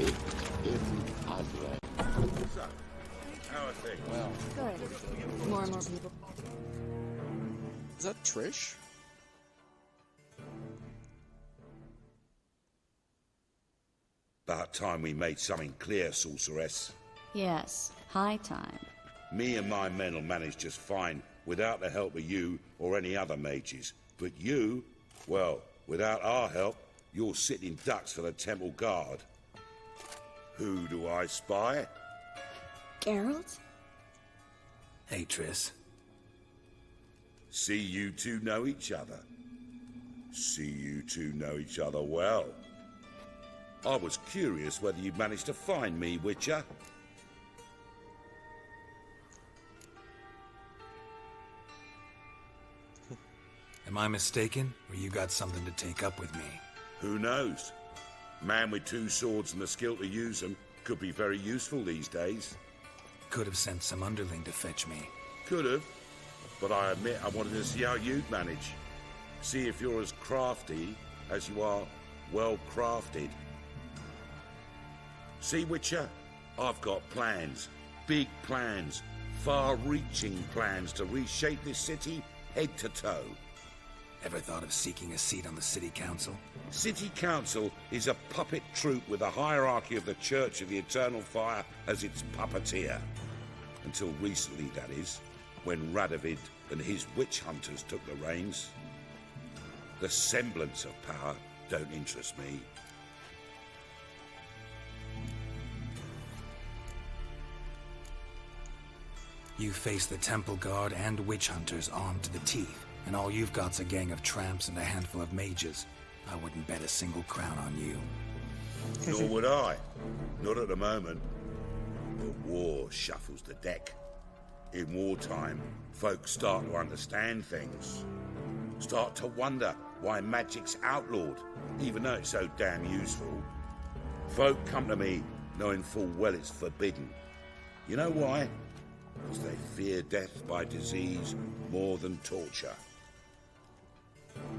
So, how are things? Well, Good. More and more people. is that Trish? About time we made something clear, sorceress. Yes, high time. Me and my men will manage just fine without the help of you or any other mages. But you, well, without our help, you're sitting ducks for the Temple Guard. Who do I spy? Geralt? Hey, Triss. See you two know each other. See you two know each other well. I was curious whether you'd managed to find me, Witcher. Am I mistaken, or you got something to take up with me? Who knows? Man with two swords and the skill to use them could be very useful these days. Could have sent some underling to fetch me. Could have, but I admit I wanted to see how you'd manage. See if you're as crafty as you are well crafted. See, Witcher, I've got plans, big plans, far-reaching plans to reshape this city head to toe. Ever thought of seeking a seat on the city council? City Council is a puppet troupe with the hierarchy of the Church of the Eternal Fire as its puppeteer. Until recently, that is, when Radovid and his witch hunters took the reins. The semblance of power don't interest me. You face the Temple Guard and witch hunters armed to the teeth, and all you've got's a gang of tramps and a handful of mages. I wouldn't bet a single crown on you. Nor would I. Not at the moment. But war shuffles the deck. In wartime, folks start to understand things. Start to wonder why magic's outlawed, even though it's so damn useful. Folk come to me knowing full well it's forbidden. You know why? Because they fear death by disease more than torture.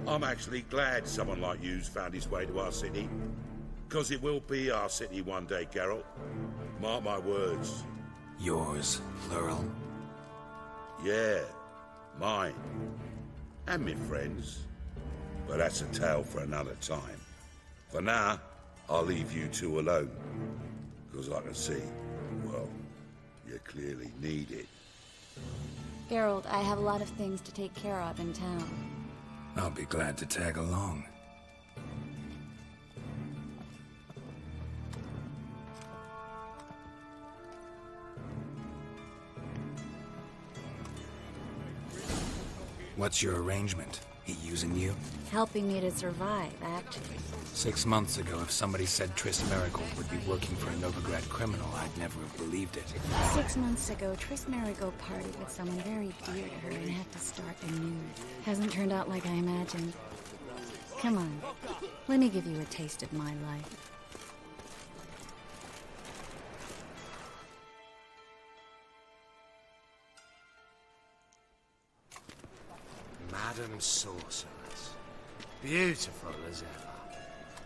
I'm actually glad someone like you's found his way to our city. Because it will be our city one day, Geralt. Mark my words. Yours, plural. Yeah, mine. And me friends. But that's a tale for another time. For now, I'll leave you two alone. Because I can see, well, you clearly need it. Geralt, I have a lot of things to take care of in town. I'll be glad to tag along. What's your arrangement? He using you? Helping me to survive, actually. 6 months ago, if somebody said Triss Merigold would be working for a Novigrad criminal, I'd never have believed it. 6 months ago, Triss Merigold partied with someone very dear to her and had to start anew. Hasn't turned out like I imagined. Come on, let me give you a taste of my life. Madam Sorceress. Beautiful as ever.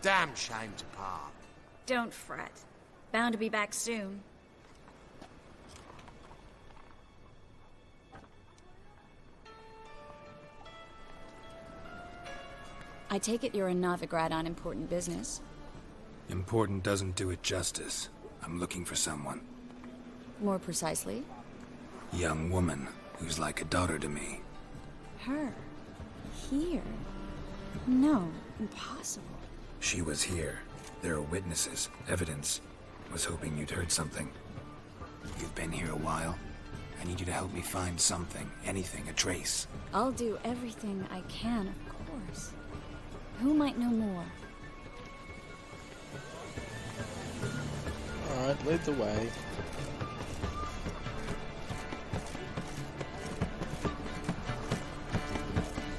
Damn shame to part. Don't fret. Bound to be back soon. I take it you're in Novigrad on important business. Important doesn't do it justice. I'm looking for someone. More precisely? Young woman who's like a daughter to me. Her? Here? No, impossible. She was here. There are witnesses, evidence. Was hoping you'd heard something. You've been here a while. I need you to help me find something, anything, a trace. I'll do everything I can, of course. Who might know more? Alright, lead the way.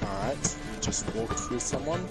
Alright, you just walked through someone.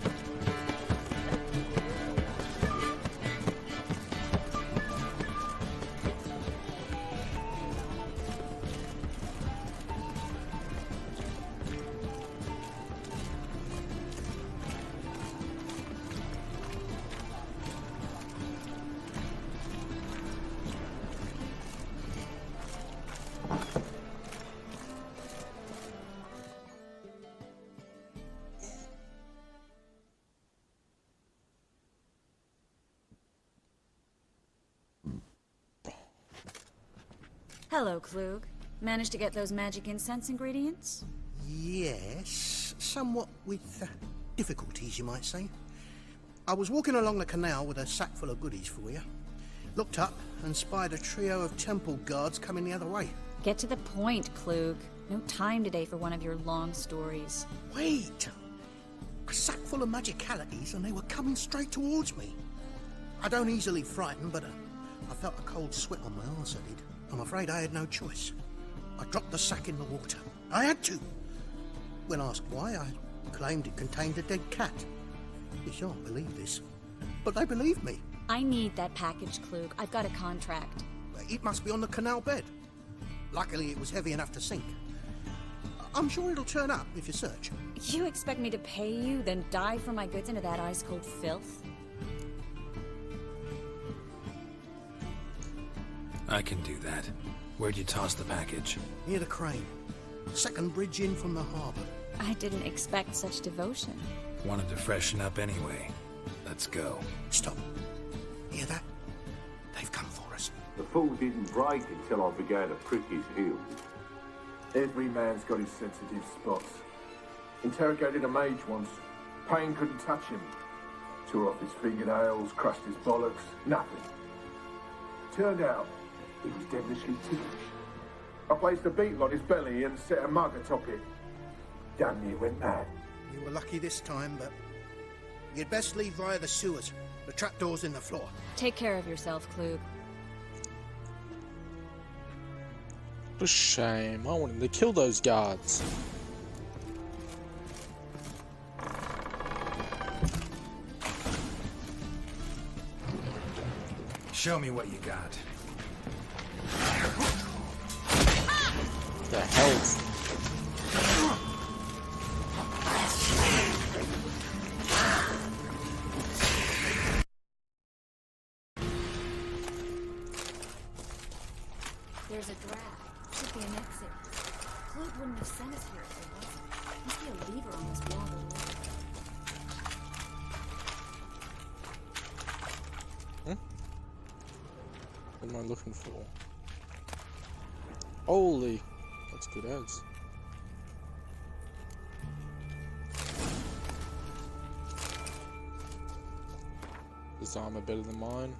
Hello, Klug. Managed to get those magic incense ingredients? Yes, somewhat with difficulties, you might say. I was walking along the canal with a sack full of goodies for you. Looked up and spied a trio of temple guards coming the other way. Get to the point, Klug. No time today for one of your long stories. Wait! A sack full of magicalities and they were coming straight towards me. I don't easily frighten, but I felt a cold sweat on my arse, I did. I'm afraid I had no choice. I dropped the sack in the water. I had to. When asked why, I claimed it contained a dead cat. You shan't believe this, but they believed me. I need that package, Klug. I've got a contract. It must be on the canal bed. Luckily, it was heavy enough to sink. I'm sure it'll turn up if you search. You expect me to pay you, then dive for my goods into that ice-cold filth? I can do that. Where'd you toss the package? Near the crane. Second bridge in from the harbour. I didn't expect such devotion. Wanted to freshen up anyway. Let's go. Stop. Hear that? They've come for us. The fall didn't break until I began to prick his heels. Every man's got his sensitive spots. Interrogated a mage once. Pain couldn't touch him. Tore off his fingernails, crushed his bollocks, nothing. Turned out, he was devilishly ticklish. I placed a beetle on his belly and set a mug atop it. Damn near went mad. You were lucky this time, but you'd best leave via the sewers. The trapdoor's in the floor. Take care of yourself, Klug. What a shame. I wanted to kill those guards. Show me what you got. The health. There's a draft. Should be an exit. Klug wouldn't have sent us here if there wasn't. Must be a lever on this wall. What am I looking for? Holy, that's good ads. This armor better than mine.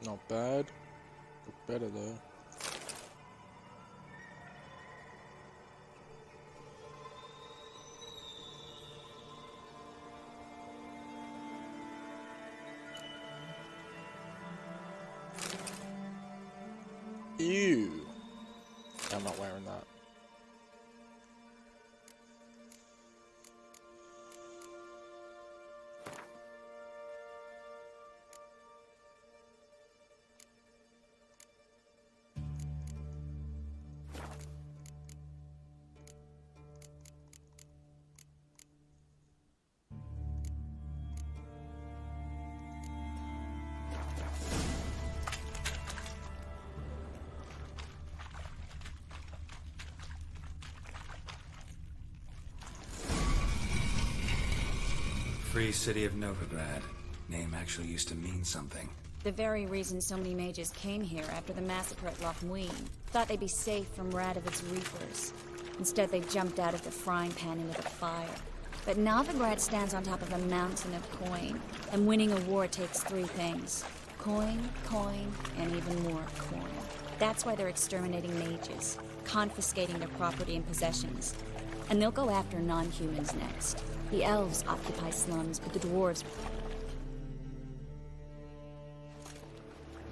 Not bad. Look better though. Ew. I'm not wearing that. Free City of Novigrad. Name actually used to mean something. The very reason so many mages came here after the massacre at Loch Muin. Thought they'd be safe from Radovid's reapers. Instead, they jumped out of the frying pan into the fire. But Novigrad stands on top of a mountain of coin, and winning a war takes three things. Coin, coin, and even more coin. That's why they're exterminating mages, confiscating their property and possessions. And they'll go after non-humans next. The elves occupy slums, but the dwarves...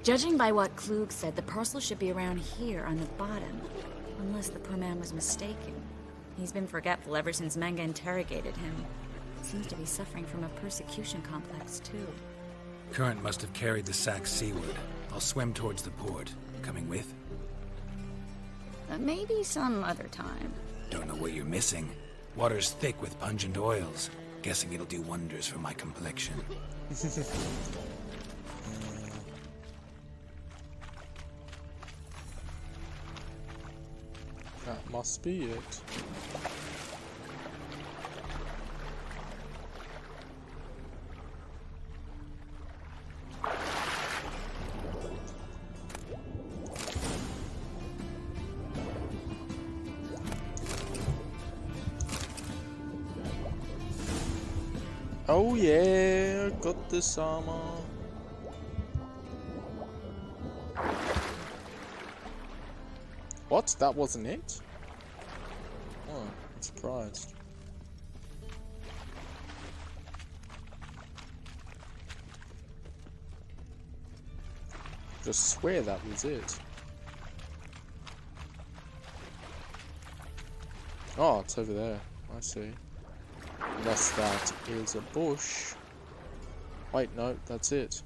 Judging by what Klug said, the parcel should be around here on the bottom. Unless the poor man was mistaken. He's been forgetful ever since Manga interrogated him. Seems to be suffering from a persecution complex, too. Current must have carried the sack seaward. I'll swim towards the port. Coming with? Maybe some other time. Don't know what you're missing. Water's thick with pungent oils. Guessing it'll do wonders for my complexion. That must be it. Oh yeah, got this armor. What? That wasn't it? Oh, I'm surprised. Just swear that was it. Oh, it's over there. I see. Unless that is a bush. Wait, no, that's it.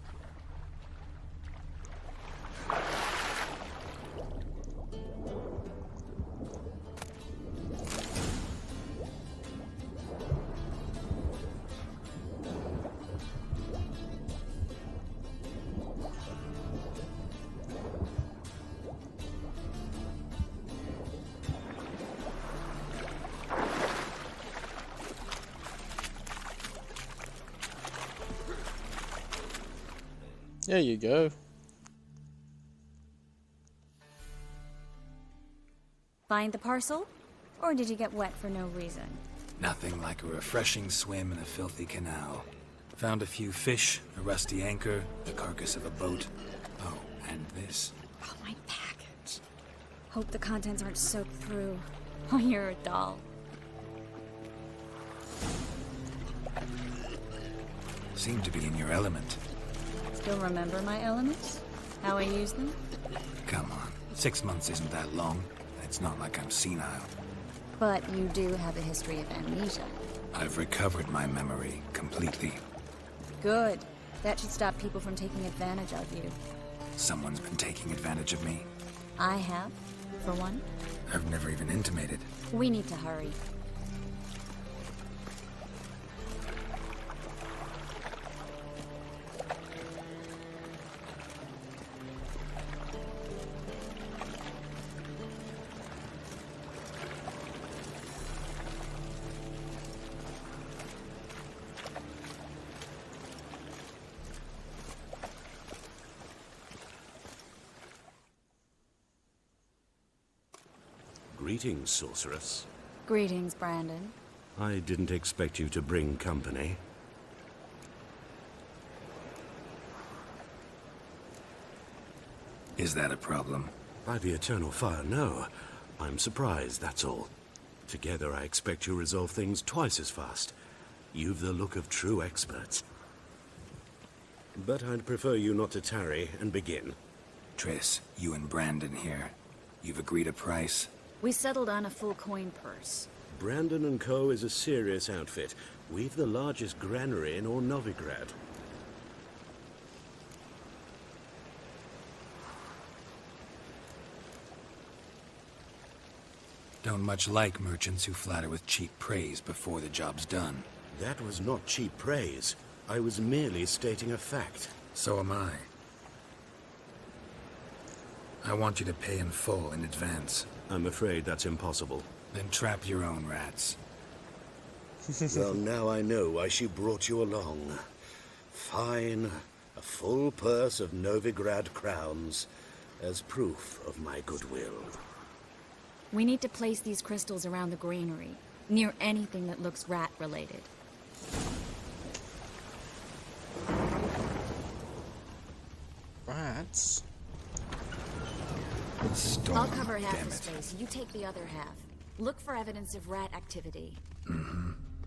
There you go. Find the parcel? Or did you get wet for no reason? Nothing like a refreshing swim in a filthy canal. Found a few fish, a rusty anchor, the carcass of a boat. Oh, and this. Oh, my package. Hope the contents aren't soaked through. Oh, you're a doll. Seem to be in your element. Still remember my elements? How I use them? Come on, 6 months isn't that long. It's not like I'm senile. But you do have a history of amnesia. I've recovered my memory completely. Good. That should stop people from taking advantage of you. Someone's been taking advantage of me. I have, for one. I've never even intimated. We need to hurry. Greetings, sorceress. Greetings, Brandon. I didn't expect you to bring company. Is that a problem? By the eternal fire, no. I'm surprised, that's all. Together, I expect you resolve things twice as fast. You've the look of true experts. But I'd prefer you not to tarry and begin. Triss, you and Brandon here. You've agreed a price? We settled on a full coin purse. Brandon and Co. is a serious outfit. We've the largest granary in all Novigrad. Don't much like merchants who flatter with cheap praise before the job's done. That was not cheap praise. I was merely stating a fact. So am I. I want you to pay in full in advance. I'm afraid that's impossible. Then trap your own rats. Well, now I know why she brought you along. Fine. A full purse of Novigrad crowns as proof of my goodwill. We need to place these crystals around the granary, near anything that looks rat-related. Rats? Storm, I'll cover half damn the it. space, you take the other half. Look for evidence of rat activity.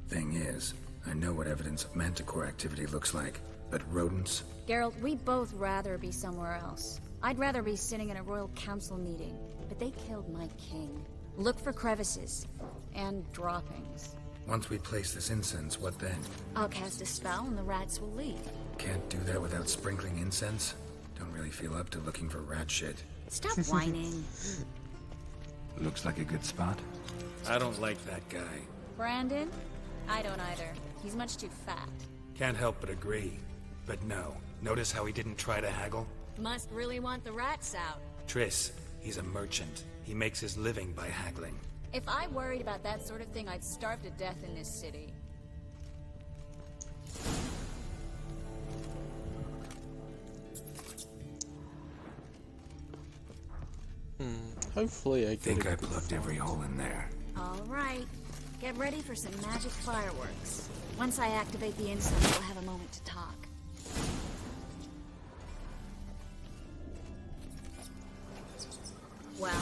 Thing is, I know what evidence of manticore activity looks like, but rodents? Geralt, we'd both rather be somewhere else. I'd rather be sitting in a royal council meeting, but they killed my king. Look for crevices and droppings. Once we place this incense, what then? I'll cast a spell and the rats will leave. Can't do that without sprinkling incense? Don't really feel up to looking for rat shit. Stop whining. Looks like a good spot. I don't like that guy. Brandon? I don't either. He's much too fat. Can't help but agree. But no. Notice how he didn't try to haggle? Must really want the rats out. Triss, he's a merchant. He makes his living by haggling. If I worried about that sort of thing, I'd starve to death in this city. Hopefully I Think get I a good plugged every hole in there. All right. Get ready for some magic fireworks. Once I activate the insect, we'll have a moment to talk. Well.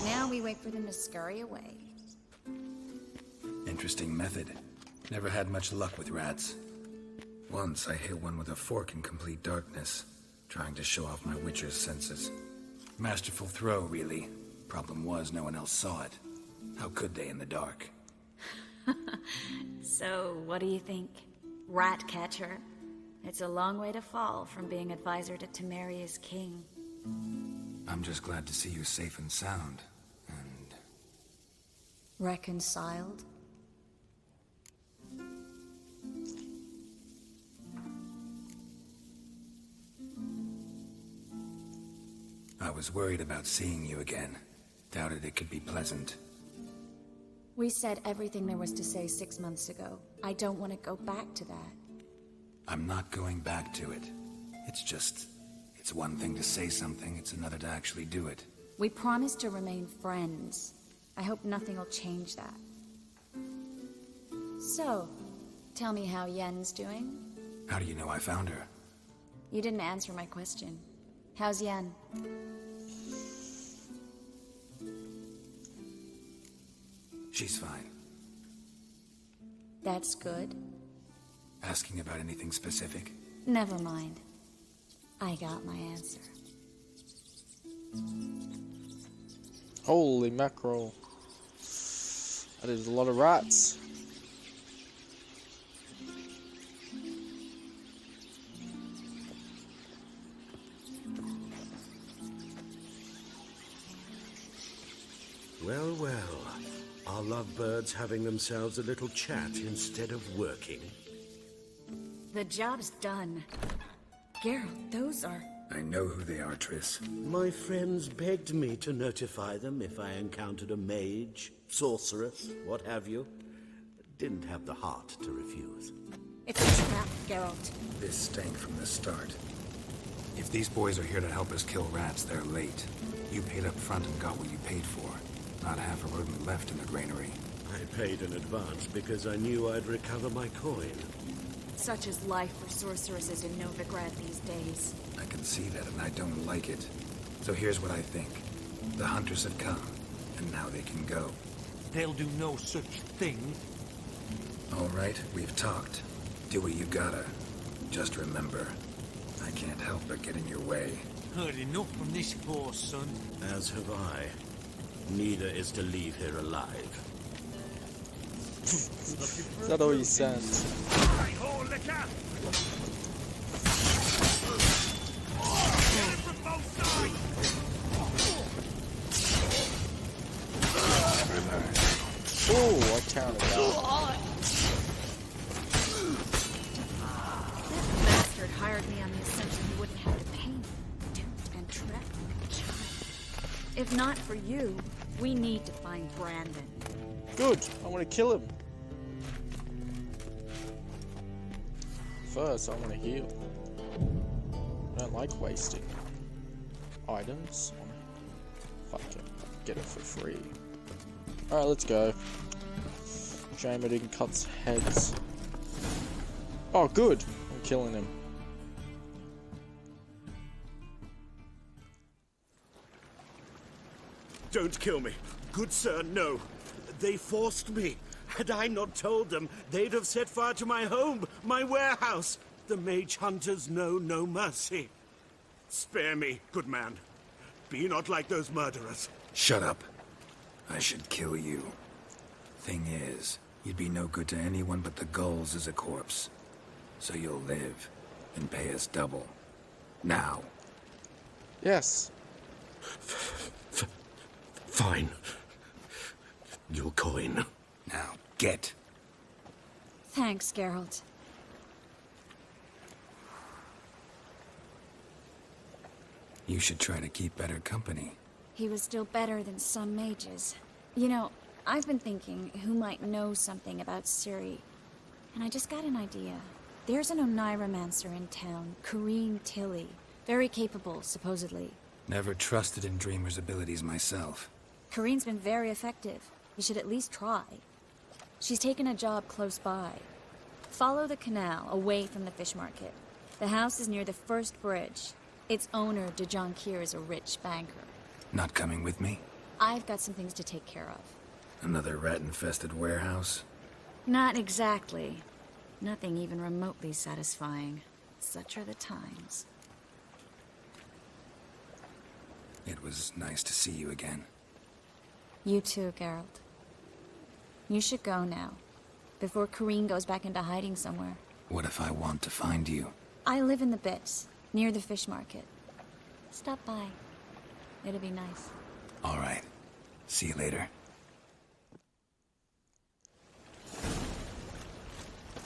Now we wait for them to scurry away. Interesting method. Never had much luck with rats. Once I hit one with a fork in complete darkness, trying to show off my witcher's senses. Masterful throw, really. Problem was, no one else saw it. How could they in the dark? So, what do you think? Rat catcher? It's a long way to fall from being advisor to Temeria's king. I'm just glad to see you safe and sound. And... Reconciled? I was worried about seeing you again. Doubted it could be pleasant. We said everything there was to say 6 months ago. I don't want to go back to that. I'm not going back to it. It's one thing to say something, it's another to actually do it. We promised to remain friends. I hope nothing will change that. So, tell me how Yen's doing? How do you know I found her? You didn't answer my question. How's Yen? She's fine. That's good. Asking about anything specific? Never mind. I got my answer. Holy mackerel. That is a lot of rats. Well, well. Are lovebirds having themselves a little chat instead of working? The job's done. Geralt, those are... I know who they are, Triss. My friends begged me to notify them if I encountered a mage, sorceress, what have you. Didn't have the heart to refuse. It's a trap, Geralt. This stank from the start. If these boys are here to help us kill rats, they're late. You paid up front and got what you paid for. Not half a rodent left in the granary. I paid in advance because I knew I'd recover my coin. Such is life for sorceresses in Novigrad these days. I can see that, and I don't like it. So here's what I think. The hunters have come, and now they can go. They'll do no such thing. All right, we've talked. Do what you gotta. Just remember, I can't help but get in your way. Heard enough from this poor son. As have I. Neither is to leave here alive. Is that all you sent? Oh, I counted that. That bastard hired me on the assumption he wouldn't have to pay me. Duped and trapped like a child. If not for you, we need to find Brandon. Good, I want to kill him. First, I want to heal. I don't like wasting items. Fuck it, get it for free. Alright, let's go. Jamadin cuts heads. Oh, good. I'm killing him. Don't kill me. Good sir, no. They forced me. Had I not told them, they'd have set fire to my home, my warehouse. The mage hunters know no mercy. Spare me, good man. Be not like those murderers. Shut up. I should kill you. Thing is, you'd be no good to anyone but the gulls as a corpse. So you'll live and pay us double. Now. Yes. Fine. Your coin. Now, get. Thanks, Geralt. You should try to keep better company. He was still better than some mages. You know, I've been thinking who might know something about Ciri. And I just got an idea. There's an Oniromancer in town, Corrine Tilly. Very capable, supposedly. Never trusted in Dreamer's abilities myself. Kareen's been very effective. You should at least try. She's taken a job close by. Follow the canal, away from the fish market. The house is near the first bridge. Its owner, Dejon Kier, is a rich banker. Not coming with me? I've got some things to take care of. Another rat-infested warehouse? Not exactly. Nothing even remotely satisfying. Such are the times. It was nice to see you again. You too, Geralt. You should go now, before Kareen goes back into hiding somewhere. What if I want to find you? I live in the Bits, near the fish market. Stop by. It'll be nice. All right. See you later.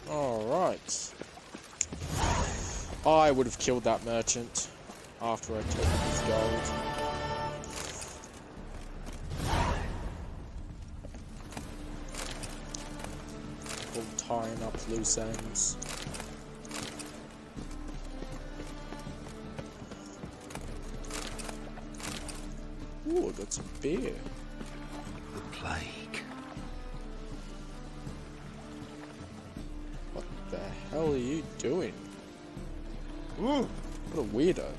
Alright. I would have killed that merchant after I took his gold. All tying up loose ends. Ooh, I got some beer. The plague. What the hell are you doing? Ooh, what a weirdo.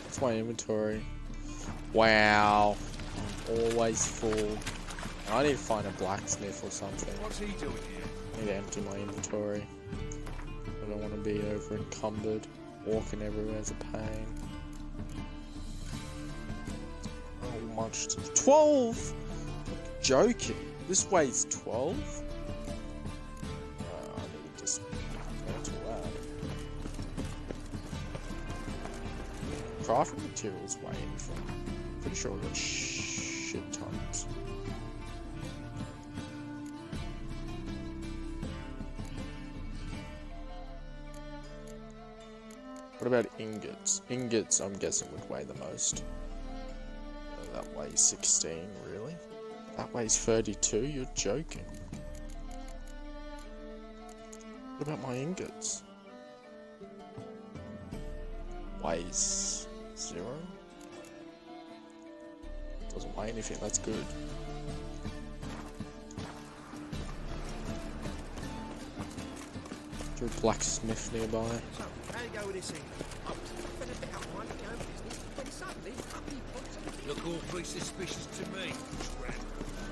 That's my inventory. Wow. I'm always full. I need to find a blacksmith or something. What's he doing here? I need to empty my inventory. I don't want to be over encumbered. Walking everywhere is a pain. Oh, much to 12! Joking. This weighs 12? I need to just cancel that. Crafting materials weigh anything. Pretty sure I got shit tons. What about ingots? Ingots, I'm guessing, would weigh the most. That weighs 16, really? That weighs 32? You're joking. What about my ingots? Weighs 0? Doesn't weigh anything, that's good. Is there a blacksmith nearby? So, how you go with this thing? I was thinking about one going business when suddenly he pops up. Look all pretty suspicious to me.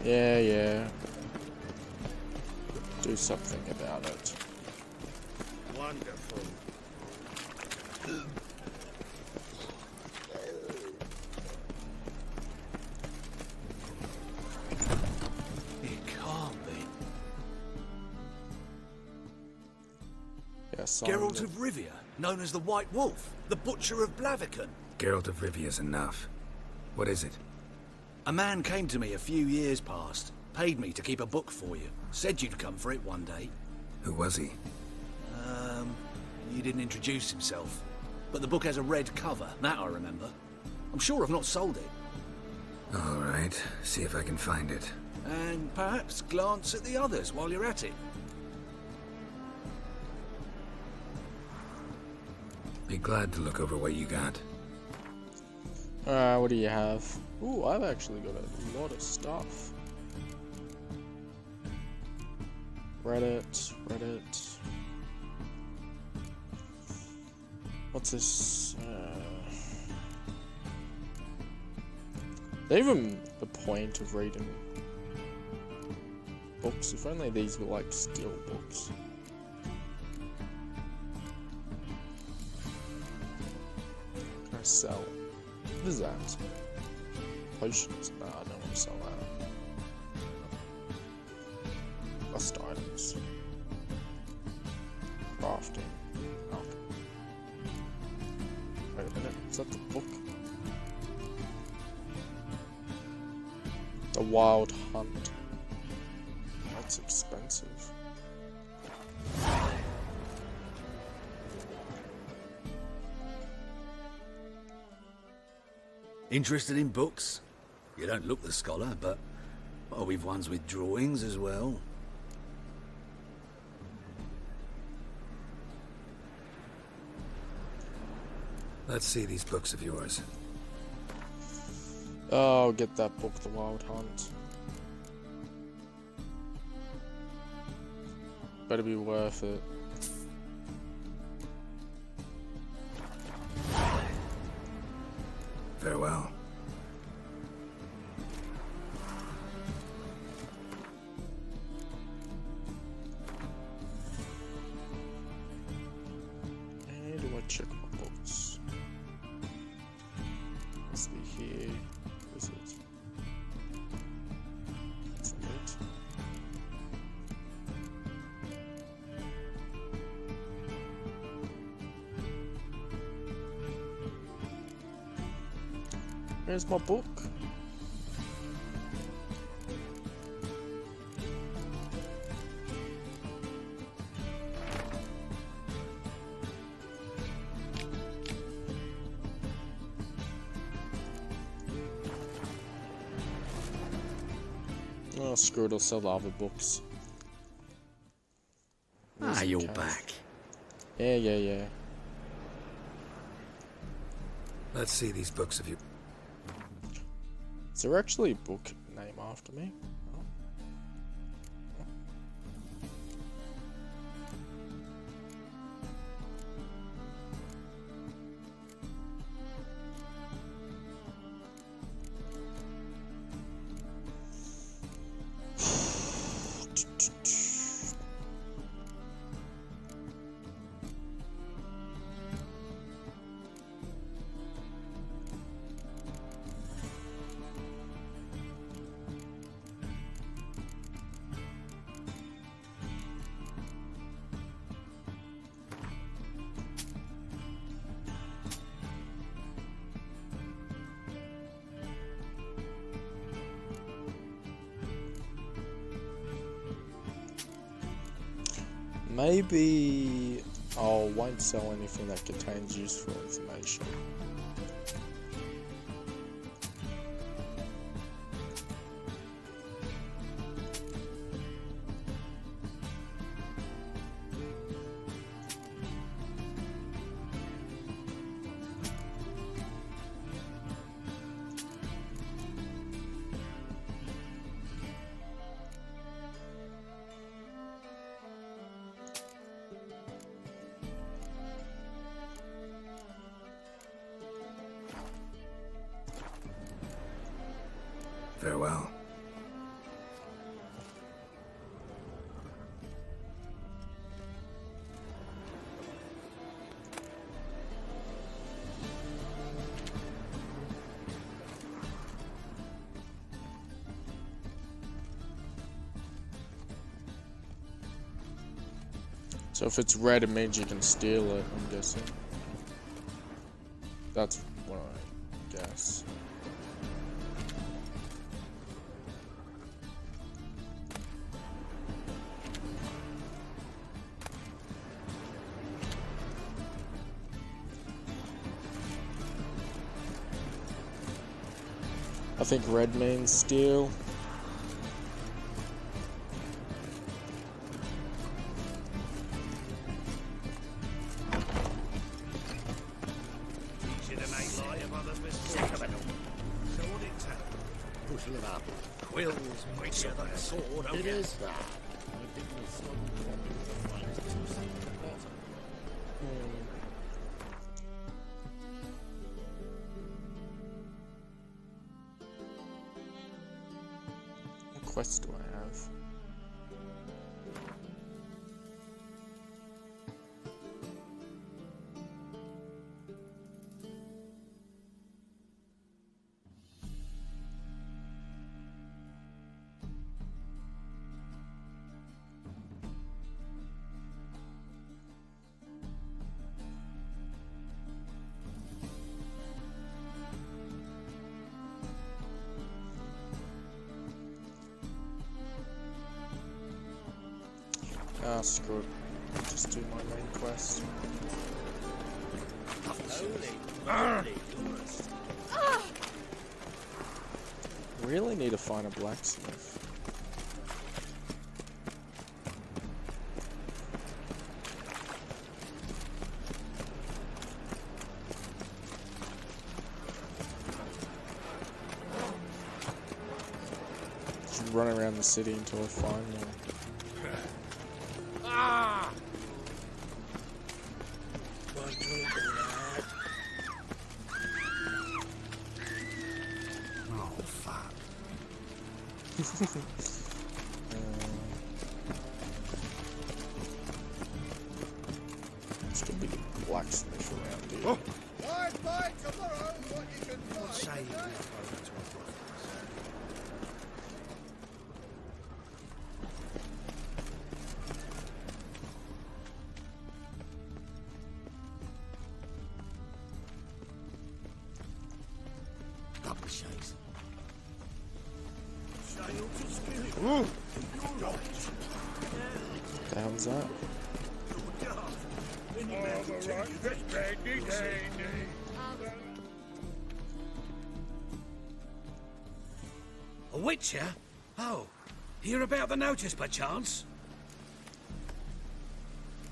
Yeah. Do something about it. Wonderful. It can't be. Yeah, Geralt of Rivia, known as the White Wolf, the Butcher of Blaviken. Geralt of Rivia's enough. What is it? A man came to me a few years past, paid me to keep a book for you, said you'd come for it one day. Who was he? He didn't introduce himself, but the book has a red cover, that I remember. I'm sure I've not sold it. All right. See if I can find it. And perhaps glance at the others while you're at it. Be glad to look over what you got. What do you have? Ooh, I've actually got a lot of stuff. Reddit. What's this? Even the point of reading books, if only these were like skill books. Can I sell? What is that? Potions? Nah, I don't want to sell that. Rust items. Crafting. Okay. Wait a minute, is that the book? The Wild Hunt. That's expensive. Interested in books? You don't look the scholar, but Oh, we've ones with drawings as well. Let's see these books of yours. Oh, get that book, The Wild Hunt. Better be worth it. Farewell. Where do I check my books? Must be here. Where is it? That's not it. Where's my book? Oh, screw it, I'll sell the other books. Where's the You're cave? back. Yeah. Let's see these books of you. Is there actually a book named after me? Oh. Maybe I won't sell anything that contains useful information. Farewell. So if it's red, it means you can steal it, I'm guessing. That's what I guess. I think red means steal. Should have made light of others' misfortune. So what it take? Pushing it up. Quills, which of that sword, oh It yeah. is that. What quest do I have? Ah, screw it. I'll just do my main quest. Really need to find a blacksmith. run around the city until I find one. Ah! Oh, fuck. It's gonna be the blacksmith around here. Oh. What say you? Couple of shakes. What the hell's that? A witcher? Oh, hear about the notice by chance?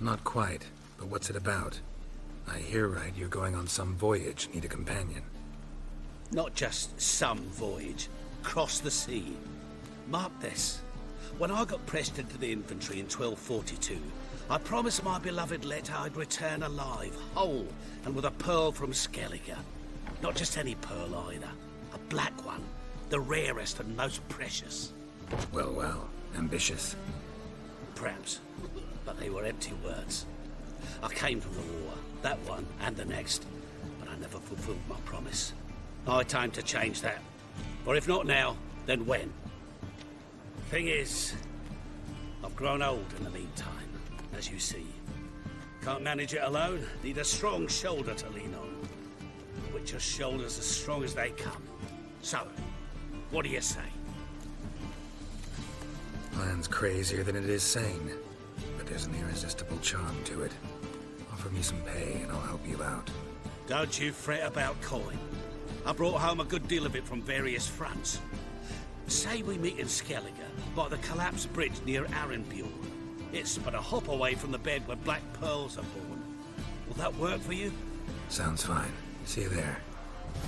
Not quite, but what's it about? I hear right, you're going on some voyage, need a companion. Not just some voyage. Cross the sea. Mark this. When I got pressed into the infantry in 1242, I promised my beloved Let I'd return alive, whole, and with a pearl from Skellige. Not just any pearl either. A black one. The rarest and most precious. Well, well, ambitious. Perhaps. But they were empty words. I came from the war, that one and the next, but I never fulfilled my promise. High time to change that. Or if not now, then when? Thing is, I've grown old in the meantime, as you see. Can't manage it alone, need a strong shoulder to lean on. Witcher's shoulders as strong as they come. So, what do you say? Plan's crazier than it is sane, but there's an irresistible charm to it. Offer me some pay and I'll help you out. Don't you fret about coin. I brought home a good deal of it from various fronts. Say we meet in Skellige, by the collapsed bridge near Arenbjorn. It's but a hop away from the bed where black pearls are born. Will that work for you? Sounds fine. See you there.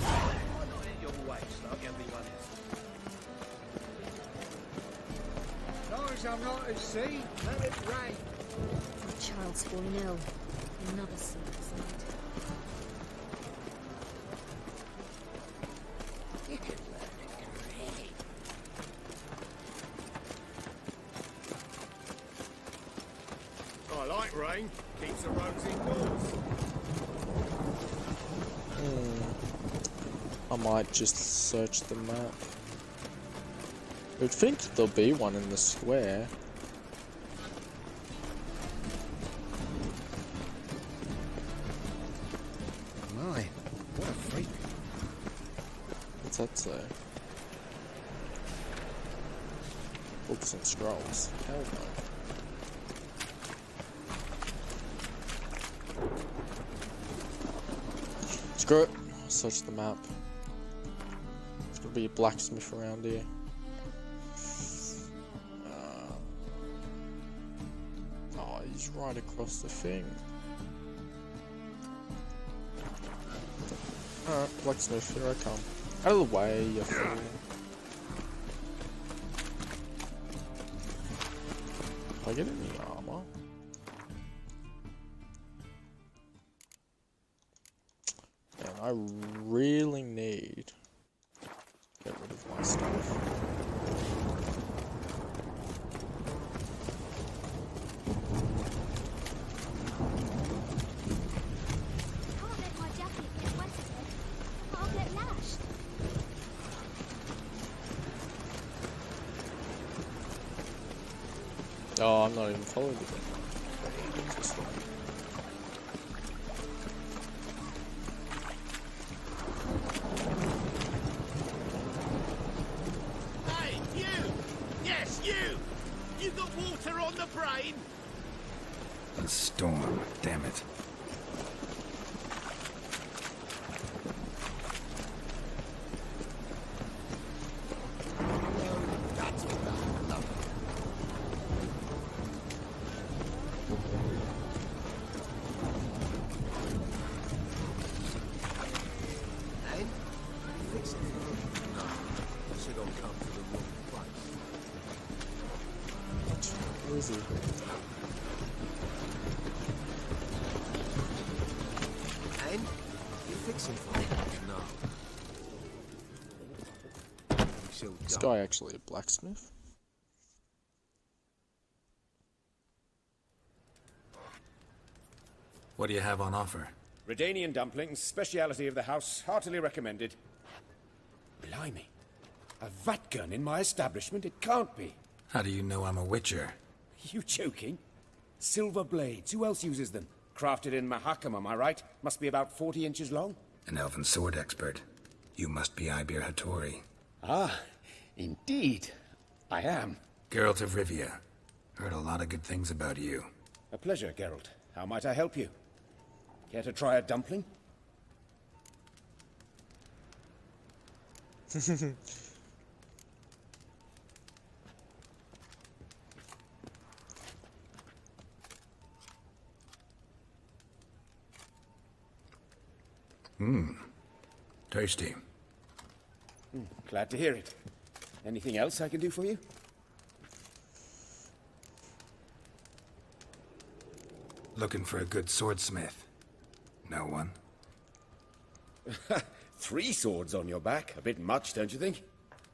Why not hit your waist like everyone else? As long as I'm not at sea, let it rain. The child's fallen ill. Another sleepless night. You can learn it to read. I like rain. Keeps the roads indoors. I might just search the map. You'd think there'll be one in the square. My, what a freak. What's that say? Books and scrolls. Hell no. Screw it. Search the map. There's gonna be a blacksmith around here. Oh, he's right across the thing. Alright, blacksmith, here I come. Out of the way, you fool. Do I get any armor? And I really need to get rid of my stuff. Can't let my jacket get wet again. I'll get lashed. Oh, I'm not even following the game. This way. Hey, you! Yes, you! You got water on the brain? A storm, damn it. That's enough. Hey, fix it. No, I said I'll come to the wrong place. Who is he? And you fixing for me? No. This guy actually a blacksmith? What do you have on offer? Redanian dumplings, speciality of the house, heartily recommended. Blimey. A vat gun in my establishment? It can't be. How do you know I'm a witcher? You joking? Silver blades, who else uses them? Crafted in Mahakam, am I right? Must be about 40 inches long? An elven sword expert. You must be Ibir Hattori. Ah, indeed. I am. Geralt of Rivia. Heard a lot of good things about you. A pleasure, Geralt. How might I help you? Care to try a dumpling? Tasty. Glad to hear it. Anything else I can do for you? Looking for a good swordsmith. No one? 3 swords on your back. A bit much, don't you think?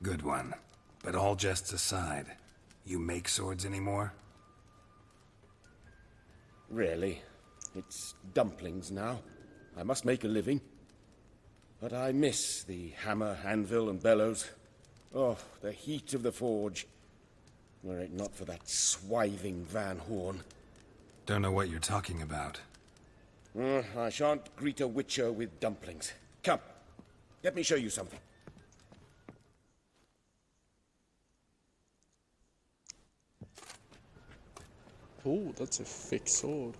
Good one. But all jests aside, you make swords anymore? Really. It's dumplings now. I must make a living. But I miss the hammer, anvil, and bellows. Oh, the heat of the forge. Were it not for that swiving Van Horn. Don't know what you're talking about. I shan't greet a witcher with dumplings. Come, let me show you something. Oh, that's a thick sword.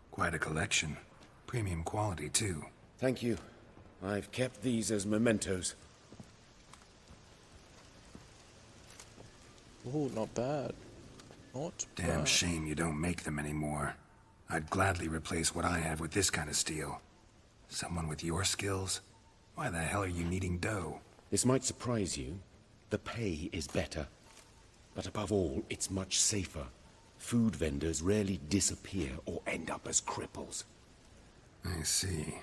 Quite a collection. Premium quality, too. Thank you. I've kept these as mementos. Oh, not bad. Not Damn bad. shame you don't make them anymore. I'd gladly replace what I have with this kind of steel. Someone with your skills? Why the hell are you needing dough? This might surprise you. The pay is better. But above all, it's much safer. Food vendors rarely disappear or end up as cripples. I see.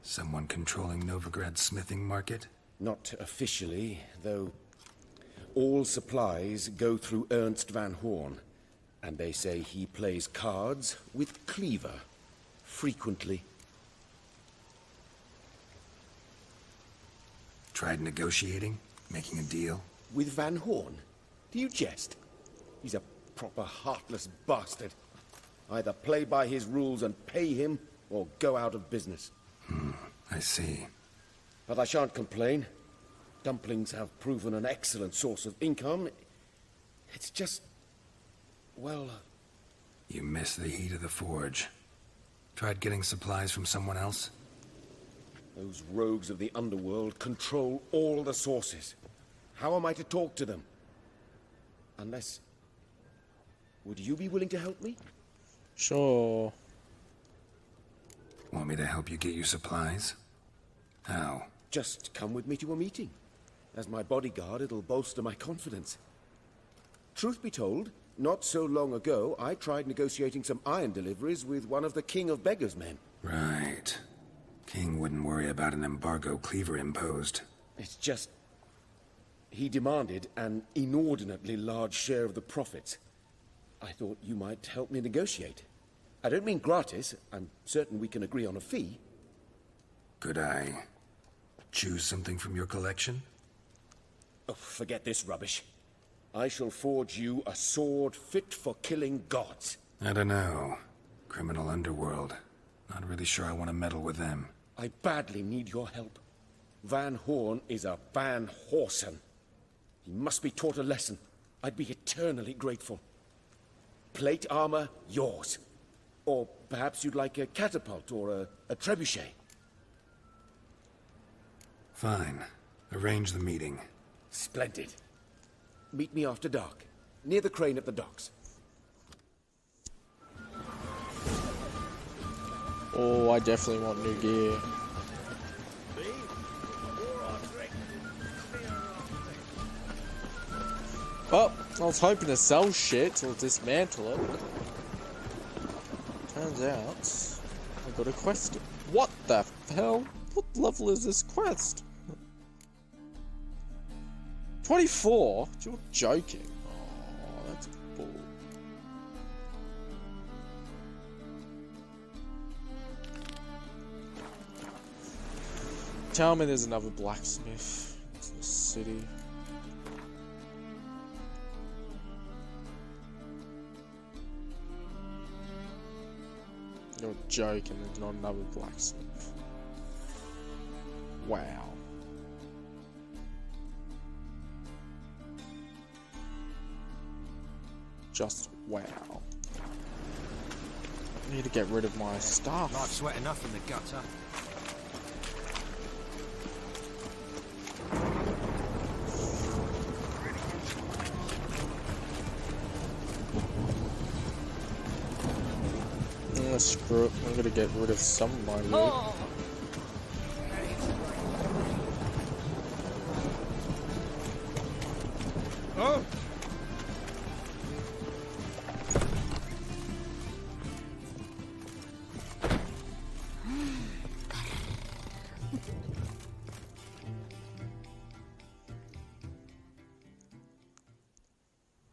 Someone controlling Novigrad's smithing market? Not officially, though all supplies go through Ernst Van Horn. And they say he plays cards with Cleaver. Frequently. Tried negotiating? Making a deal? With Van Horn? Do you jest? He's a proper heartless bastard. Either play by his rules and pay him, or go out of business. I see. But I shan't complain. Dumplings have proven an excellent source of income. It's just... well... You miss the heat of the forge. Tried getting supplies from someone else? Those rogues of the underworld control all the sources. How am I to talk to them? Unless... would you be willing to help me? Sure. Want me to help you get your supplies? How? Just come with me to a meeting. As my bodyguard, it'll bolster my confidence. Truth be told, not so long ago, I tried negotiating some iron deliveries with one of the King of Beggars' men. Right. King wouldn't worry about an embargo Cleaver imposed. It's just... he demanded an inordinately large share of the profits. I thought you might help me negotiate. I don't mean gratis. I'm certain we can agree on a fee. Could I choose something from your collection? Oh, forget this rubbish. I shall forge you a sword fit for killing gods. I don't know. Criminal underworld. Not really sure I want to meddle with them. I badly need your help. Van Horn is a Van Horsen. He must be taught a lesson. I'd be eternally grateful. Plate armor, yours. Or perhaps you'd like a catapult or a trebuchet. Fine. Arrange the meeting. Splendid. Meet me after dark, near the crane at the docks. Oh, I definitely want new gear. Oh, I was hoping to sell shit or dismantle it. Turns out I got a quest. What the hell? What level is this quest? 24? You're joking. Oh, that's bull. Tell me there's another blacksmith in the city. You're joking, there's not another blacksmith. Wow. Just wow. I need to get rid of my stuff. I've sweat enough in the gutter. Screw it, I'm gonna get rid of some of my loot. Oh. Oh!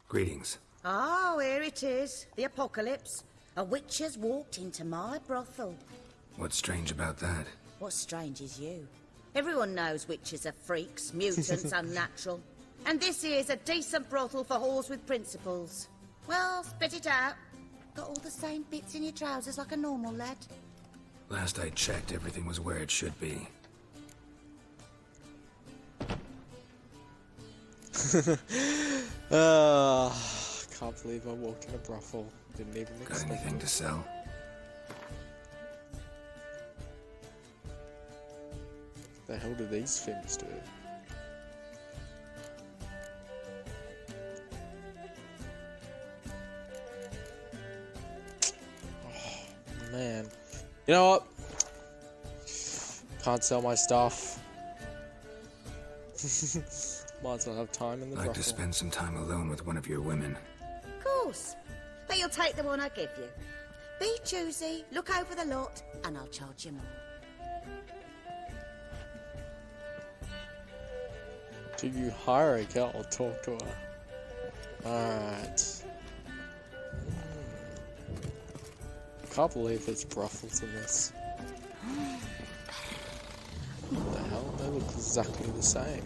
Greetings. Oh, here it is. The apocalypse. A witch has walked into my brothel. What's strange about that? What's strange is you. Everyone knows witches are freaks, mutants, unnatural. And this here's a decent brothel for whores with principles. Well, spit it out. Got all the same bits in your trousers like a normal lad. Last I checked, everything was where it should be. Can't believe I walked in a brothel. Didn't even Got expect anything it. to sell? The hell do these things do? Oh, man. You know what? Can't sell my stuff. Might as well have time in the I'd like to brothel. spend some time alone with one of your women. Of course. But you'll take the one I give you. Be choosy, look over the lot, and I'll charge you more. Do you hire a girl or talk to her? Alright. Can't believe there's brothels in this. What the hell? They look exactly the same.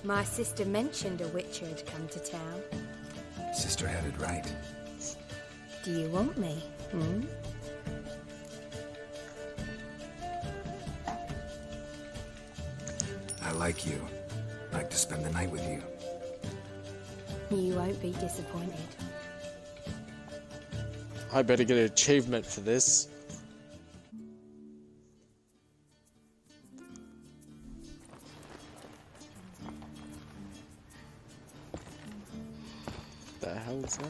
My sister mentioned a witcher had come to town. Sister had it right. Do you want me? Hmm? I like you. Like to spend the night with you. You won't be disappointed. I better get an achievement for this. The hell is that?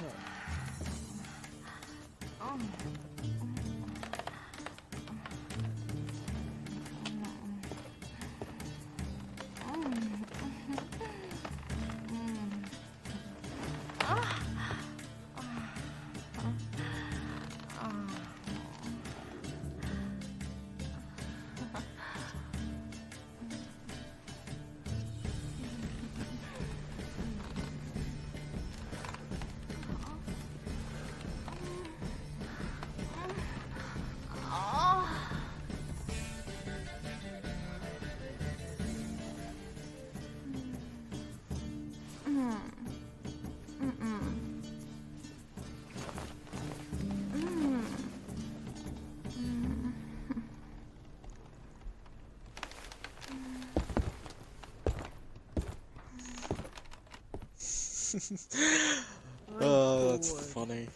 Oh, that's funny.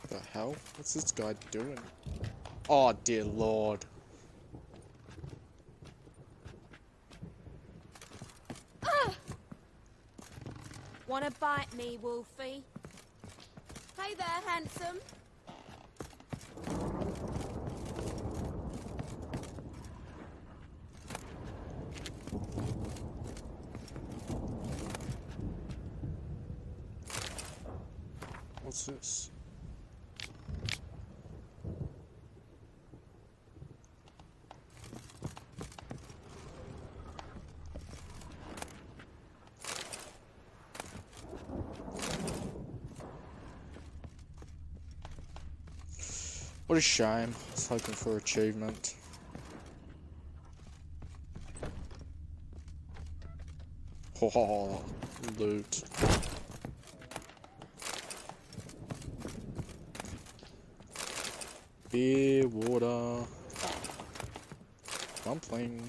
The hell? What's this guy doing? Oh, dear lord. Wanna bite me, Wolfie? Hey there, handsome. What's this? What a shame. I was hoping for achievement. Oh, loot. Beer, water, dumpling.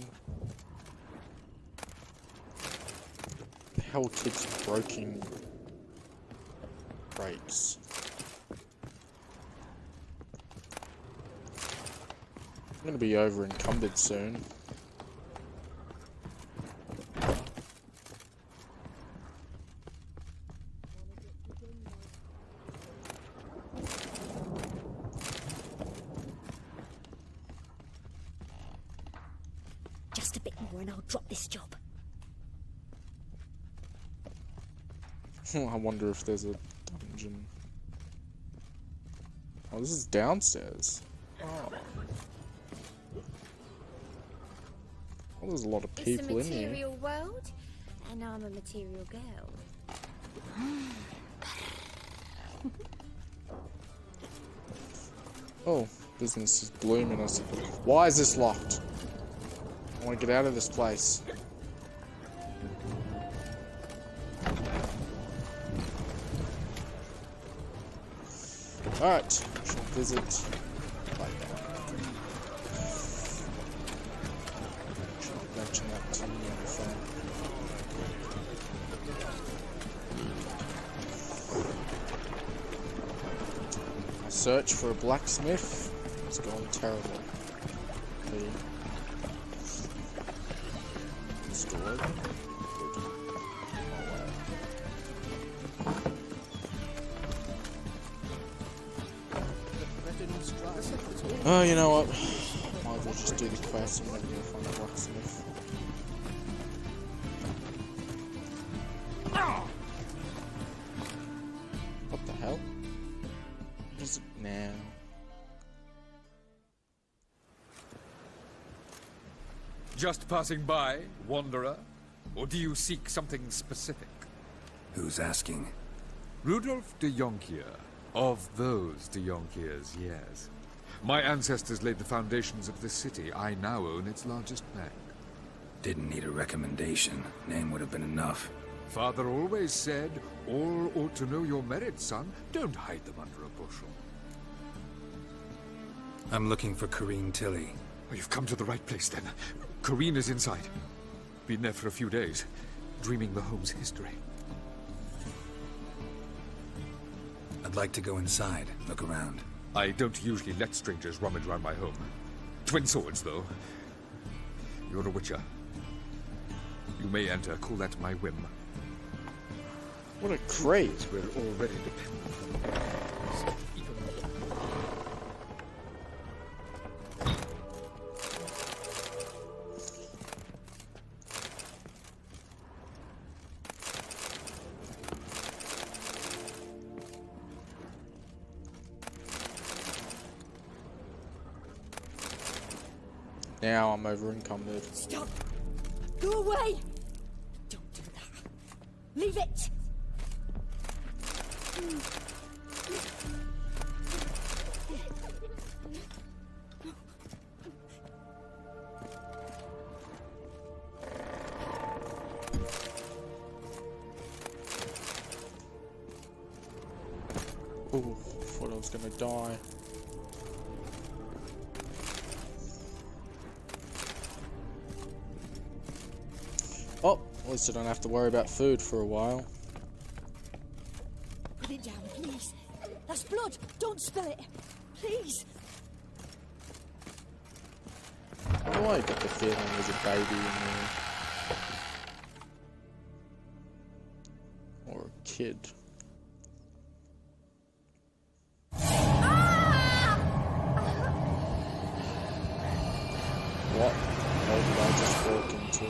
The hell keeps broken crates? I'm gonna be over encumbered soon. Just a bit more and I'll drop this job. I wonder if there's a dungeon. Oh, this is downstairs. Oh. Well, there's a lot of people in It's a here. material world, and I'm a material girl. Oh, business is blooming. Why is this locked? I want to get out of this place. Alright, shall visit. Should mention that to you on the phone. My search for a blacksmith is going terrible. The store. Oh, you know what? Might as well just do the quest and maybe we'll find a blacksmith. What the hell? What is it now? Just passing by, wanderer? Or do you seek something specific? Who's asking? Rudolf de Jonkier. Of those de Jonkiers, yes. My ancestors laid the foundations of this city. I now own its largest bank. Didn't need a recommendation. Name would have been enough. Father always said, all ought to know your merits, son. Don't hide them under a bushel. I'm looking for Corrine Tilly. Oh, you've come to the right place, then. Corrine is inside. Been there for a few days, dreaming the home's history. I'd like to go inside, look around. I don't usually let strangers rummage around my home. Twin swords, though. You're a witcher. You may enter, call that my whim. What a crate! We're already dependent on Now I'm over encumbered. Stop! Go away! Don't do that. Leave it! Ooh, thought I was gonna die. Oh, at least I don't have to worry about food for a while. Put it down, please. That's blood. Don't spill it. Please. Oh, I get the feeling there's a baby in there. Or a kid. What the hell did I just walk into?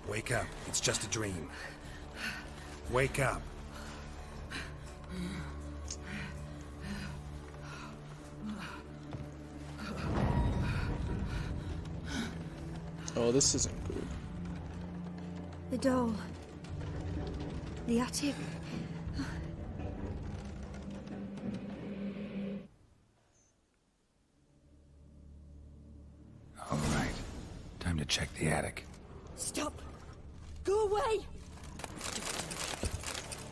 Wake up. It's just a dream. Wake up. Oh, this isn't good. The doll. The attic. All right. Time to check the attic. Stop! Go away!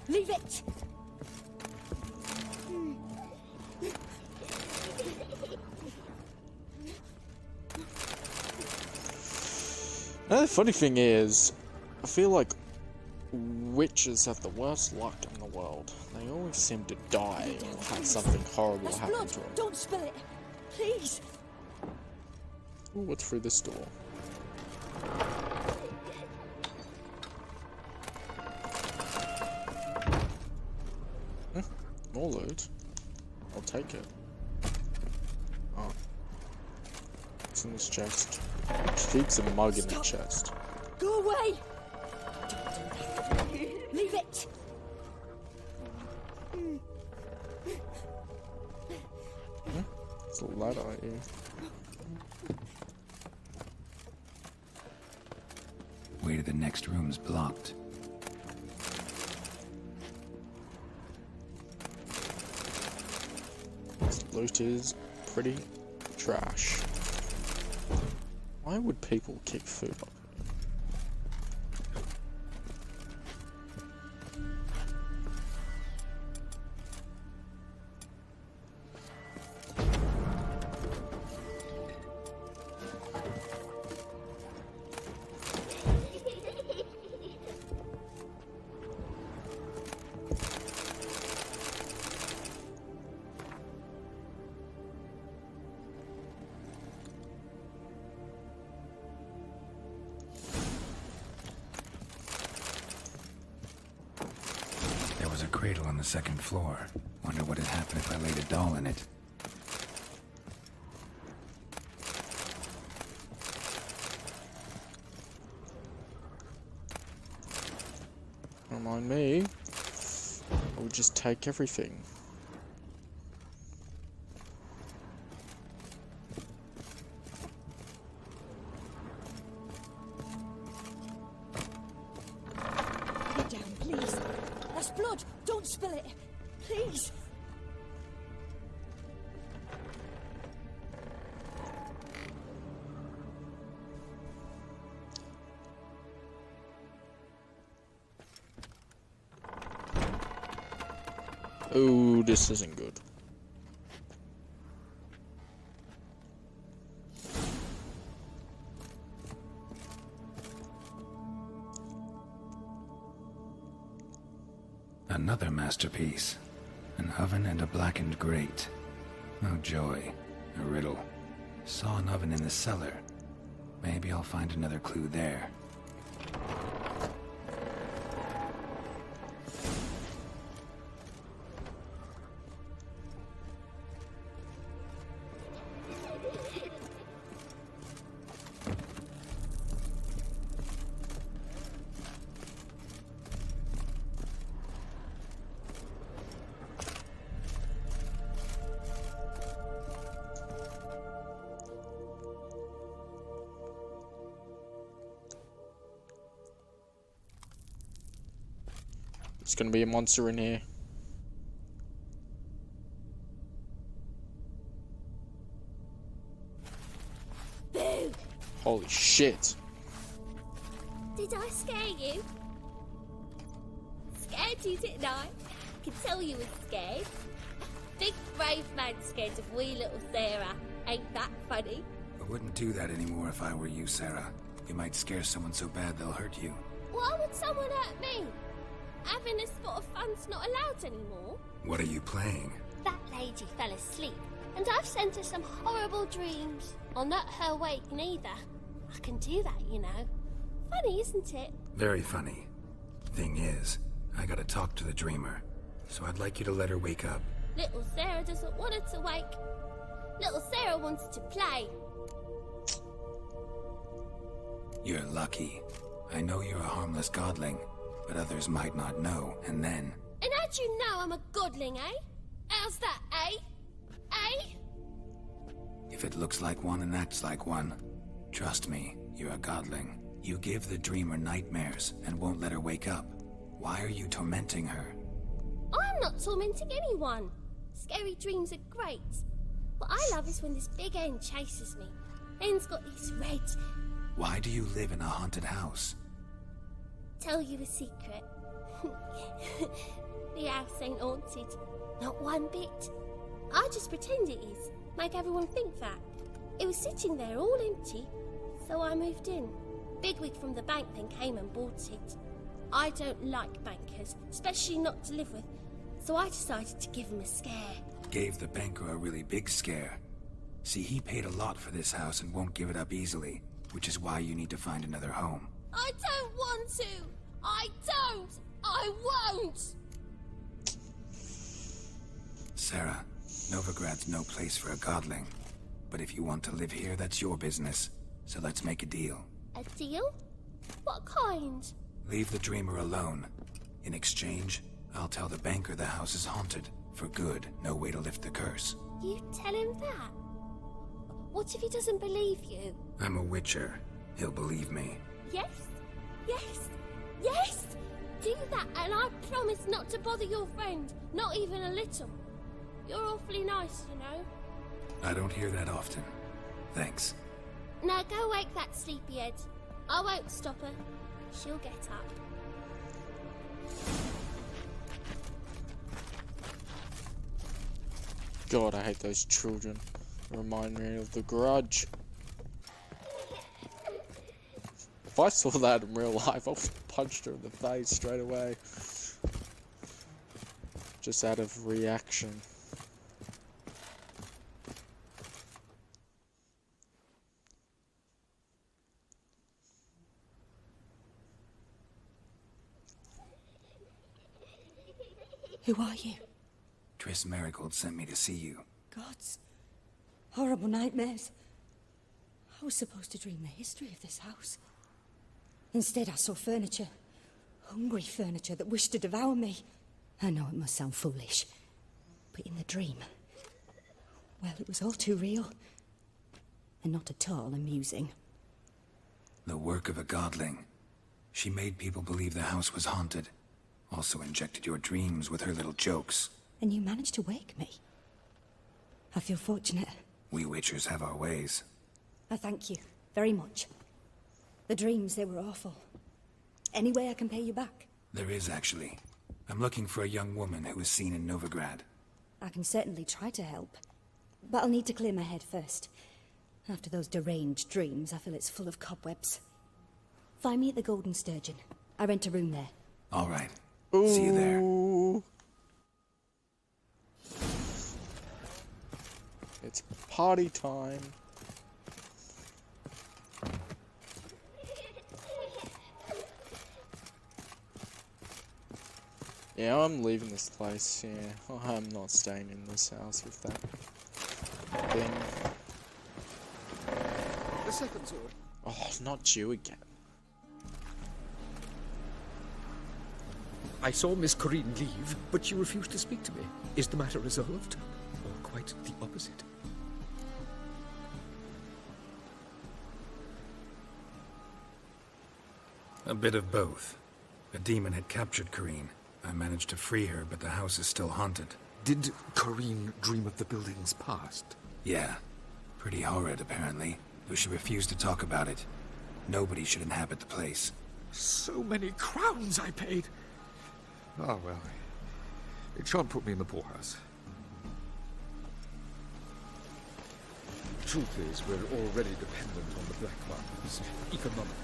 Leave it! Now, the funny thing is, I feel like witches have the worst luck in the world. They always seem to die or have something horrible There's happen blood. to them. Don't spill it! Please! Ooh, what's through this door? More loot. I'll take it. Oh. What's in this chest? She keeps a mug in the chest. Go away! Leave it! It's a ladder here. Way to the next room's blocked. This loot is pretty trash. Why would people keep food up here? There was a cradle on the second floor. Wonder what had happened if I laid a doll in it. Don't mind me. I would just take everything. Put it down, please. There's blood. Don't spill it. Please. Oh, this isn't good. Another masterpiece. An oven and a blackened grate. Oh joy. A riddle. Saw an oven in the cellar. Maybe I'll find another clue there. There's gonna be a monster in here. Boo! Holy shit. Did I scare you? Scared you, didn't I? I can tell you were scared. Big brave man scared of wee little Sarah. Ain't that funny? I wouldn't do that anymore if I were you, Sarah. You might scare someone so bad they'll hurt you. Why would someone hurt me? Having a spot of fun's not allowed anymore. What are you playing? That lady fell asleep, and I've sent her some horrible dreams. I'll not her wake neither. I can do that, you know. Funny, isn't it? Very funny. Thing is, I gotta talk to the dreamer, so I'd like you to let her wake up. Little Sarah doesn't want her to wake. Little Sarah wants to play. You're lucky. I know you're a harmless godling, but others might not know, and then... And how'd you know I'm a godling, eh? How's that, eh? Eh? If it looks like one and acts like one, trust me, you're a godling. You give the dreamer nightmares and won't let her wake up. Why are you tormenting her? I'm not tormenting anyone. Scary dreams are great. What I love is when this big hen chases me. Hen's got these red... Why do you live in a haunted house? Tell you a secret. The house ain't haunted. Not one bit. I just pretend it is. Make everyone think that. It was sitting there all empty, so I moved in. Bigwig from the bank then came and bought it. I don't like bankers, especially not to live with, so I decided to give him a scare. Gave the banker a really big scare. See, he paid a lot for this house and won't give it up easily, which is why you need to find another home. I don't want to! I don't! I won't! Sarah, Novigrad's no place for a godling. But if you want to live here, that's your business. So let's make a deal. A deal? What kind? Leave the dreamer alone. In exchange, I'll tell the banker the house is haunted. For good, no way to lift the curse. You tell him that? What if he doesn't believe you? I'm a witcher. He'll believe me. Yes? Yes? Yes! Do that and I promise not to bother your friend. Not even a little. You're awfully nice, you know. I don't hear that often. Thanks. Now go wake that sleepyhead. I won't stop her. She'll get up. God, I hate those children. Remind me of The Grudge. If I saw that in real life, I would have punched her in the face straight away. Just out of reaction. Who are you? Triss Merigold sent me to see you. Gods. Horrible nightmares. I was supposed to dream the history of this house. Instead, I saw furniture. Hungry furniture that wished to devour me. I know it must sound foolish, but in the dream, well, it was all too real. And not at all amusing. The work of a godling. She made people believe the house was haunted. Also injected your dreams with her little jokes. And you managed to wake me. I feel fortunate. We witchers have our ways. I thank you very much. The dreams, they were awful. Any way I can pay you back? There is, actually. I'm looking for a young woman who was seen in Novigrad. I can certainly try to help. But I'll need to clear my head first. After those deranged dreams, I feel it's full of cobwebs. Find me at the Golden Sturgeon. I rent a room there. All right. See you there. It's party time. Yeah, I'm leaving this place, yeah. I'm not staying in this house with that thing. The second sword. Oh, not you again. I saw Miss Corinne leave, but she refused to speak to me. Is the matter resolved? Or quite the opposite? A bit of both. A demon had captured Corinne. I managed to free her, but the house is still haunted. Did Corinne dream of the building's past? Yeah. Pretty horrid, apparently. Though she refused to talk about it. Nobody should inhabit the place. So many crowns I paid! Oh, well. It shan't put me in the poorhouse. Truth is, we're already dependent on the Black Markets, economically.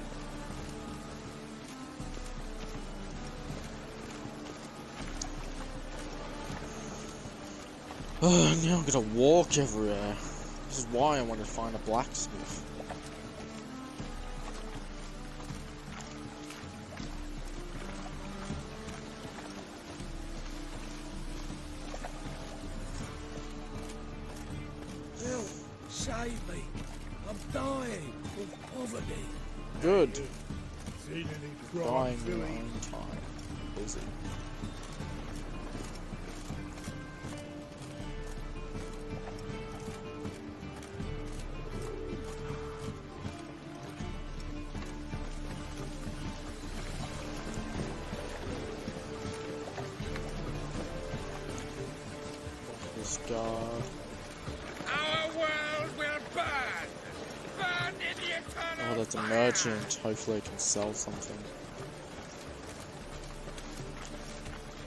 Oh, now I'm gonna walk everywhere. This is why I want to find a blacksmith. Help! Save me! I'm dying of poverty. Good. Seen any Dying your own time. Busy. This guard. Our world will burn! Burn in the eternal Oh, that's a merchant. Hopefully I can sell something.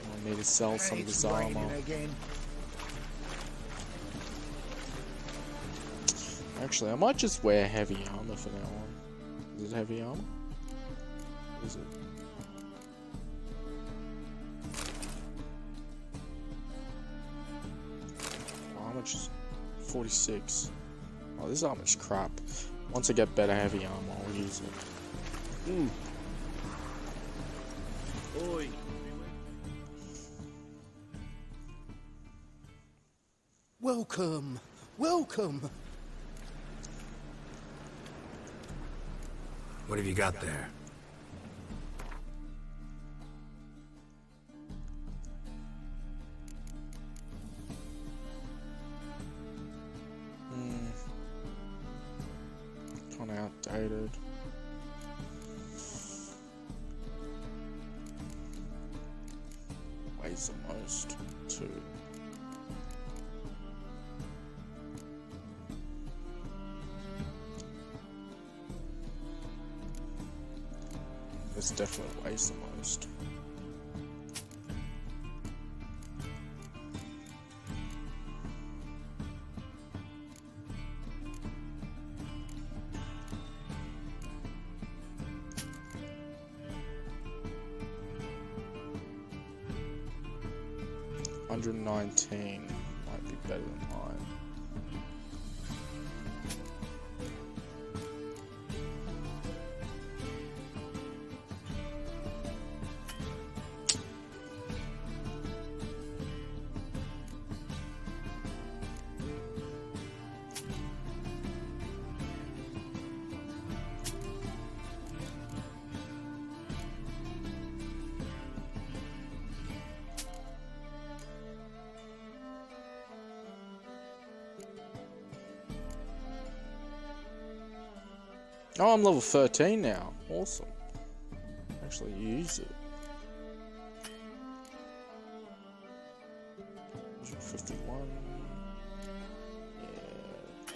I need to sell some of this armor. Actually, I might just wear heavy armor for now on. Is it heavy armor? Is it? Oh, how much is 46? Oh, this armor's crap. Once I get better heavy armor, I'll use it. Oi! Welcome, welcome. What have you got there? Kinda outdated. Weighs the most, too. This definitely weighs the most. $119 might be better than mine. Oh, I'm level 13 now. Awesome. Actually use it. 51. Yeah.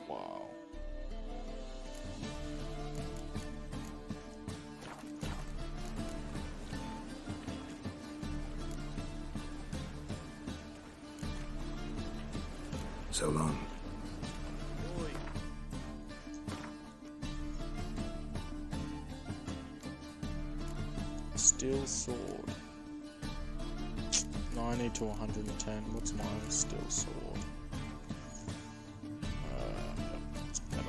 Wow. So long. Steel sword. 90 to 110. What's my steel sword? It's better.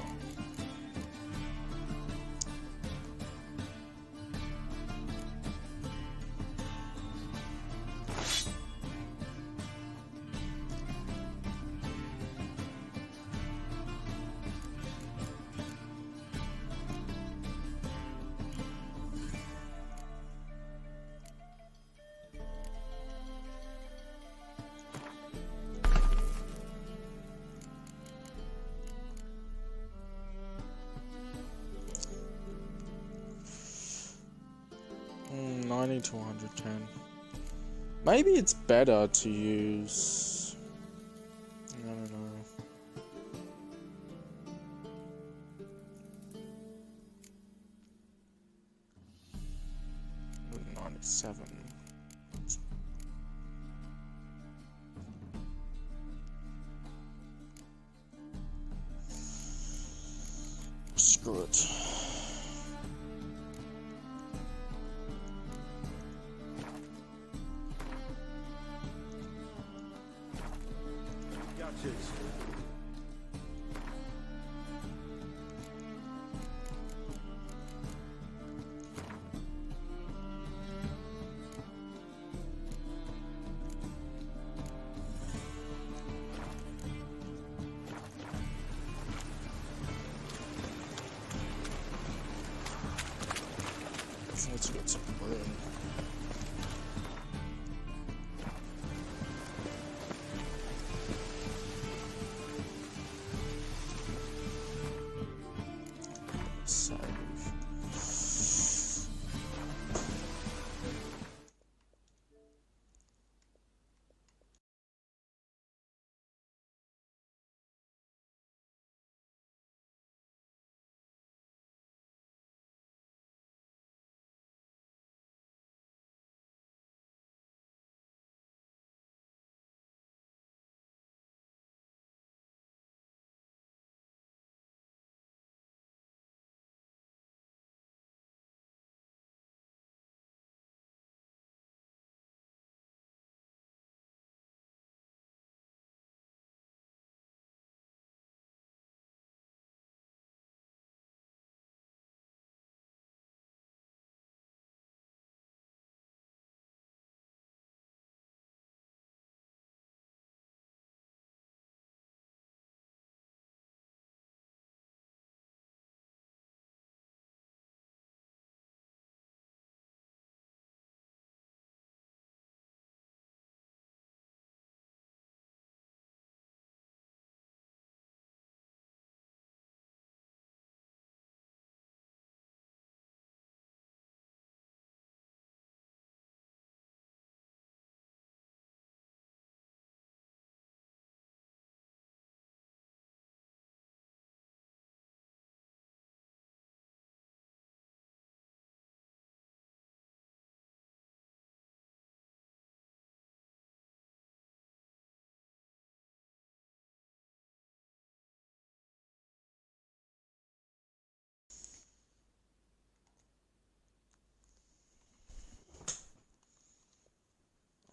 Mm, 90 to 110. Maybe it's better to use... I don't know. $97. Screw it. Let's get some room. Save.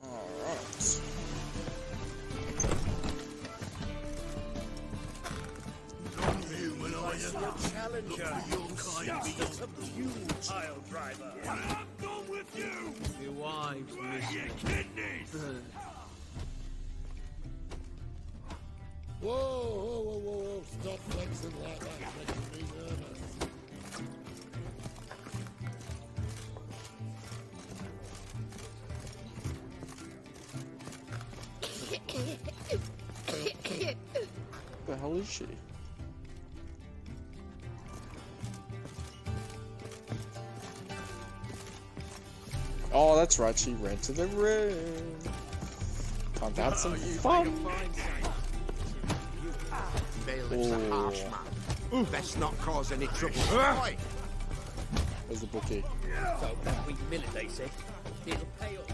Alright. Challenger, your kind be a huge pile driver. I'm going with you. Your wives, your kidneys. Whoa, whoa, whoa, whoa, whoa, stop flexing like that, making me nervous. The hell is she? Oh, that's right, she ran to the room. Time to have some fun. Bailiff's a harsh man. Best not cause any trouble. Where's the bookie? So that week minute, they say. It'll pay off.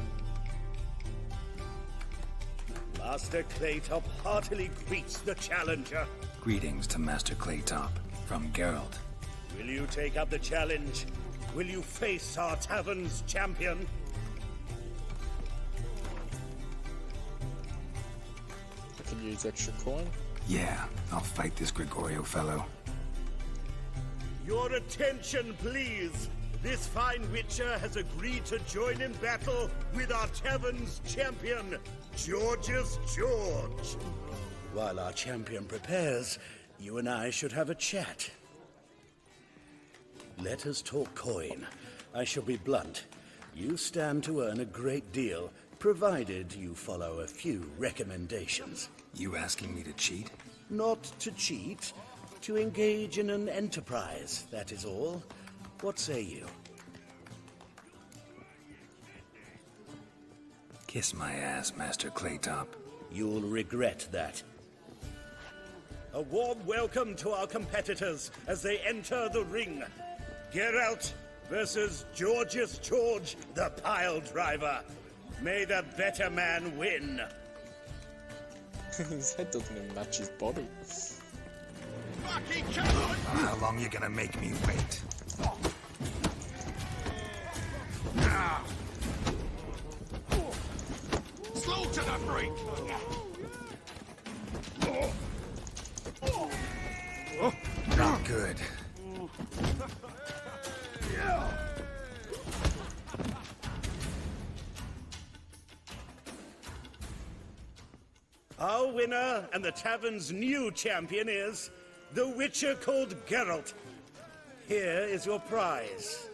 Master Claytop heartily greets the challenger. Greetings to Master Claytop from Geralt. Will you take up the challenge? Will you face our tavern's champion? I can use extra coin. Yeah, I'll fight this Gregorio fellow. Your attention, please. This fine witcher has agreed to join in battle with our tavern's champion, George's George. While our champion prepares, you and I should have a chat. Let us talk coin. I shall be blunt. You stand to earn a great deal, provided you follow a few recommendations. You asking me to cheat? Not to cheat, to engage in an enterprise, that is all. What say you? Kiss my ass, Master Claytop. You'll regret that. A warm welcome to our competitors as they enter the ring. Geralt versus George's George, the pile driver. May the better man win. His head doesn't even match his body. Fucking come on! How long you gonna make me wait? Slow to the brake! Not good. Our winner and the tavern's new champion is the Witcher called Geralt. Here is your prize.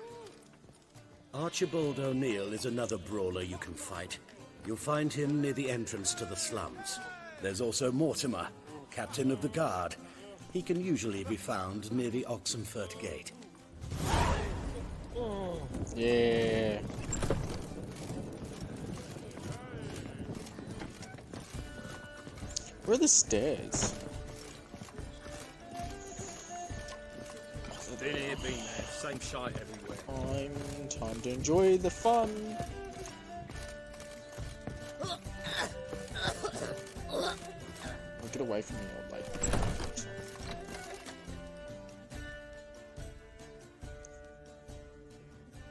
Archibald O'Neill is another brawler you can fight. You'll find him near the entrance to the slums. There's also Mortimer, captain of the guard. He can usually be found near the Oxenfurt Gate. Yeah. Where are the stairs? Been here, been there. Same shite everywhere. Time to enjoy the fun. Oh, get away from me, old lady.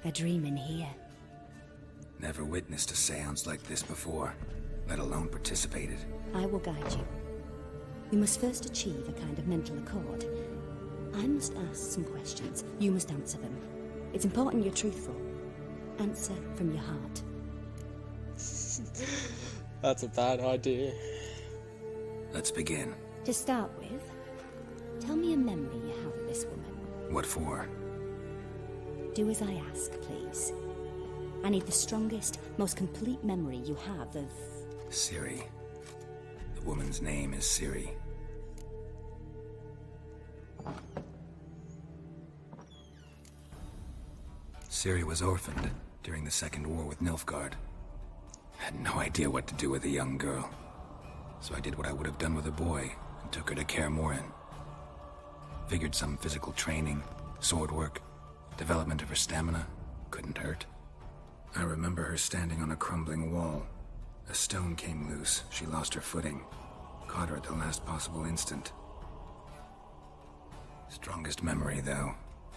A dream in here. Never witnessed a seance like this before, let alone participated. I will guide you. You must first achieve a kind of mental accord. I must ask some questions. You must answer them. It's important you're truthful. Answer from your heart. That's a bad idea. Let's begin. To start with, tell me a memory you have of this woman. What for? Do as I ask, please. I need the strongest, most complete memory you have of... Ciri. The woman's name is Ciri. Ciri was orphaned during the Second War with Nilfgaard. Had no idea what to do with a young girl. So I did what I would have done with a boy and took her to Kaer Morhen. Figured some physical training, sword work, development of her stamina couldn't hurt. I remember her standing on a crumbling wall. A stone came loose, she lost her footing. Caught her at the last possible instant. Strongest memory, though,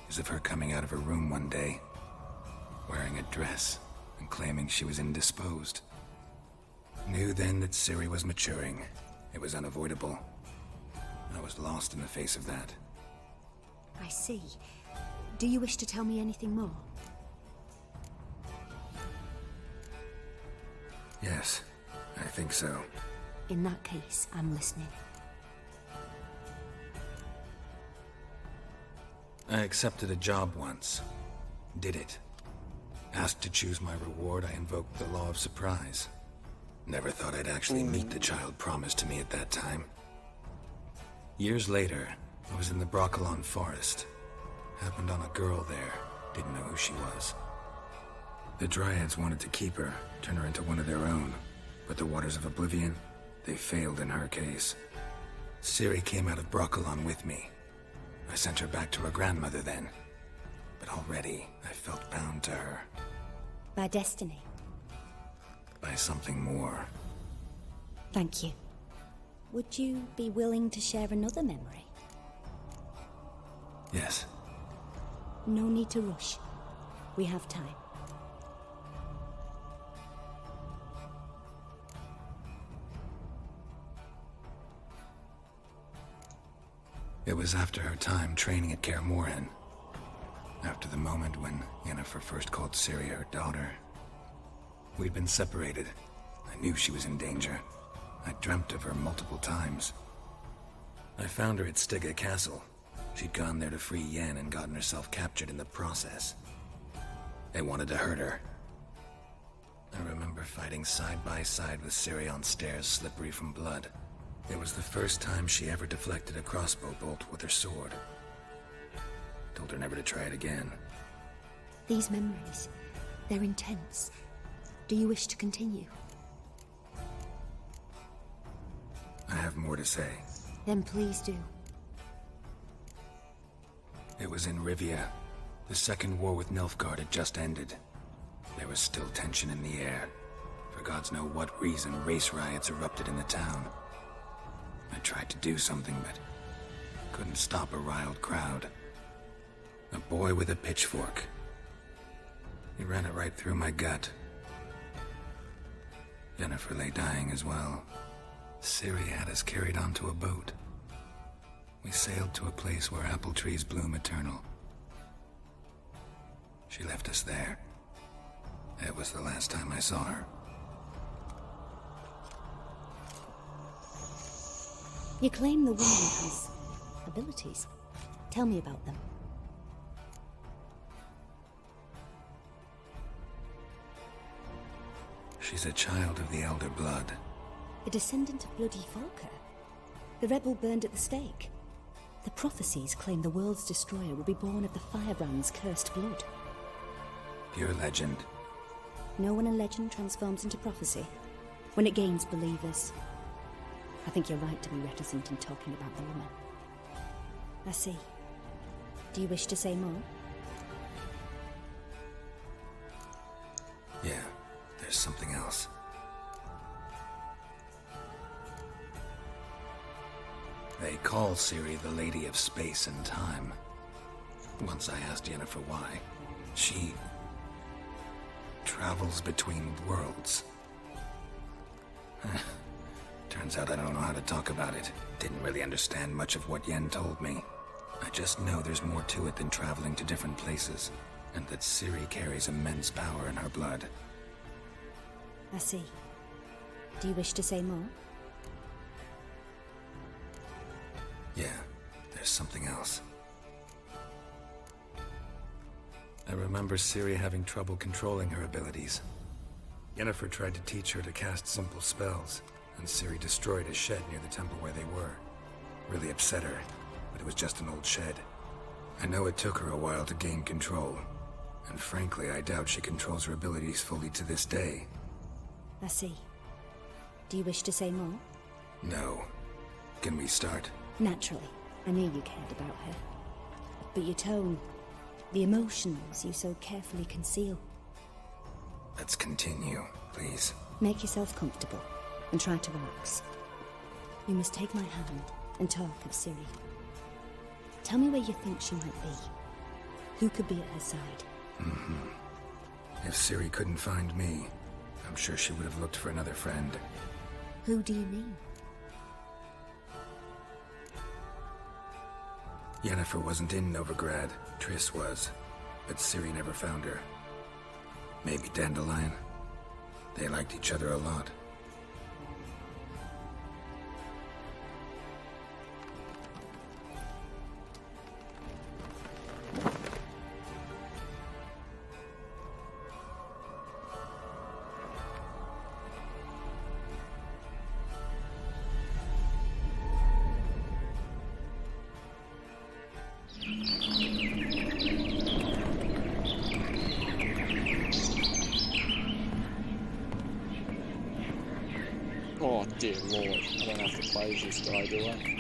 is of her coming out of her room one day, wearing a dress and claiming she was indisposed. Knew then that Ciri was maturing. It was unavoidable. I was lost in the face of that. I see. Do you wish to tell me anything more? Yes, I think so. In that case, I'm listening. I accepted a job once. Did it. Asked to choose my reward, I invoked the law of surprise. Never thought I'd actually meet the child promised to me at that time. Years later, I was in the Brokilon Forest. Happened on a girl there. Didn't know who she was. The Dryads wanted to keep her, turn her into one of their own. But the Waters of Oblivion, they failed in her case. Ciri came out of Brokilon with me. I sent her back to her grandmother then. But already, I felt bound to her. By destiny. By something more. Thank you. Would you be willing to share another memory? Yes. No need to rush. We have time. It was after her time training at Kaer Morhen. After the moment when Yennefer first called Ciri her daughter. We'd been separated. I knew she was in danger. I dreamt of her multiple times. I found her at Stygga Castle. She'd gone there to free Yen and gotten herself captured in the process. They wanted to hurt her. I remember fighting side by side with Ciri on stairs slippery from blood. It was the first time she ever deflected a crossbow bolt with her sword. Told her never to try it again. These memories, they're intense. Do you wish to continue? I have more to say. Then please do. It was in Rivia. The Second War with Nilfgaard had just ended. There was still tension in the air. For gods know what reason, race riots erupted in the town. I tried to do something, but couldn't stop a riled crowd. A boy with a pitchfork. He ran it right through my gut. Yennefer lay dying as well. Ciri had us carried onto a boat. We sailed to a place where apple trees bloom eternal. She left us there. It was the last time I saw her. You claim the woman has abilities. Tell me about them. She's a child of the Elder Blood. A descendant of bloody Volker. The rebel burned at the stake. The prophecies claim the world's destroyer will be born of the Firebrand's cursed blood. Pure legend. Know when a legend transforms into prophecy? When it gains believers. I think you're right to be reticent in talking about the woman. I see. Do you wish to say more? Yeah, there's something else. They call Ciri the Lady of Space and Time. Once I asked Yennefer why. She travels between worlds. Turns out I don't know how to talk about it. Didn't really understand much of what Yen told me. I just know there's more to it than traveling to different places, and that Ciri carries immense power in her blood. I see. Do you wish to say more? Yeah, there's something else. I remember Ciri having trouble controlling her abilities. Yennefer tried to teach her to cast simple spells, and Ciri destroyed a shed near the temple where they were. Really upset her, but it was just an old shed. I know it took her a while to gain control, and frankly, I doubt she controls her abilities fully to this day. I see. Do you wish to say more? No. Can we start? Naturally. I knew you cared about her. But your tone, the emotions you so carefully conceal. Let's continue, please. Make yourself comfortable and try to relax. You must take my hand and talk of Ciri. Tell me where you think she might be. Who could be at her side? If Ciri couldn't find me, I'm sure she would have looked for another friend. Who do you mean? Yennefer wasn't in Novigrad. Triss was. But Ciri never found her. Maybe Dandelion. They liked each other a lot. Oh dear lord, I don't have to play as this guy, do I?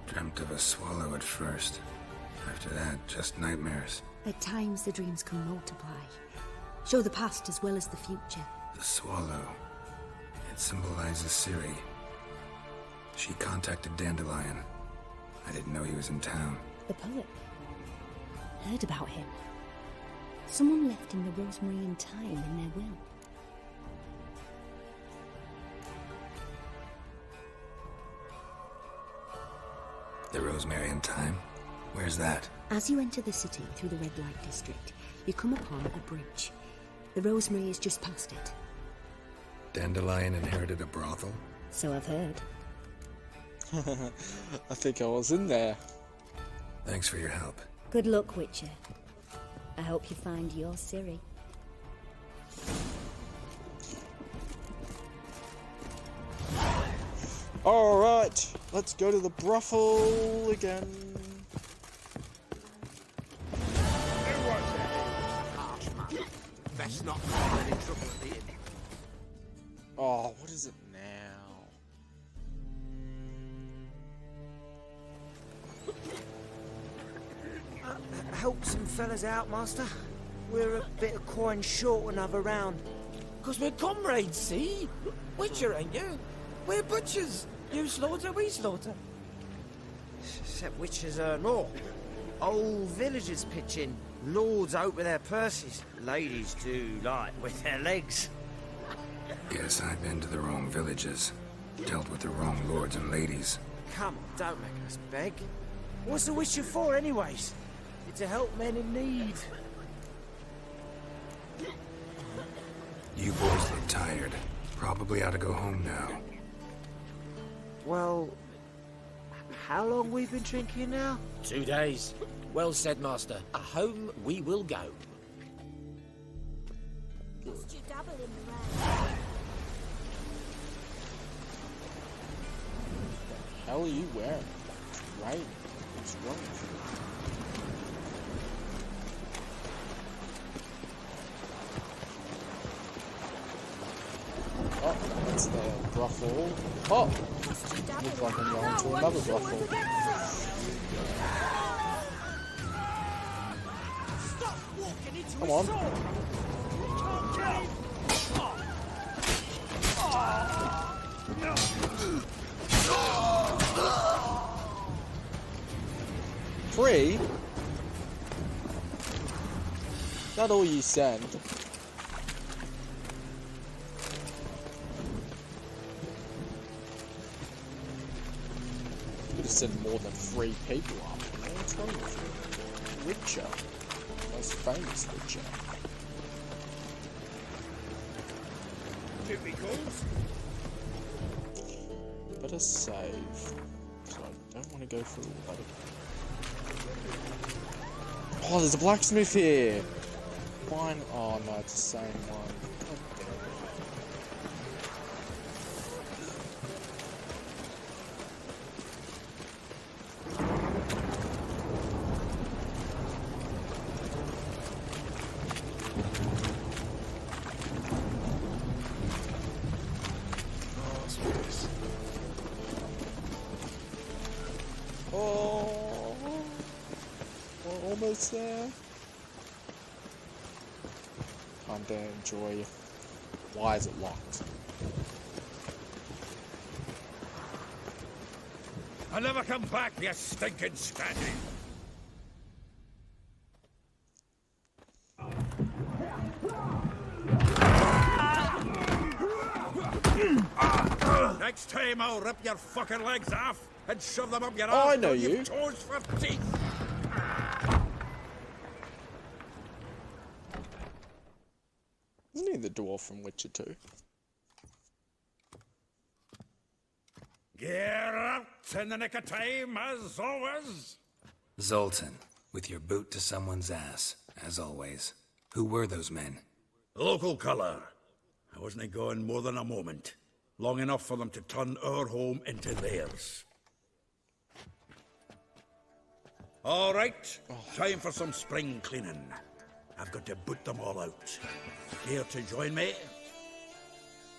Dreamt of a swallow at first. After that, just nightmares. At times the dreams can multiply. Show the past as well as the future. The swallow. It symbolizes Ciri. She contacted Dandelion. I didn't know he was in town. The poet. Heard about him. Someone left him the rosemary and thyme in their will. The Rosemary and Thyme? Where's that? As you enter the city through the red light district, you come upon a bridge. The rosemary is just past it. Dandelion inherited a brothel? So I've heard. I think I was in there. Thanks for your help. Good luck, Witcher. I hope you find your Ciri. Alright, let's go to the brothel again. Best not find any trouble at the inn. Oh, what is it now? Help some fellas out, Master. We're a bit of coin short another round. 'Cause we're comrades, see? Witcher, ain't you? We're butchers. You slaughter, we slaughter. Except witches earn more. Old villagers pitch in. Lords out with their purses. Ladies do light with their legs. Guess I've been to the wrong villages. Dealt with the wrong lords and ladies. Come on, don't make us beg. What's the witcher for, anyways? It's to help men in need. You boys look tired. Probably ought to go home now. Well, how long we've been drinking now? 2 days. Well said, Master. Home we will go. Must you dabble in the rain? The hell are you wearing? It's raining. What's wrong with you? Oh, that's the brothel. Oh! Looks like I'm going to another brothel. Come on. Free? Is that all you send? Could have sent more than 3 people up. What's wrong with you? Witcher. Most famous Witcher. Better save. So I don't want to go through all that. Oh, there's a blacksmith here! Fine. Oh no, it's the same one. God damn it. Oh, we're almost there. Time to enjoy. Why is it locked? I'll never come back, you stinking scatty. Next time I'll rip your fucking legs off and shove them up your Oh, ass I know till you. you've toes for teeth. Isn't he the dwarf from Witcher 2? Get out in the nick of time, as always. Zoltan, with your boot to someone's ass, as always. Who were those men? Local colour. I wasn't gone more than a moment. Long enough for them to turn our home into theirs. All right, time for some spring cleaning. I've got to boot them all out. Care to join me?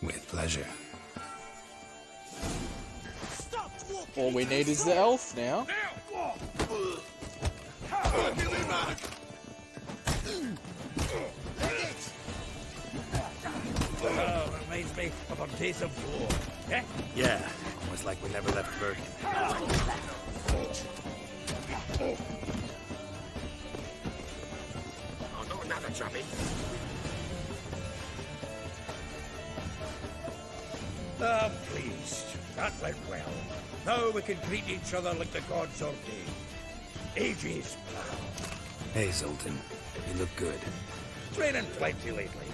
With pleasure. All we need is the elf now. Oh, reminds me of our days of war. Eh? Yeah, almost like we never left Bergen. Oh, no, another chubby. I'm pleased. That went well. Now we can greet each other like the gods ordained. Ages, pal. Hey, Zoltan. You look good. Training plenty lately.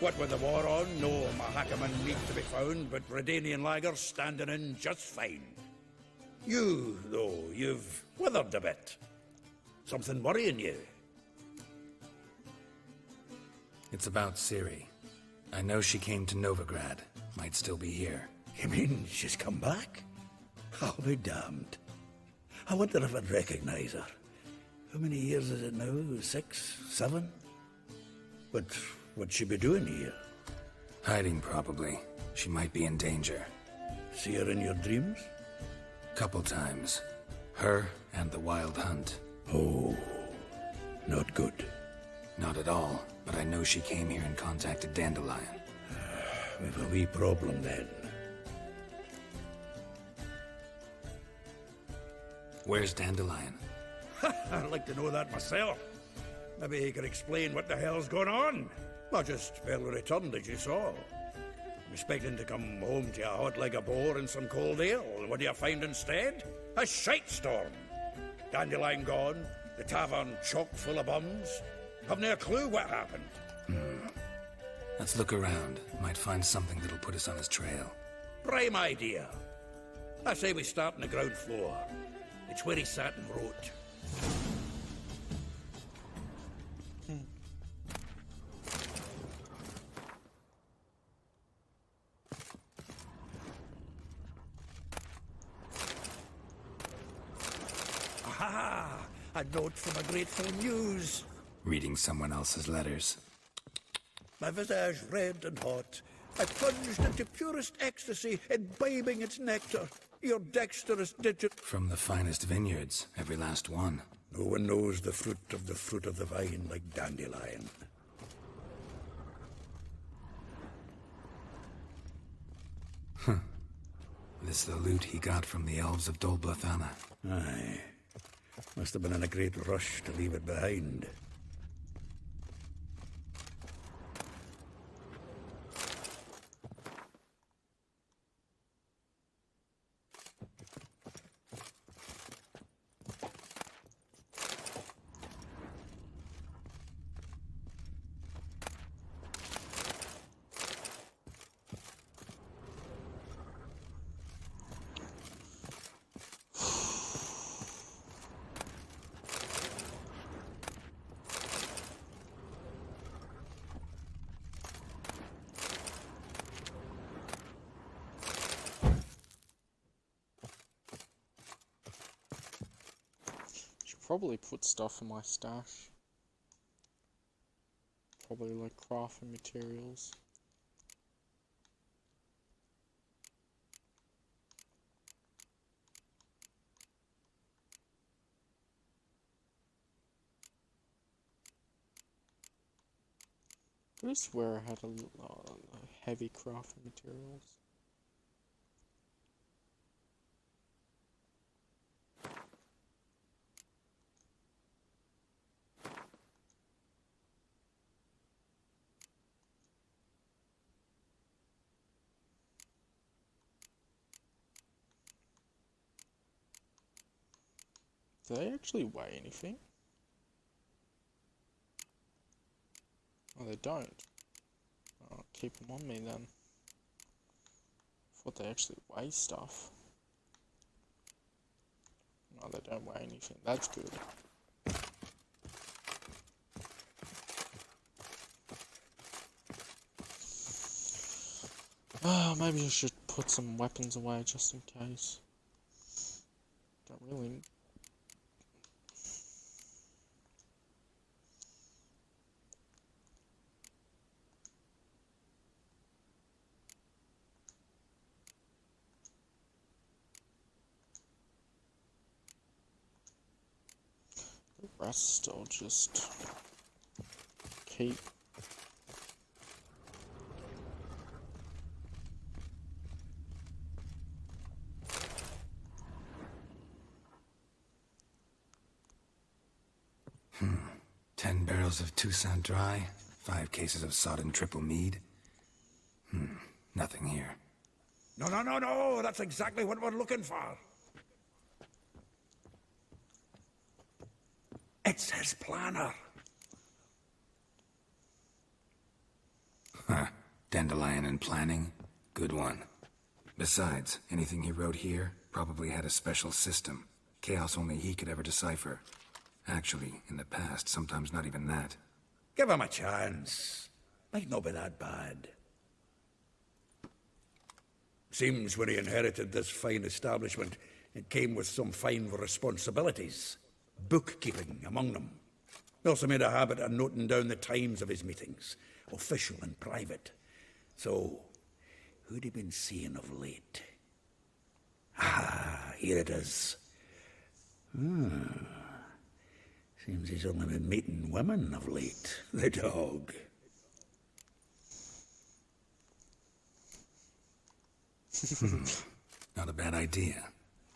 What with the war on, no Mahakaman meat to be found, but Redanian lagers standing in just fine. You, though, you've withered a bit. Something worrying you? It's about Ciri. I know she came to Novigrad. Might still be here. You mean she's come back? I'll be damned. I wonder if I'd recognize her. How many years is it now? 6, 7? But what'd she be doing here? Hiding, probably. She might be in danger. See her in your dreams? Couple times. Her and the Wild Hunt. Oh, not good. Not at all, but I know she came here and contacted Dandelion. We've a wee problem then. Where's Dandelion? I'd like to know that myself. Maybe he could explain what the hell's going on. I just barely returned, as you saw. I'm expecting to come home to a hot leg of boar and some cold ale. What do you find instead? A shite storm. Dandelion gone, the tavern chock full of bums. Have no clue what happened. Let's look around. Might find something that'll put us on his trail. Prime idea. I say we start on the ground floor. It's where he sat and wrote. Aha! A note from a grateful muse. Reading someone else's letters. My visage red and hot, I plunged into purest ecstasy, imbibing its nectar. Your dexterous digit... From the finest vineyards, every last one. No one knows the fruit of the vine like Dandelion. This the loot he got from the elves of Dol Blathanna. Aye. Must have been in a great rush to leave it behind. Probably put stuff in my stash. Probably like crafting materials. I swear I had a heavy crafting materials. Do they actually weigh anything? Oh, they don't. I'll keep them on me then. Thought they actually weigh stuff. No, they don't weigh anything. That's good. Maybe I should put some weapons away just in case. Don't really... The rest I'll just keep. Hmm. 10 barrels of Toussaint Dry, 5 cases of sodden triple mead. Nothing here. No, that's exactly what we're looking for. It's his planner. Huh. Dandelion and planning? Good one. Besides, anything he wrote here probably had a special system. Chaos only he could ever decipher. Actually, in the past, sometimes not even that. Give him a chance. Might not be that bad. Seems when he inherited this fine establishment, it came with some fine responsibilities. Bookkeeping among them. He also made a habit of noting down the times of his meetings, official and private. So, who'd he been seeing of late? Ah, here it is. Seems he's only been meeting women of late, the dog. Not a bad idea.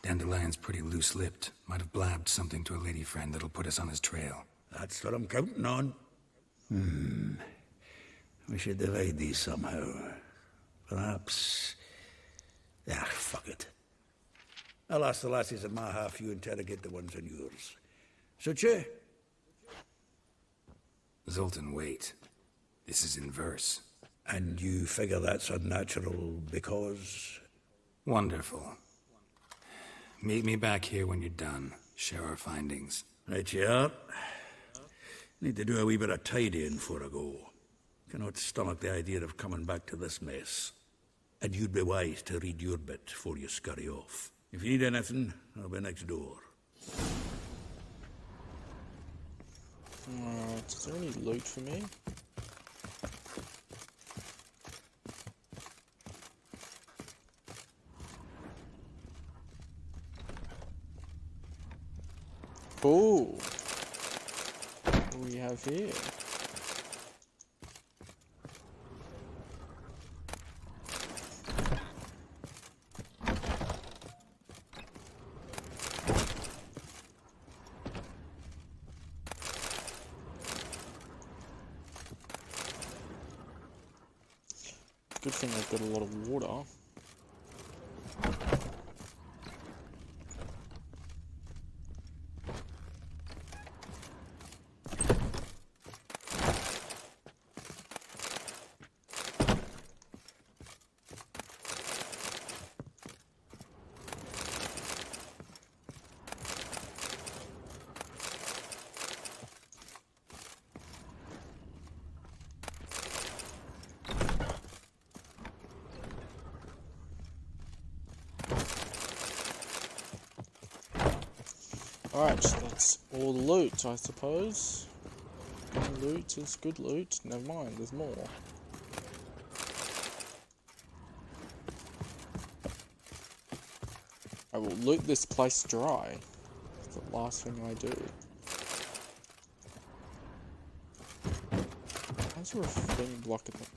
Dandelion's pretty loose-lipped. Might have blabbed something to a lady friend that'll put us on his trail. That's what I'm counting on. We should divide these somehow. Perhaps... fuck it. I'll ask the lassies in my half, you interrogate the ones in yours. Suche? Zoltan, wait. This is in verse. And you figure that's unnatural because... Wonderful. Meet me back here when you're done. Share our findings. Right you are. Need to do a wee bit of tidying before I go. Cannot stomach the idea of coming back to this mess. And you'd be wise to read your bit before you scurry off. If you need anything, I'll be next door. Alright, is there any loot for me? Oh, what do we have here? Good thing I've got a lot of water. Alright, so that's all the loot, I suppose. Good loot is good loot. Never mind, there's more. I will loot this place dry. That's the last thing I do. Why is there a thing blocking it?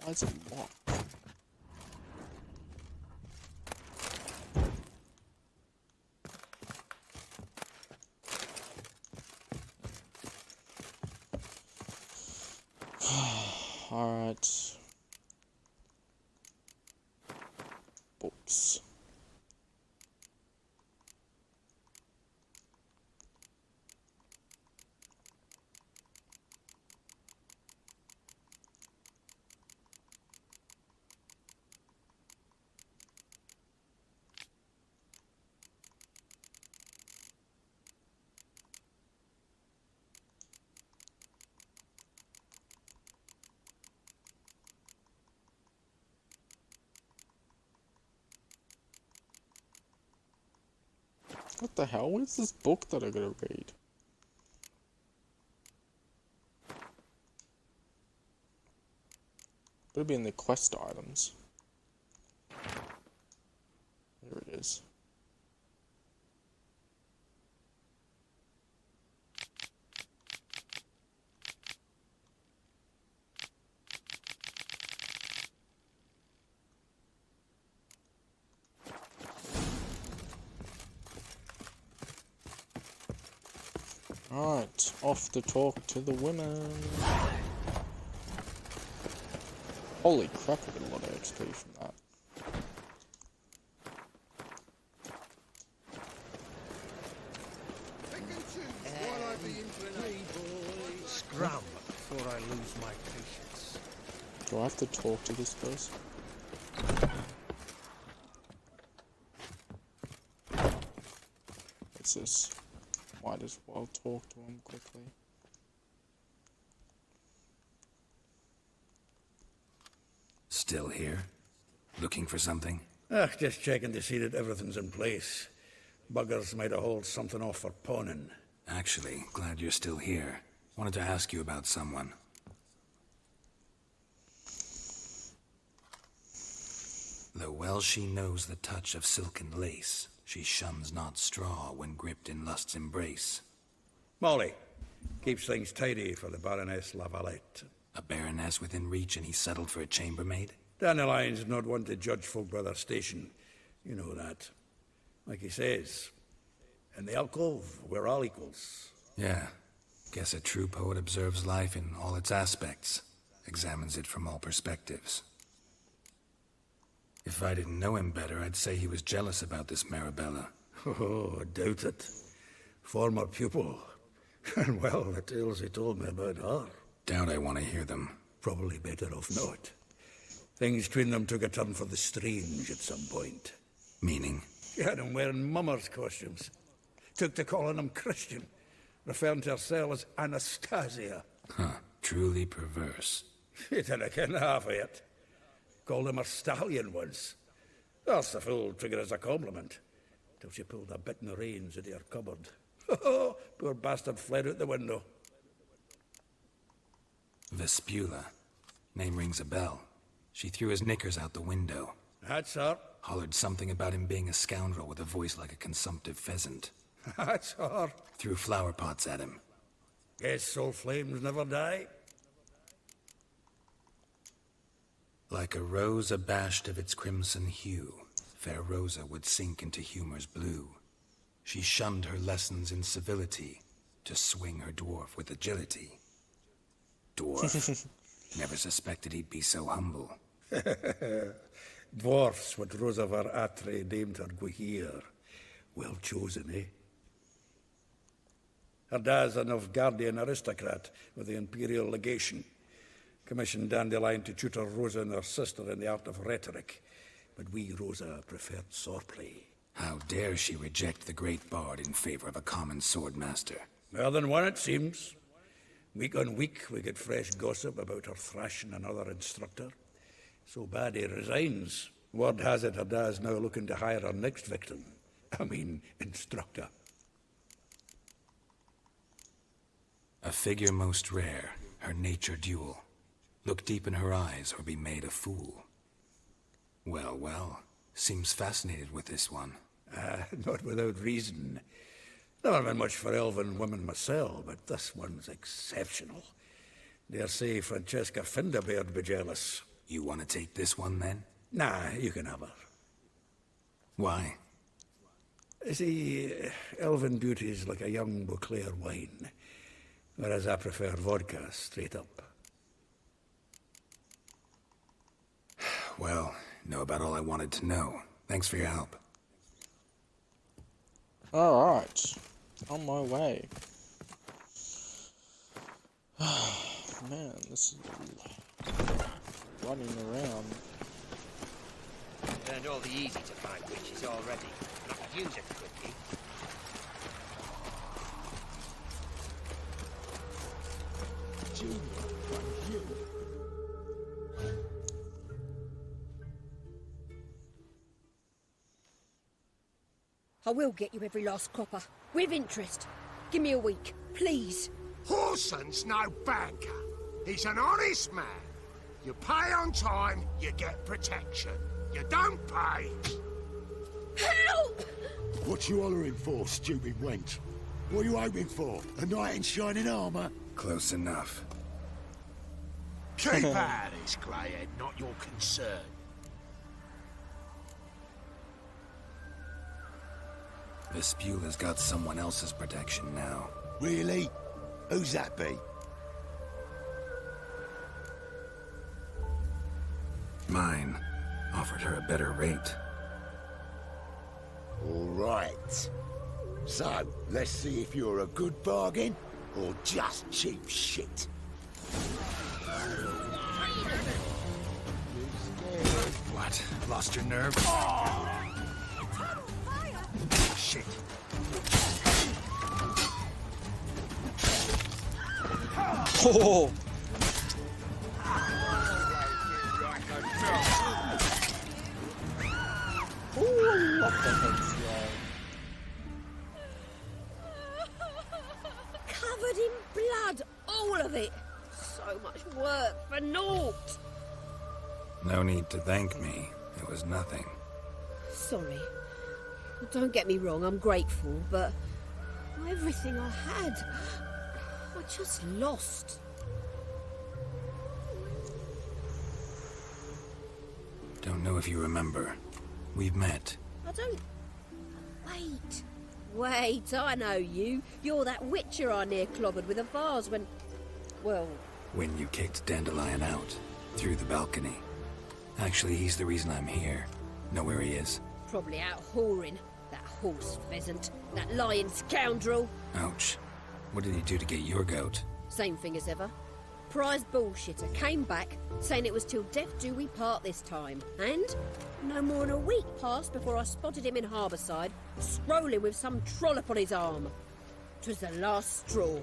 Why is it locked? Alright. Books. What the hell? Where's this book that I gotta read? It'll be in the quest items. There it is. Alright, off to talk to the women. Holy crap, I got a lot of XP from that. Scrum before I lose my patience. Do I have to talk to this person? What's this? Might as well talk to him quickly. Still here? Looking for something? Just checking to see that everything's in place. Buggers might have hauled something off for pawning. Actually, glad you're still here. Wanted to ask you about someone. Though well she knows the touch of silken lace, she shuns not straw when gripped in lust's embrace. Molly. Keeps things tidy for the Baroness Lavalette. A baroness within reach and he settled for a chambermaid? Dandelion's not one to judge folk by their station. You know that. Like he says, in the alcove, we're all equals. Yeah. Guess a true poet observes life in all its aspects, examines it from all perspectives. If I didn't know him better, I'd say he was jealous about this Marabella. Oh, doubt it. Former pupil. And well, the tales he told me about her. Doubt I want to hear them. Probably better off not. Things between them took a turn for the strange at some point. Meaning? She had him wearing mummers' costumes. Took to calling him Christian, referring to herself as Anastasia. Huh. Truly perverse. She didn't ken half of it. Called him a stallion once. That's the fool took it as a compliment. Till she pulled a bit in the reins into her cupboard. Oh, poor bastard fled out the window. Vespula. Name rings a bell. She threw his knickers out the window. That's her. Hollered something about him being a scoundrel with a voice like a consumptive pheasant. That's her. Threw flower pots at him. Guess soul flames never die. Like a rose abashed of its crimson hue, fair Rosa would sink into humor's blue. She shunned her lessons in civility to swing her dwarf with agility. Dwarf. Never suspected he'd be so humble. Dwarfs, what Rosa var Atre named her Guihir. Well chosen, eh? Her dad's a Novgardian aristocrat with the Imperial Legation. Commissioned Dandelion to tutor Rosa and her sister in the art of rhetoric. But we, Rosa, preferred swordplay. How dare she reject the great bard in favor of a common swordmaster? More than one, it seems. Week on week, we get fresh gossip about her thrashing another instructor. So bad he resigns. Word has it her dad's now looking to hire her next victim. I mean, instructor. A figure most rare, her nature dual. Look deep in her eyes or be made a fool. Well, well, seems fascinated with this one. Not without reason. Never been much for elven women myself, but this one's exceptional. Dare say Francesca Finderbeard be jealous. You want to take this one, then? Nah, you can have her. Why? See, elven beauty's like a young Beauclair wine, whereas I prefer vodka straight up. Well, know about all I wanted to know. Thanks for your help. Alright. On my way. Man, this is running around. Learned all the easy to find witches already. I could use it quickly. I will get you every last copper, with interest. Give me a week, please. Horson's no banker. He's an honest man. You pay on time, you get protection. You don't pay. Help! What you hollering for, stupid wench? What are you hoping for? A knight in shining armour? Close enough. Keep out of this, Greyhead, not your concern. Vespula's got someone else's protection now. Really? Who's that be? Mine. Offered her a better rate. All right. So, let's see if you're a good bargain or just cheap shit. What? Lost your nerve? Shit. Oh! Ooh, what the heck's wrong? Covered in blood, all of it. So much work for naught. No need to thank me. It was nothing. Sorry. Don't get me wrong, I'm grateful, but Everything I had. I just lost. Don't know if you remember. We've met. I don't... Wait, I know you. You're that witcher I near clobbered with a vase when... Well... When you kicked Dandelion out. Through the balcony. Actually, he's the reason I'm here. Know where he is? Probably out whoring. That horse pheasant. That lying scoundrel. Ouch. What did he do to get your goat? Same thing as ever. Prize bullshitter came back, saying it was till death do we part this time. And no more than a week passed before I spotted him in Harbourside, strolling with some trollop on his arm. 'Twas the last straw.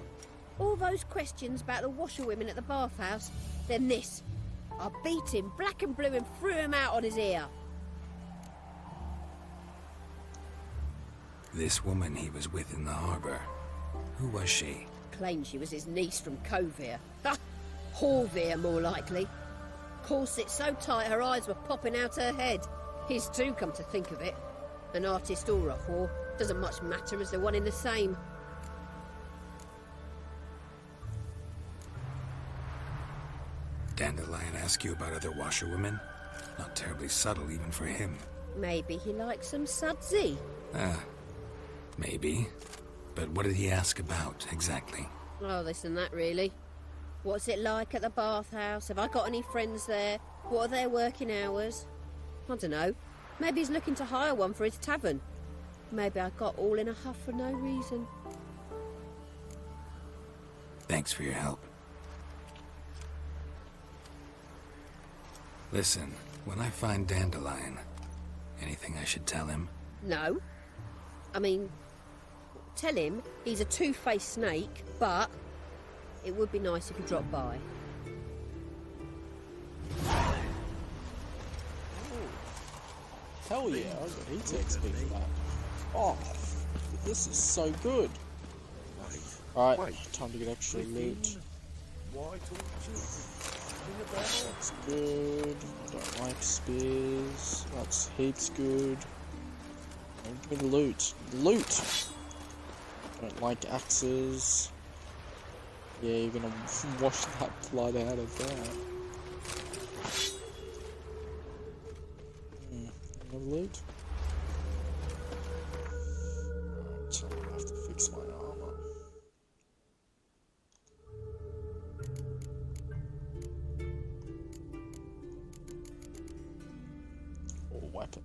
All those questions about the washerwomen at the bathhouse, then this. I beat him black and blue and threw him out on his ear. This woman he was with in the harbour. Who was she? Claimed she was his niece from Kovir. Ha! Horvir, more likely. Corset so tight her eyes were popping out her head. His too, come to think of it. An artist or a whore. Doesn't much matter as they're one in the same. Dandelion ask you about other washerwomen? Not terribly subtle even for him. Maybe he likes some sudsy. Maybe. But what did he ask about, exactly? Oh, this and that, really. What's it like at the bathhouse? Have I got any friends there? What are their working hours? I don't know. Maybe he's looking to hire one for his tavern. Maybe I got all in a huff for no reason. Thanks for your help. Listen, when I find Dandelion, anything I should tell him? No. I mean, tell him he's a two-faced snake, but it would be nice if he dropped by. Hell yeah, I got heat XP for that. Oh, this is so good. Alright, time to get extra loot. That's good. I don't like spears. That's heaps good. Give me the loot. Loot! I don't like axes. Yeah, you're gonna wash that blood out of that. No loot? Right, I have to fix my armor. Or weapon.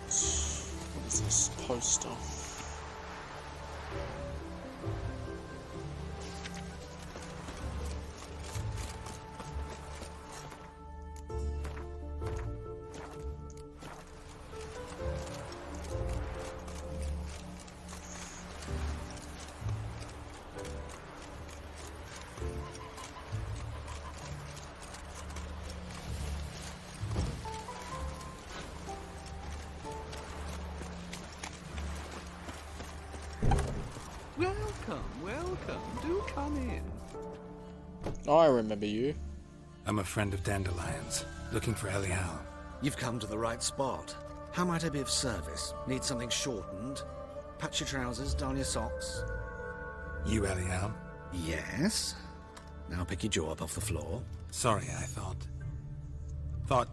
What is this poster? Welcome. Do come in. Oh, I remember you. I'm a friend of Dandelion's, looking for Elial. You've come to the right spot. How might I be of service? Need something shortened? Patch your trousers, darn your socks. You Elial? Yes. Now pick your jaw up off the floor. Sorry, I thought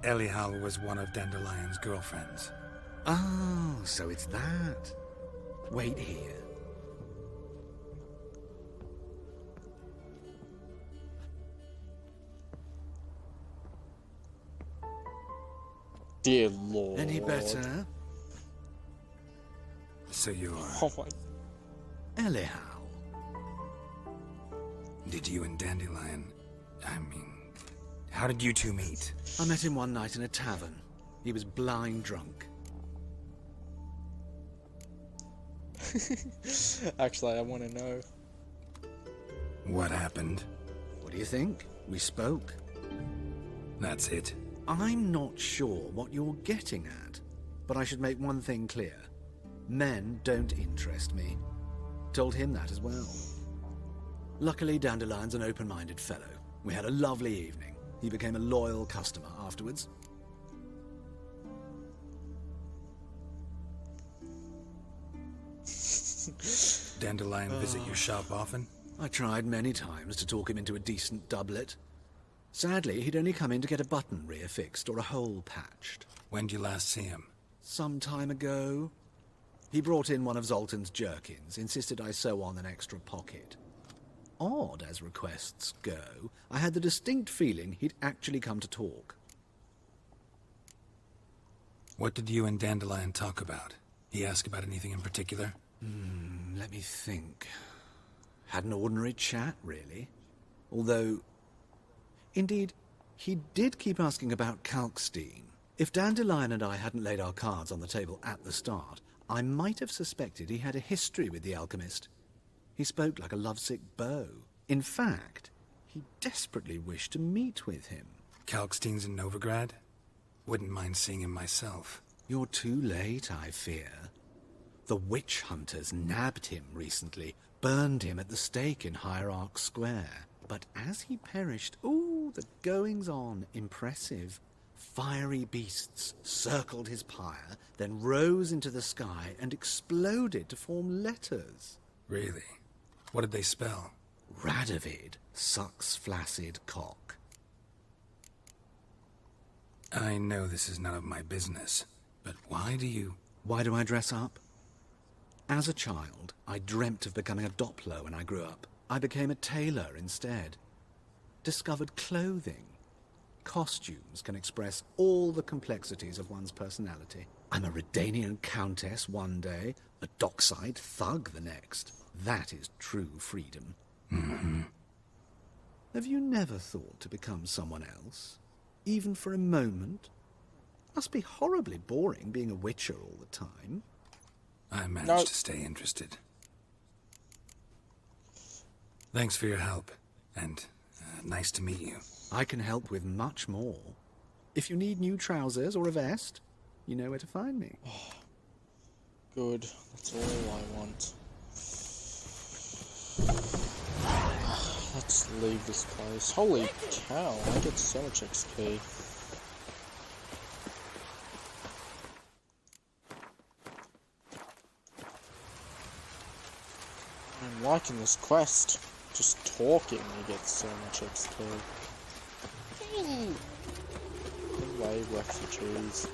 Elial was one of Dandelion's girlfriends. Oh, so it's that. Wait here. Dear Lord. Any better? So you're... Oh my... Elial. Did you and Dandelion... how did you two meet? I met him one night in a tavern. He was blind drunk. Actually, I want to know. What happened? What do you think? We spoke. That's it? I'm not sure what you're getting at, but I should make one thing clear. Men don't interest me. Told him that as well. Luckily, Dandelion's an open-minded fellow. We had a lovely evening. He became a loyal customer afterwards. Dandelion visit your shop often? I tried many times to talk him into a decent doublet. Sadly, he'd only come in to get a button reaffixed or a hole patched. When'd you last see him? Some time ago. He brought in one of Zoltan's jerkins, insisted I sew on an extra pocket. Odd as requests go, I had the distinct feeling he'd actually come to talk. What did you and Dandelion talk about? He ask about anything in particular? Let me think. Had an ordinary chat, really. Although, indeed, he did keep asking about Kalkstein. If Dandelion and I hadn't laid our cards on the table at the start, I might have suspected he had a history with the alchemist. He spoke like a lovesick beau. In fact, he desperately wished to meet with him. Kalkstein's in Novigrad? Wouldn't mind seeing him myself. You're too late, I fear. The witch hunters nabbed him recently, burned him at the stake in Hierarch Square. But as he perished, the goings-on, impressive. Fiery beasts circled his pyre, then rose into the sky and exploded to form letters. Really? What did they spell? Radovid sucks flaccid cock. I know this is none of my business, but why do I dress up? As a child, I dreamt of becoming a Doppler when I grew up. I became a tailor instead. Discovered clothing. Costumes can express all the complexities of one's personality. I'm a Redanian countess one day, a dockside thug the next. That is true freedom. Mm-hmm. Have you never thought to become someone else? Even for a moment? Must be horribly boring being a witcher all the time. I managed to stay interested. Thanks for your help, and nice to meet you. I can help with much more. If you need new trousers or a vest, you know where to find me. Good. That's all I want. Let's leave this place. Holy cow, I get so much XP. I'm liking this quest. Just talking, you get so much XP. Good way, refugees.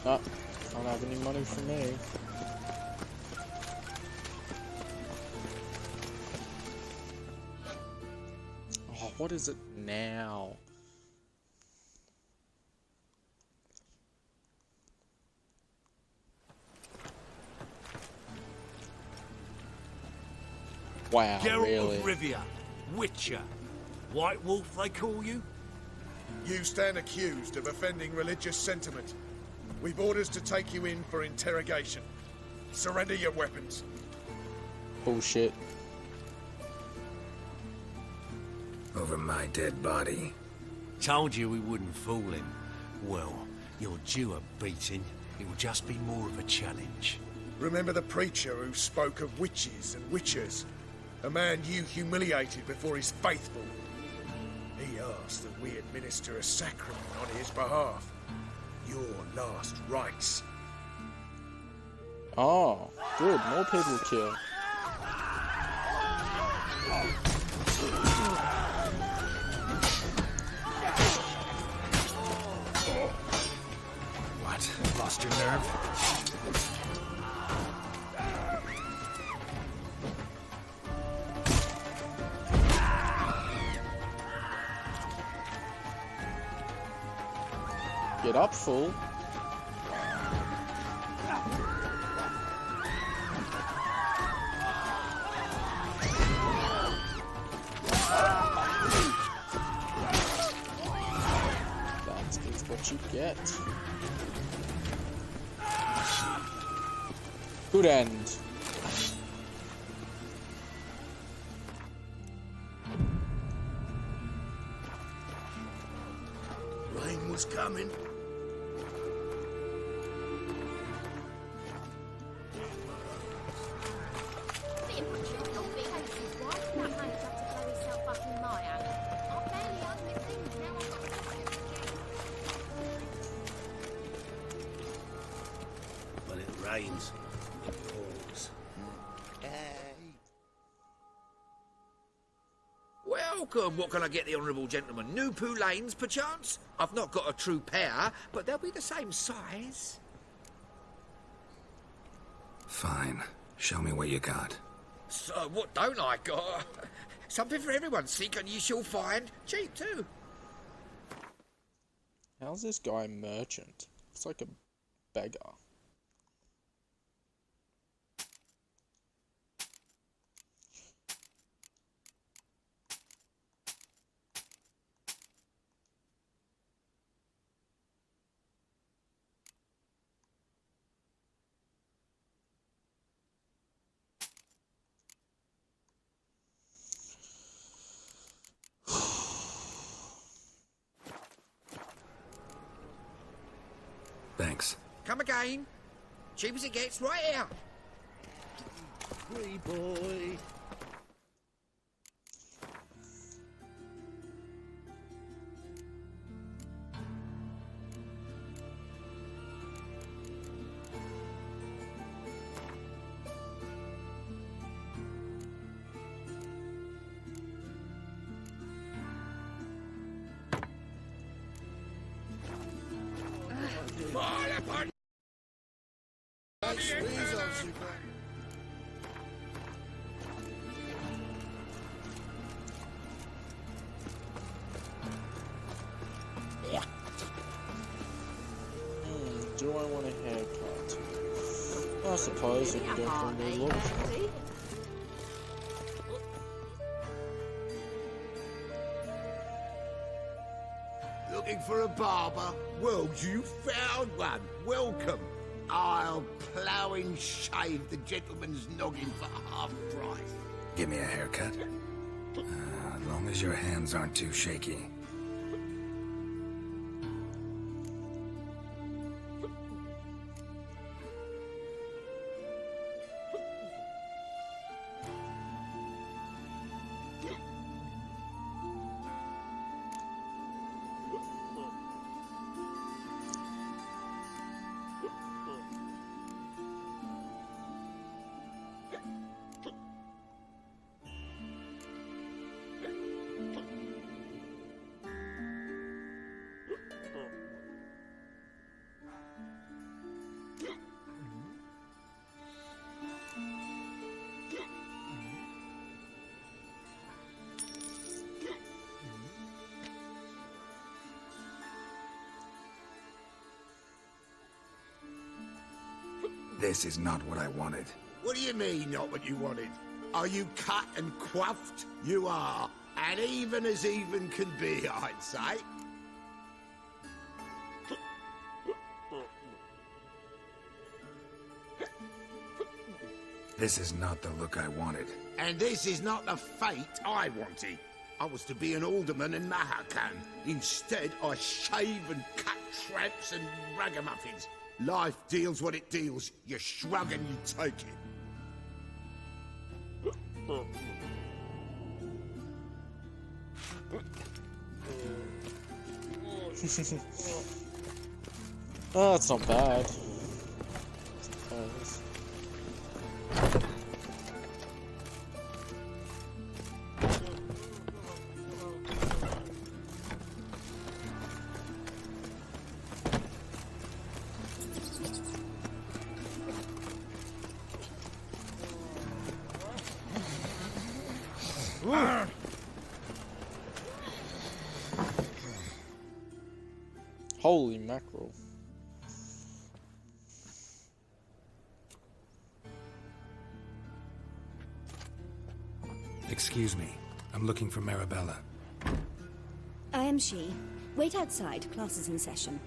Ah, can't have any money for me. Oh, what is it now? Wow, Geralt really? of Rivia, Witcher. White Wolf, they call you? You stand accused of offending religious sentiment. We've orders to take you in for interrogation. Surrender your weapons. Bullshit. Over my dead body. Told you we wouldn't fool him. Well, you're due a beating. It will just be more of a challenge. Remember the preacher who spoke of witches and witchers? A man you humiliated before his faithful. He asked that we administer a sacrament on his behalf. Your last rites. Oh, good. More people killed. What? Lost your nerve? Get up, fool. what you get. Good end. Rain was coming. When it rains, it pours. Welcome. What can I get the honourable gentleman? New Poo Lanes, perchance? I've not got a true pair, but they'll be the same size. Fine. Show me what you got. So, what don't I got? Something for everyone. Seek and ye shall find. Cheap, too. How's this guy a merchant? It's like a beggar. Thanks. Come again. Cheap as it gets, right here. Free boy. Fall upon Do I want a haircut? I suppose I can go for a new look. Looking for a barber? Well, you found one. Welcome. I'll plough and shave the gentleman's noggin for half price. Give me a haircut. As long as your hands aren't too shaky. This is not what I wanted. What do you mean, not what you wanted? Are you cut and coiffed? You are. And even as even can be, I'd say. This is not the look I wanted. And this is not the fate I wanted. I was to be an alderman in Mahakam. Instead, I shave and cut tramps and ragamuffins. Life deals what it deals. You shrug and you take it. Oh, that's not bad. Holy mackerel. Excuse me. I'm looking for Marabella. I am she. Wait outside. Class is in session.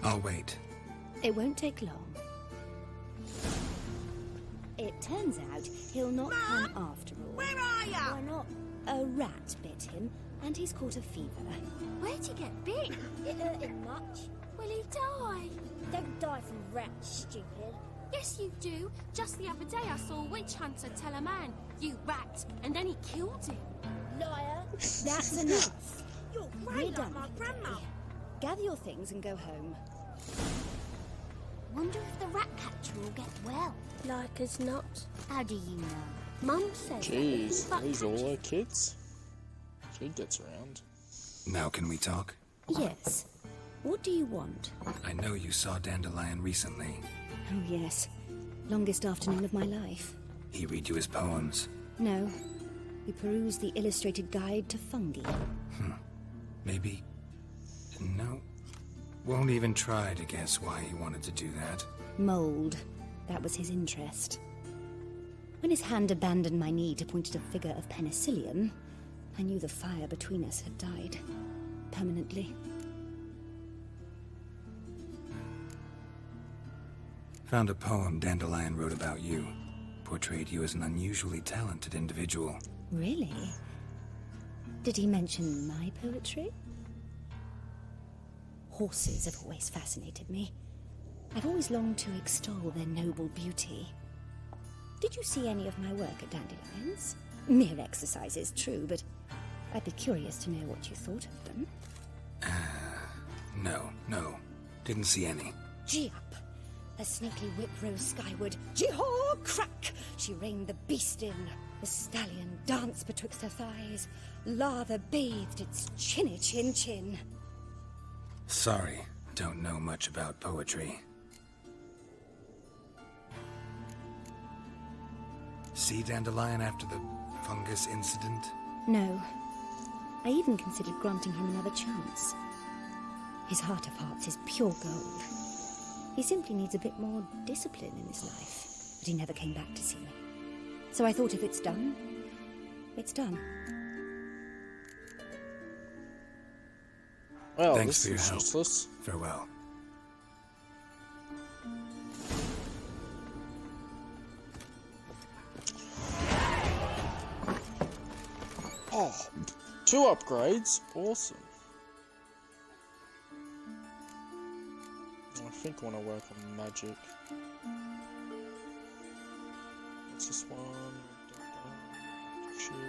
I'll wait. It won't take long. It turns out he'll not come after all. Where are ya? Why not? A rat bit him, and he's caught a fever. Where'd you get bit? It hurt him much. Will he die? Don't die from rats, stupid. Yes, you do. Just the other day I saw a witch hunter tell a man, "You rat," and then he killed him. Liar. That's enough. You're We're great done like my for today. grandma. Gather your things and go home. Wonder if the rat catcher will get well. Like as not. How do you know? Mum says. Jeez, are these all her kids? She gets around. Now can we talk? Yes. What do you want? I know you saw Dandelion recently. Oh, yes. Longest afternoon of my life. He read you his poems. No. We perused the illustrated guide to fungi. Maybe... No. Won't even try to guess why he wanted to do that. Mold. That was his interest. When his hand abandoned my knee to point at a figure of penicillium, I knew the fire between us had died. Permanently. Found a poem Dandelion wrote about you. Portrayed you as an unusually talented individual. Really? Did he mention my poetry? Horses have always fascinated me. I've always longed to extol their noble beauty. Did you see any of my work at Dandelions? Mere exercises, true, but I'd be curious to know what you thought of them. No. Didn't see any. Gee up! A snaky whip rose skyward. Gee-haw! Crack! She reined the beast in. The stallion danced betwixt her thighs. Lava bathed its chinny chin. Sorry, don't know much about poetry. See Dandelion after the fungus incident? No. I even considered granting him another chance. His heart of hearts is pure gold. He simply needs a bit more discipline in his life. But he never came back to see me. So I thought if it's done, it's done. Well, Thanks this for your is help. useless. Farewell. Oh, 2 upgrades. Awesome. I think I want to work on magic. What's this one? Shield.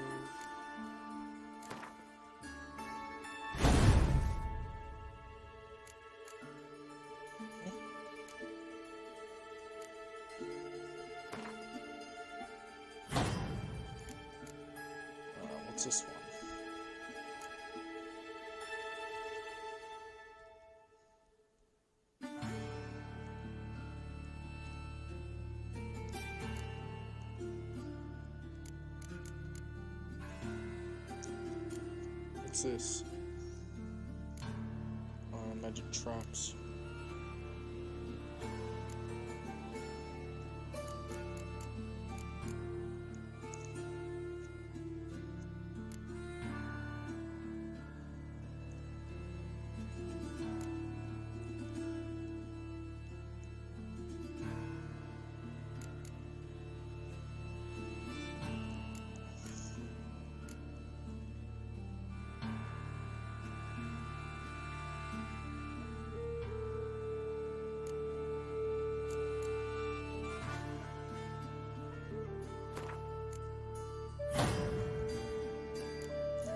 What's this one? What's this? Magic traps.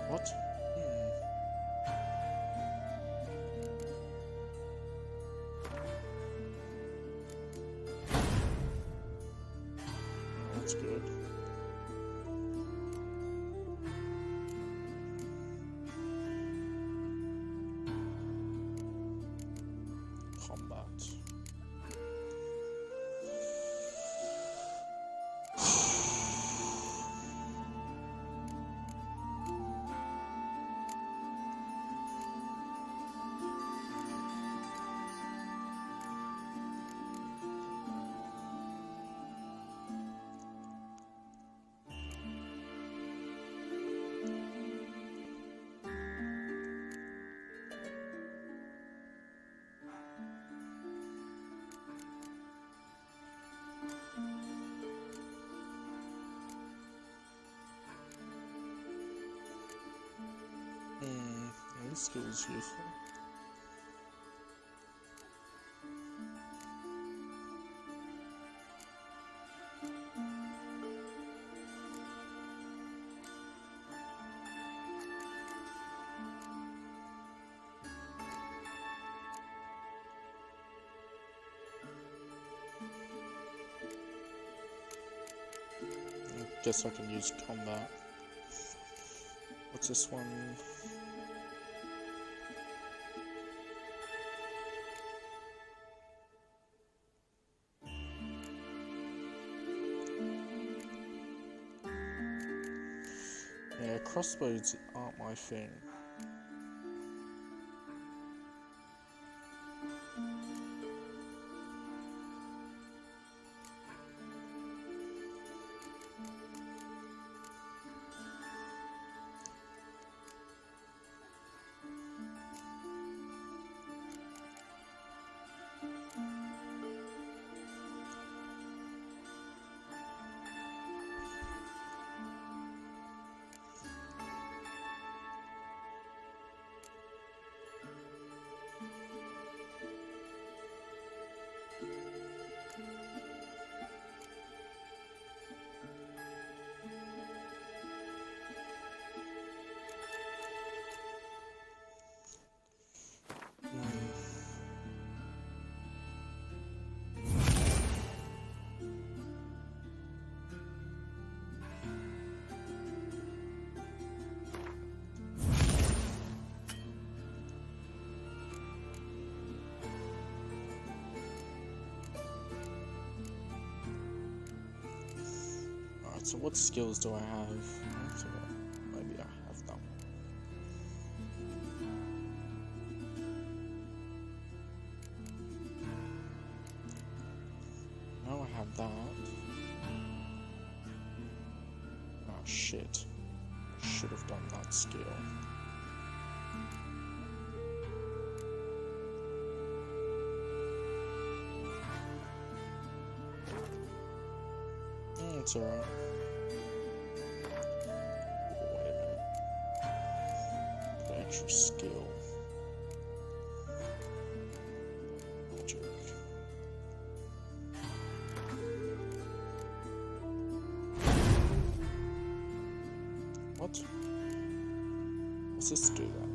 What? That's good. Combat. skills useful? Guess I can use combat. What's this one? Yeah, crossbows aren't my thing. So what skills do I have? Maybe I have them. Now I have that. Oh shit. I should have done that skill. It's alright. Extra skill. Magic. What? What's this do then?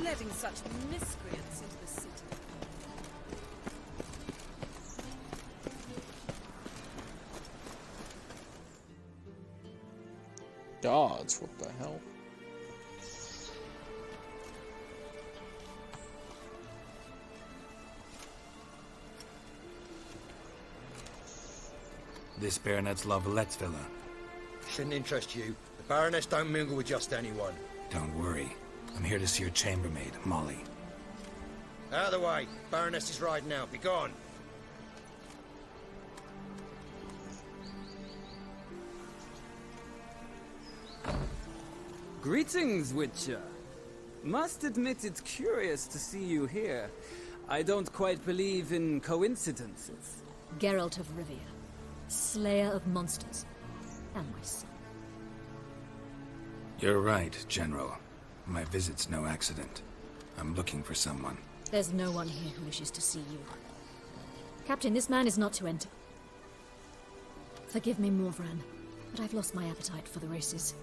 Letting such miscreants into the city. guards, what the hell? This Baronet's Lavalettes villa. Shouldn't interest you. The Baroness don't mingle with just anyone. Don't worry. I'm here to see your chambermaid, Molly. Out of the way. Baroness is riding out. Be gone. Greetings, Witcher. Must admit it's curious to see you here. I don't quite believe in coincidences. Geralt of Rivia, slayer of monsters, and my son. You're right, General. My visit's no accident. I'm looking for someone. There's no one here who wishes to see you. Captain, this man is not to enter. Forgive me, Morvran, but I've lost my appetite for the races.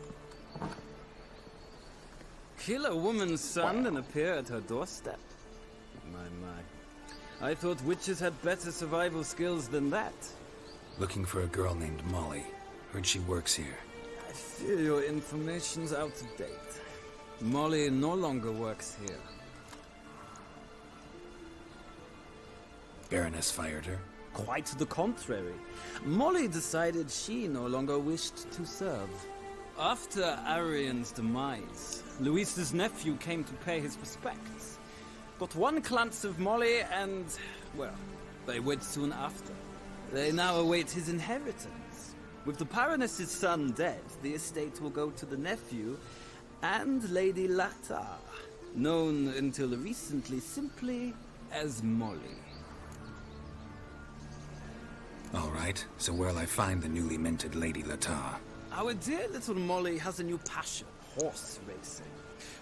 Kill a woman's son and appear at her doorstep? My. I thought witches had better survival skills than that. Looking for a girl named Molly. Heard she works here. I fear your information's out of date. Molly no longer works here. Baroness fired her? Quite the contrary. Molly decided she no longer wished to serve. After Arian's demise, Luis's nephew came to pay his respects. Got one glance of Molly and, well, they wed soon after. They now await his inheritance. With the Baroness's son dead, the estate will go to the nephew and Lady Latar, known until recently simply as Molly. All right, so where'll I find the newly minted Lady Latar? Our dear little Molly has a new passion, horse racing.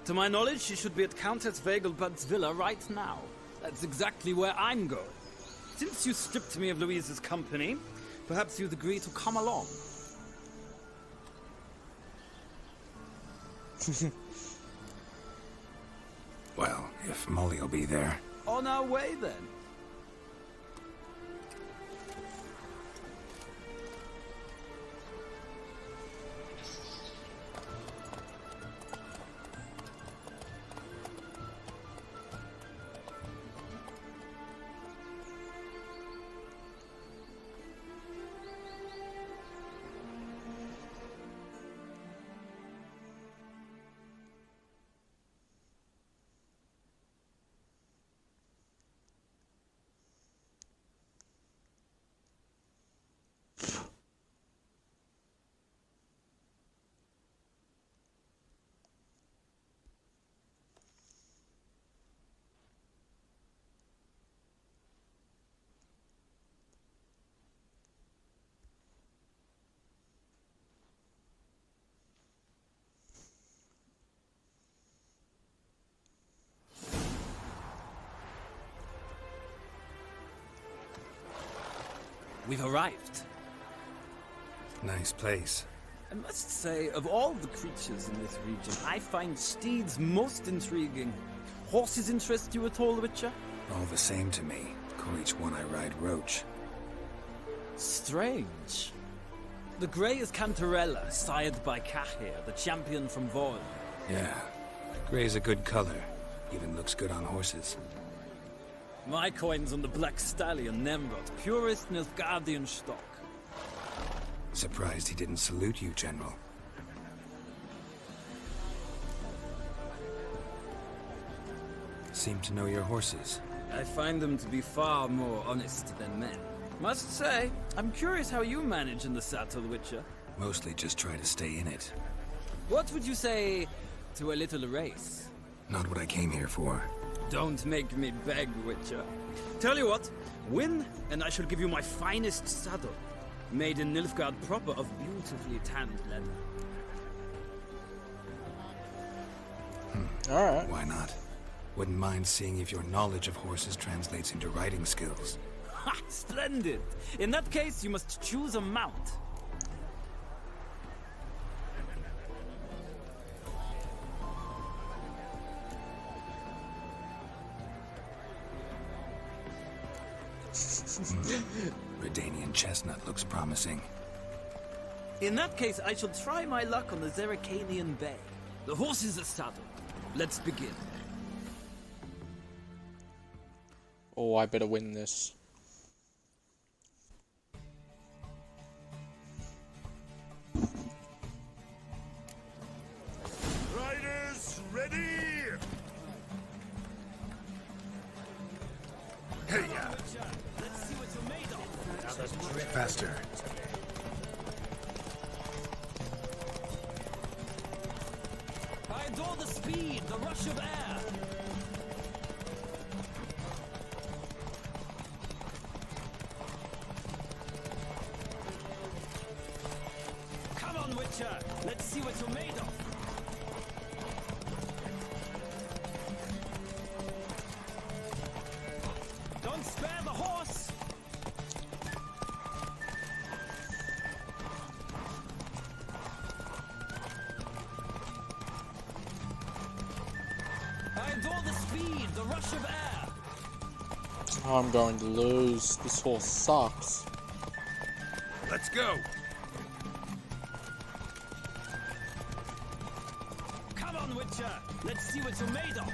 To my knowledge, she should be at Countess Vegelbud's villa right now. That's exactly where I'm going. Since you stripped me of Louise's company, perhaps you'd agree to come along. Well, if Molly'll be there. On our way, then. We've arrived. Nice place. I must say, of all the creatures in this region, I find steeds most intriguing. Horses interest you at all, Witcher? All the same to me. Call each one I ride Roach. Strange. The grey is Cantarella, sired by Cahir, the champion from Vorn. Yeah. Gray's a good color. Even looks good on horses. My coin's on the Black Stallion, Nemrod, purest Nilfgaardian stock. Surprised he didn't salute you, General. Seem to know your horses. I find them to be far more honest than men. Must say, I'm curious how you manage in the saddle, Witcher. Mostly just try to stay in it. What would you say to a little race? Not what I came here for. Don't make me beg, Witcher. Tell you what, win, and I shall give you my finest saddle. Made in Nilfgaard proper of beautifully tanned leather. Alright. Why not? Wouldn't mind seeing if your knowledge of horses translates into riding skills. Ha! Splendid! In that case, you must choose a mount. Redanian chestnut looks promising. In that case, I shall try my luck on the Zeracanian Bay. The horses are saddled. Let's begin. Oh, I better win this. Riders, ready! Hey, Let's see what you're made of. Faster. I adore the speed, the rush of air. Come on, Witcher. Let's see what you're made of. Don't spare the horse. I adore the speed, the rush of air. I'm going to lose. This horse sucks. Let's go. Come on, Witcher. Let's see what you're made of.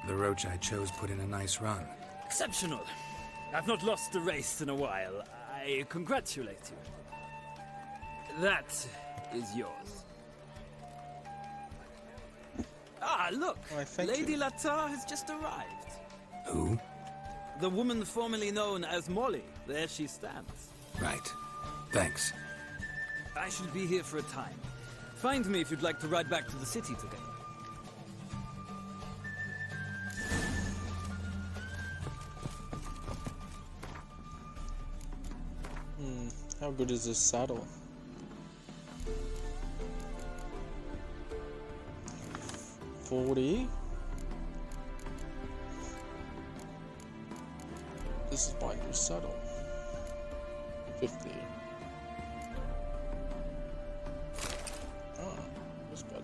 The roach I chose put in a nice run. Exceptional. I've not lost a race in a while. I congratulate you. That is yours. Ah, look! Lady Latar has just arrived. Who? The woman formerly known as Molly. There she stands. Right. Thanks. I shall be here for a time. Find me if you'd like to ride back to the city together. How good is this saddle? $40. This is my new saddle. $50. Oh, that's better.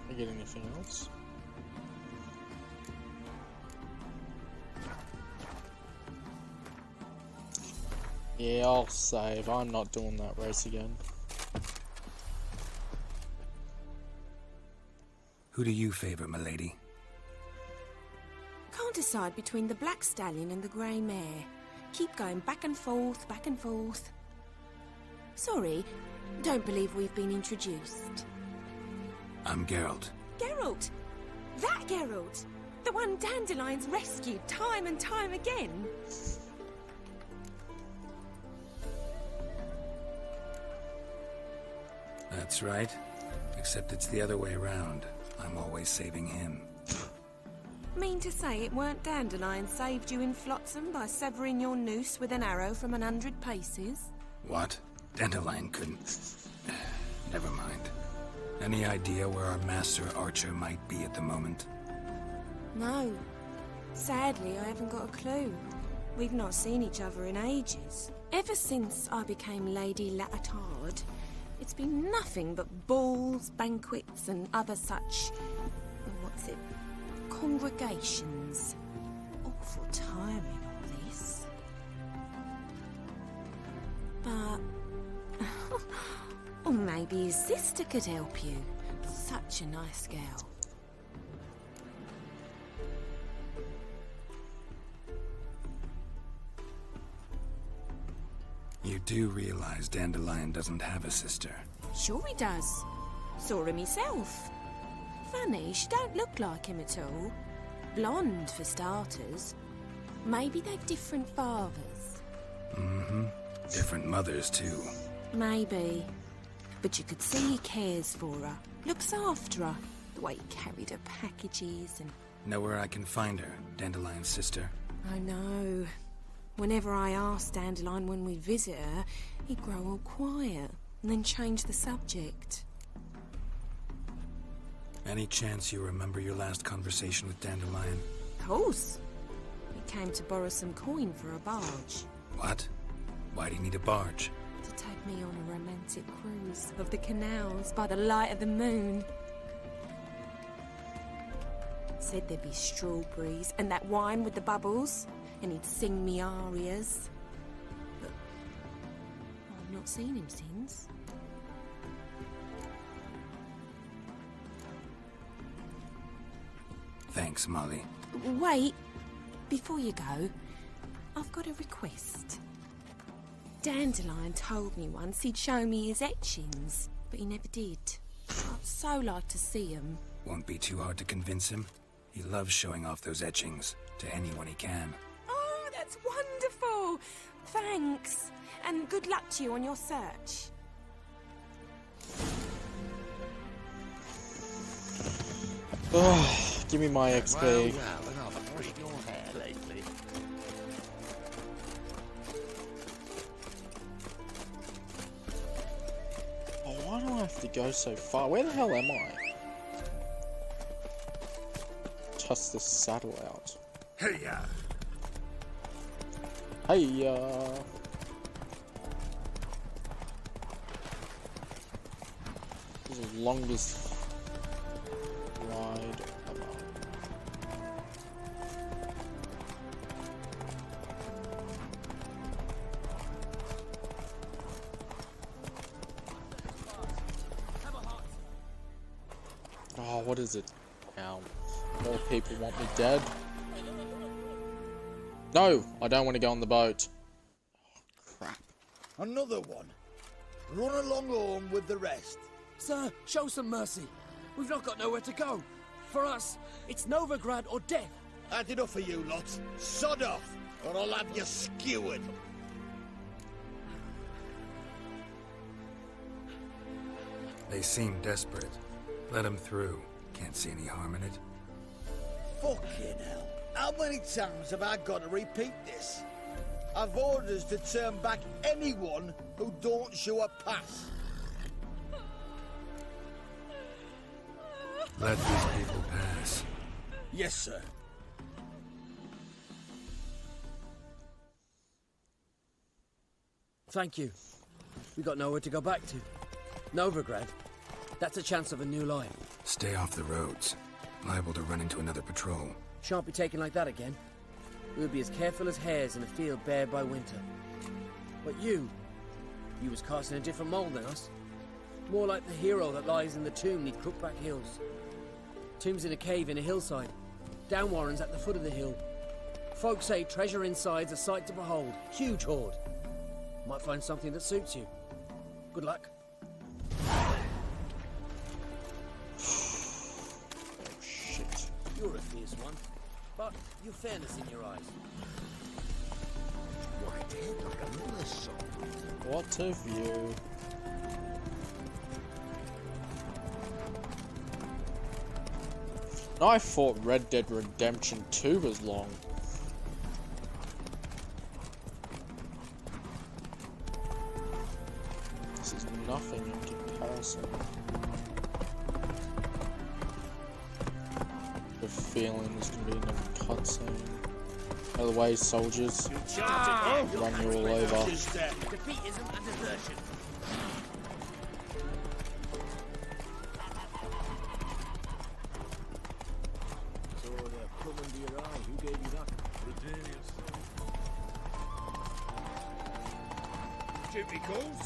I get anything else? Yeah, I'll save. I'm not doing that race again. Who do you favor, milady? Can't decide between the black stallion and the grey mare. Keep going back and forth, back and forth. Sorry, don't believe we've been introduced. I'm Geralt. Geralt! That Geralt! The one Dandelion's rescued time and time again! That's right. Except it's the other way around. I'm always saving him. Mean to say it weren't Dandelion saved you in Flotsam by severing your noose with an arrow from 100 paces? What? Dandelion couldn't. Never mind. Any idea where our master archer might be at the moment? No. Sadly, I haven't got a clue. We've not seen each other in ages. Ever since I became Lady Latard, it's been nothing but balls, banquets, and other such... what's it? Congregations. Awful tiring, all this. But... or maybe his sister could help you. Such a nice girl. You do realize Dandelion doesn't have a sister. Sure he does. Saw him himself. Funny, she don't look like him at all. Blonde, for starters. Maybe they've different fathers. Mm-hmm. Different mothers, too. Maybe. But you could see he cares for her. Looks after her. The way he carried her packages and... Know where I can find her, Dandelion's sister? I know. Whenever I asked Dandelion when we'd visit her, he'd grow all quiet and then change the subject. Any chance you remember your last conversation with Dandelion? Of course. He came to borrow some coin for a barge. What? Why do you need a barge? To take me on a romantic cruise of the canals by the light of the moon. Said there'd be strawberries and that wine with the bubbles, and he'd sing me arias. But I've not seen him since. Thanks, Molly. Wait, before you go, I've got a request. Dandelion told me once he'd show me his etchings, but he never did. I'd so like to see them. Won't be too hard to convince him. He loves showing off those etchings to anyone he can. Oh, that's wonderful! Thanks, and good luck to you on your search. Give me my XP. Well, and I've brushed your hair lately. Oh, why do I have to go so far? Where the hell am I? Test this saddle out. Hey-ya! Hey-ya! This is the longest ride ever. Oh, what is it now? More people want me dead. No, I don't want to go on the boat. Oh, crap. Another one. Run along home with the rest. Sir, show some mercy. We've not got nowhere to go. For us, it's Novigrad or death. Had enough of you lot. Sod off, or I'll have you skewered. They seem desperate. Let them through. Can't see any harm in it. Fucking hell. How many times have I got to repeat this? I've orders to turn back anyone who don't show a pass. Let these people pass. Yes, sir. Thank you. We got nowhere to go back to. Novigrad. That's a chance of a new life. Stay off the roads. Liable to run into another patrol. Shan't be taken like that again. We'll be as careful as hares in a field bared by winter. But you was cast in a different mould than us. More like the hero that lies in the tomb neath Crookback Hills. Tomb's in a cave in a hillside. Downwarren's at the foot of the hill. Folk say treasure inside's a sight to behold. Huge hoard. Might find something that suits you. Good luck. Shit. You're a fierce one, but you've fairness in your eyes. Right here, like another song. What a view. I thought Red Dead Redemption 2 was long. This is nothing in comparison. The feeling there's gonna be another cutscene. Out of the way, soldiers. Run you all over. Defeat isn't a desertion. So they're coming to your eye. Who gave you that? Duty calls.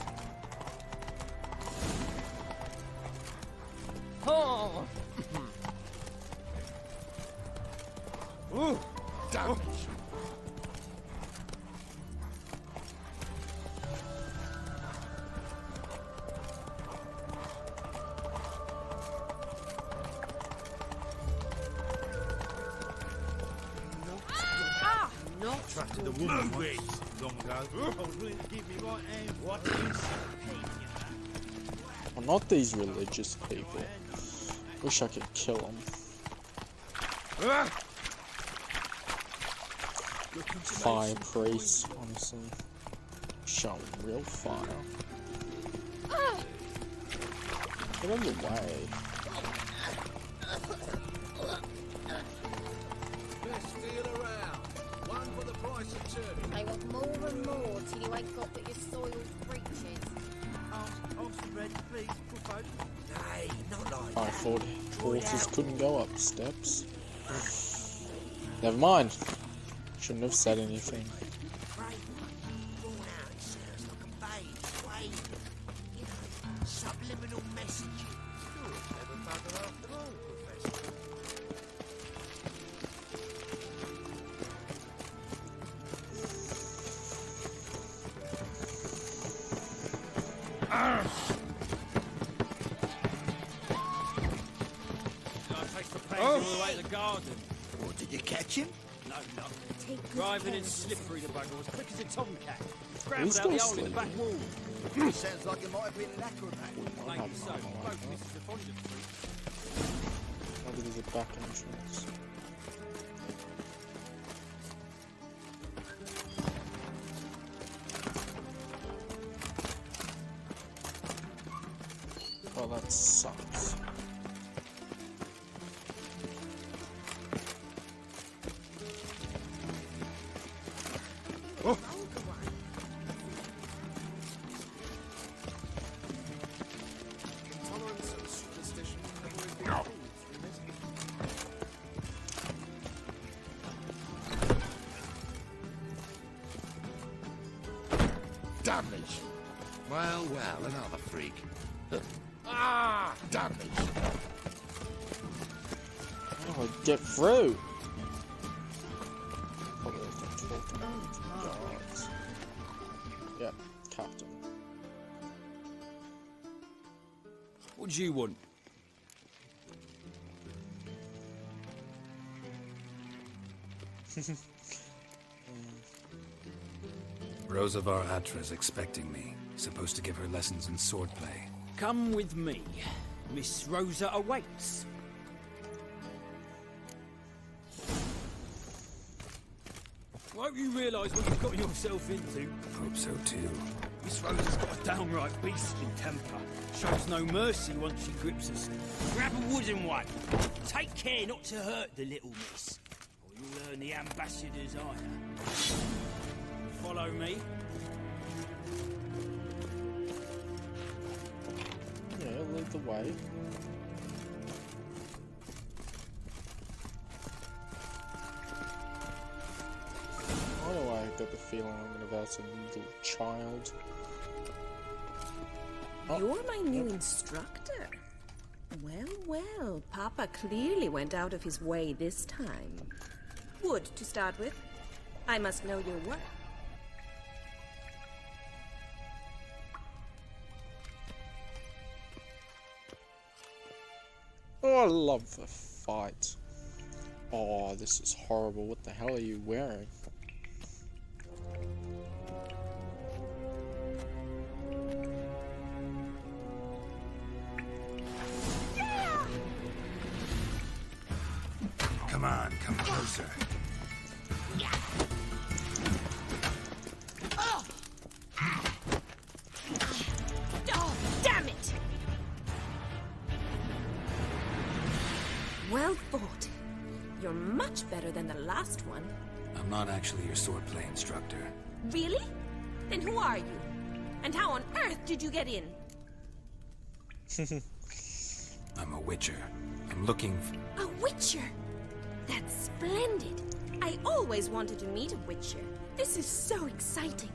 Oh! Ooh, damage. Not Trusted the woman once long ago. I was willing to give me right hand. What is Well, not these religious people. Wish I could kill them. Fire priests, honestly. Showing real fire. Get out of the way. I want more and more till you ain't got but your soiled breeches. Have some bread, please, for folk. Nay, not like I thought horses couldn't go up steps. Never mind. Shouldn't have said anything. Subliminal messaging. You're a clever bugger after all, Professor. All the way to the garden. What, did you catch him? No, no. Take good Driving care in of slippery, the bugger was quick as a tomcat. He's Scrambled still out the hole in the back wall. Sounds like it might have been an acrobat. Maybe so. Both misses are fond of freaks. Maybe there's a back entrance. Well, that sucks. Oh. Intolerance and superstition have no. Damnation. Well, well, another freak. Ah! Damnation. How do I get through? Probably have to talk to guards. Yep, Captain. What do you want? Rosavar Atra's expecting me. Supposed to give her lessons in swordplay. Come with me. Miss Rosa awaits. I hope you realise what you've got yourself into. Hope so too. Miss Rosa's got a downright beastly temper. Shows no mercy once she grips us. Grab a wooden one. Take care not to hurt the little miss, or you'll earn the ambassador's honour. Follow me. Yeah, lead the way. Why do I get the feeling I'm gonna verse a little child? You're my new instructor. Well, well, Papa clearly went out of his way this time. Wood, to start with. I must know your work. Oh, I love the fight. Oh, this is horrible. What the hell are you wearing? Come on, come closer. Oh, damn it! Well fought. You're much better than the last one. I'm not actually your swordplay instructor. Really? Then who are you? And how on earth did you get in? I'm a witcher. I'm looking for... A witcher? That's splendid. I always wanted to meet a witcher. This is so exciting.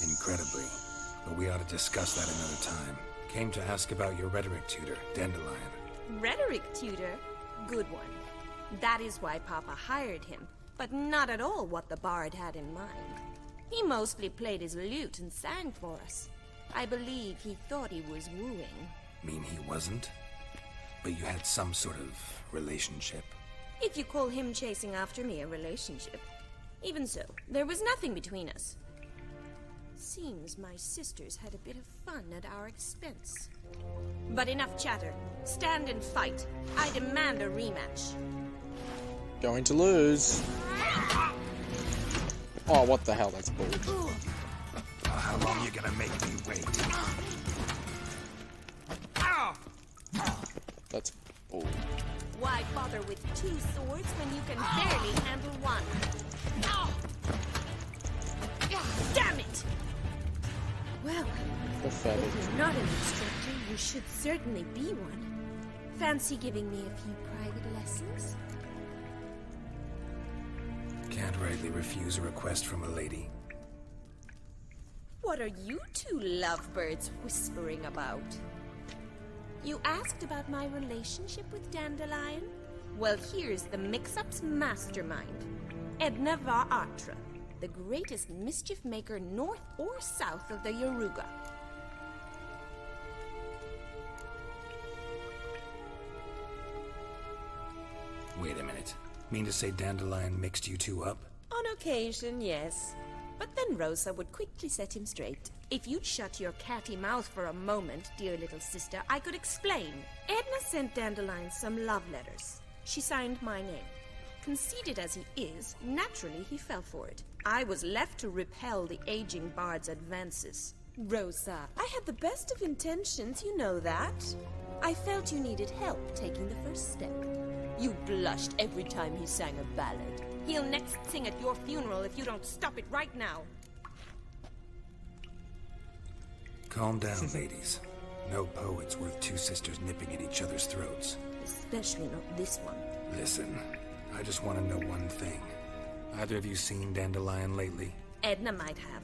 Incredibly. But we ought to discuss that another time. Came to ask about your rhetoric tutor, Dandelion. Rhetoric tutor? Good one. That is why Papa hired him, but not at all what the bard had in mind. He mostly played his lute and sang for us. I believe he thought he was wooing. Mean he wasn't? But you had some sort of relationship? If you call him chasing after me a relationship. Even so, there was nothing between us. Seems my sisters had a bit of fun at our expense. But enough chatter. Stand and fight. I demand a rematch. Going to lose. Oh, what the hell? That's bull. How long you gonna make me wait? That's bull. Why bother with 2 swords when you can barely handle one? Damn it! Well, Pathetic. if you're not an instructor, you should certainly be one. Fancy giving me a few private lessons? Can't rightly refuse a request from a lady. What are you 2 lovebirds whispering about? You asked about my relationship with Dandelion? Well, here's the mix-up's mastermind. Edna Va Atra, the greatest mischief maker north or south of the Yaruga. Wait a minute. Mean to say Dandelion mixed you 2 up? On occasion, yes. But then Rosa would quickly set him straight. If you'd shut your catty mouth for a moment, dear little sister, I could explain. Edna sent Dandelion some love letters. She signed my name. Conceited as he is, naturally he fell for it. I was left to repel the aging bard's advances. Rosa, I had the best of intentions, you know that. I felt you needed help taking the first step. You blushed every time he sang a ballad. He'll next sing at your funeral if you don't stop it right now. Calm down, ladies. No poet's worth 2 sisters nipping at each other's throats. Especially not this one. Listen, I just want to know one thing. Either of you seen Dandelion lately? Edna might have.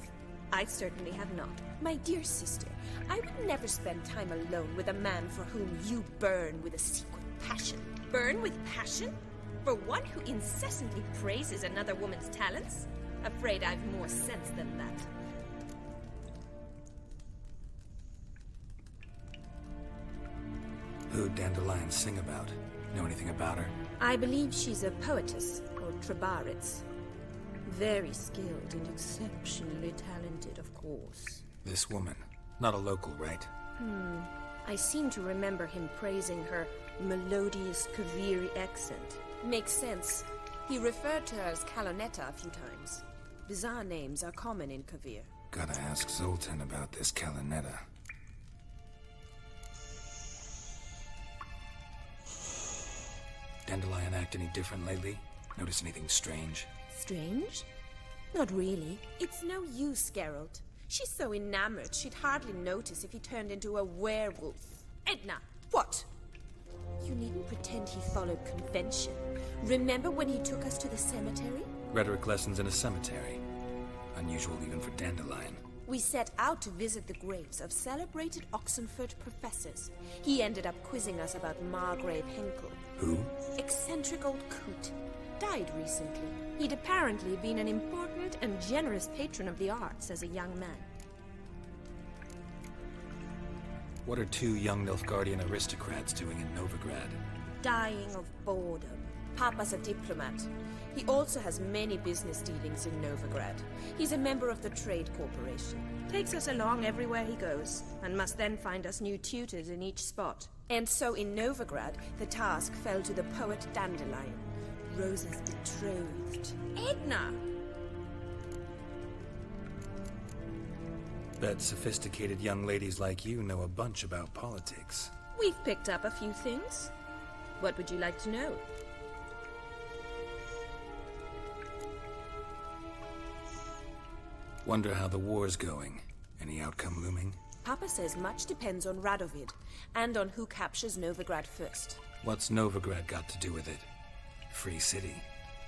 I certainly have not. My dear sister, I would never spend time alone with a man for whom you burn with a secret passion. Burn with passion? For one who incessantly praises another woman's talents? Afraid I've more sense than that. Who'd Dandelion sing about? Know anything about her? I believe she's a poetess, or Trebaritz. Very skilled and exceptionally talented, of course. This woman. Not a local, right? I seem to remember him praising her melodious Kaviri accent. Makes sense. He referred to her as Kalonetta a few times. Bizarre names are common in Kavir. Gotta ask Zoltan about this Kalonetta. Dandelion act any different lately? Notice anything strange? Strange? Not really. It's no use, Geralt. She's so enamored she'd hardly notice if he turned into a werewolf. Edna, what? You needn't pretend he followed convention. Remember when he took us to the cemetery? Rhetoric lessons in a cemetery. Unusual even for Dandelion. We set out to visit the graves of celebrated Oxenford professors. He ended up quizzing us about Margrave Henkel. Who? Eccentric old coot. Died recently. He'd apparently been an important and generous patron of the arts as a young man. What are 2 young Nilfgaardian aristocrats doing in Novigrad? Dying of boredom. Papa's a diplomat. He also has many business dealings in Novigrad. He's a member of the Trade Corporation. Takes us along everywhere he goes, and must then find us new tutors in each spot. And so in Novigrad, the task fell to the poet Dandelion, Rosa's betrothed. Edna! Bet sophisticated young ladies like you know a bunch about politics. We've picked up a few things. What would you like to know? Wonder how the war's going. Any outcome looming? Papa says much depends on Radovid, and on who captures Novigrad first. What's Novigrad got to do with it? Free city.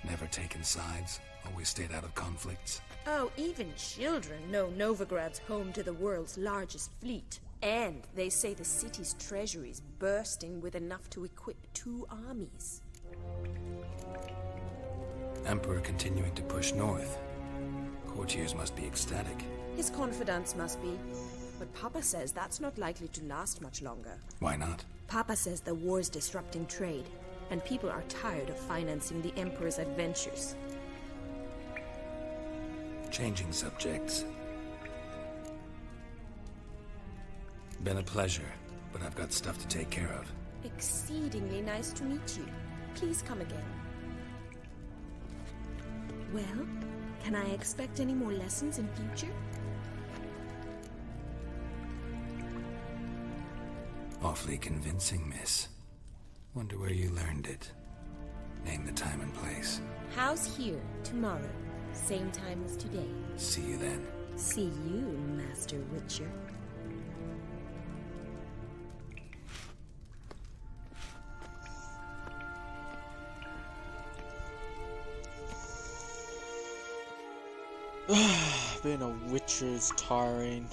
Never taken sides. Always stayed out of conflicts. Oh, even children know Novigrad's home to the world's largest fleet. And they say the city's treasury's bursting with enough to equip 2 armies. Emperor continuing to push north. Courtiers must be ecstatic. His confidants must be. But Papa says that's not likely to last much longer. Why not? Papa says the war's disrupting trade, and people are tired of financing the Emperor's adventures. Changing subjects. Been a pleasure, but I've got stuff to take care of. Exceedingly nice to meet you. Please come again. Well, can I expect any more lessons in future? Awfully convincing, miss. Wonder where you learned it. Name the time and place. House here, tomorrow. Same time as today. See you then. See you, Master Witcher. Being a witcher is tiring.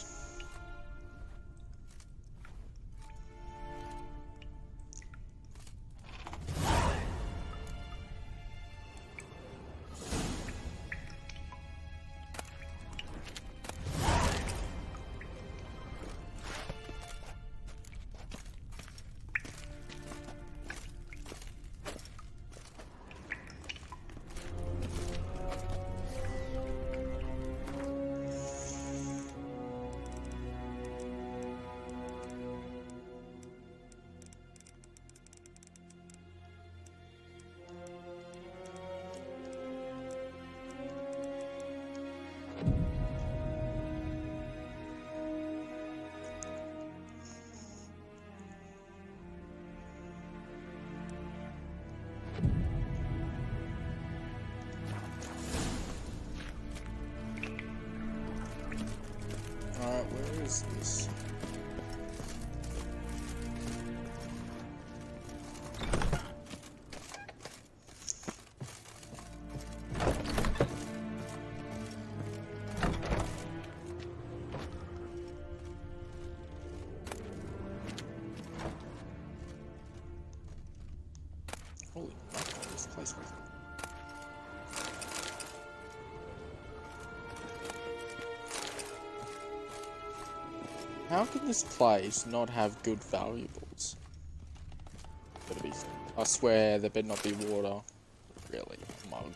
Alright, where is this? Holy mackerel, this place was... How can this place not have good valuables? Better be... I swear there better not be water. Really, a mug.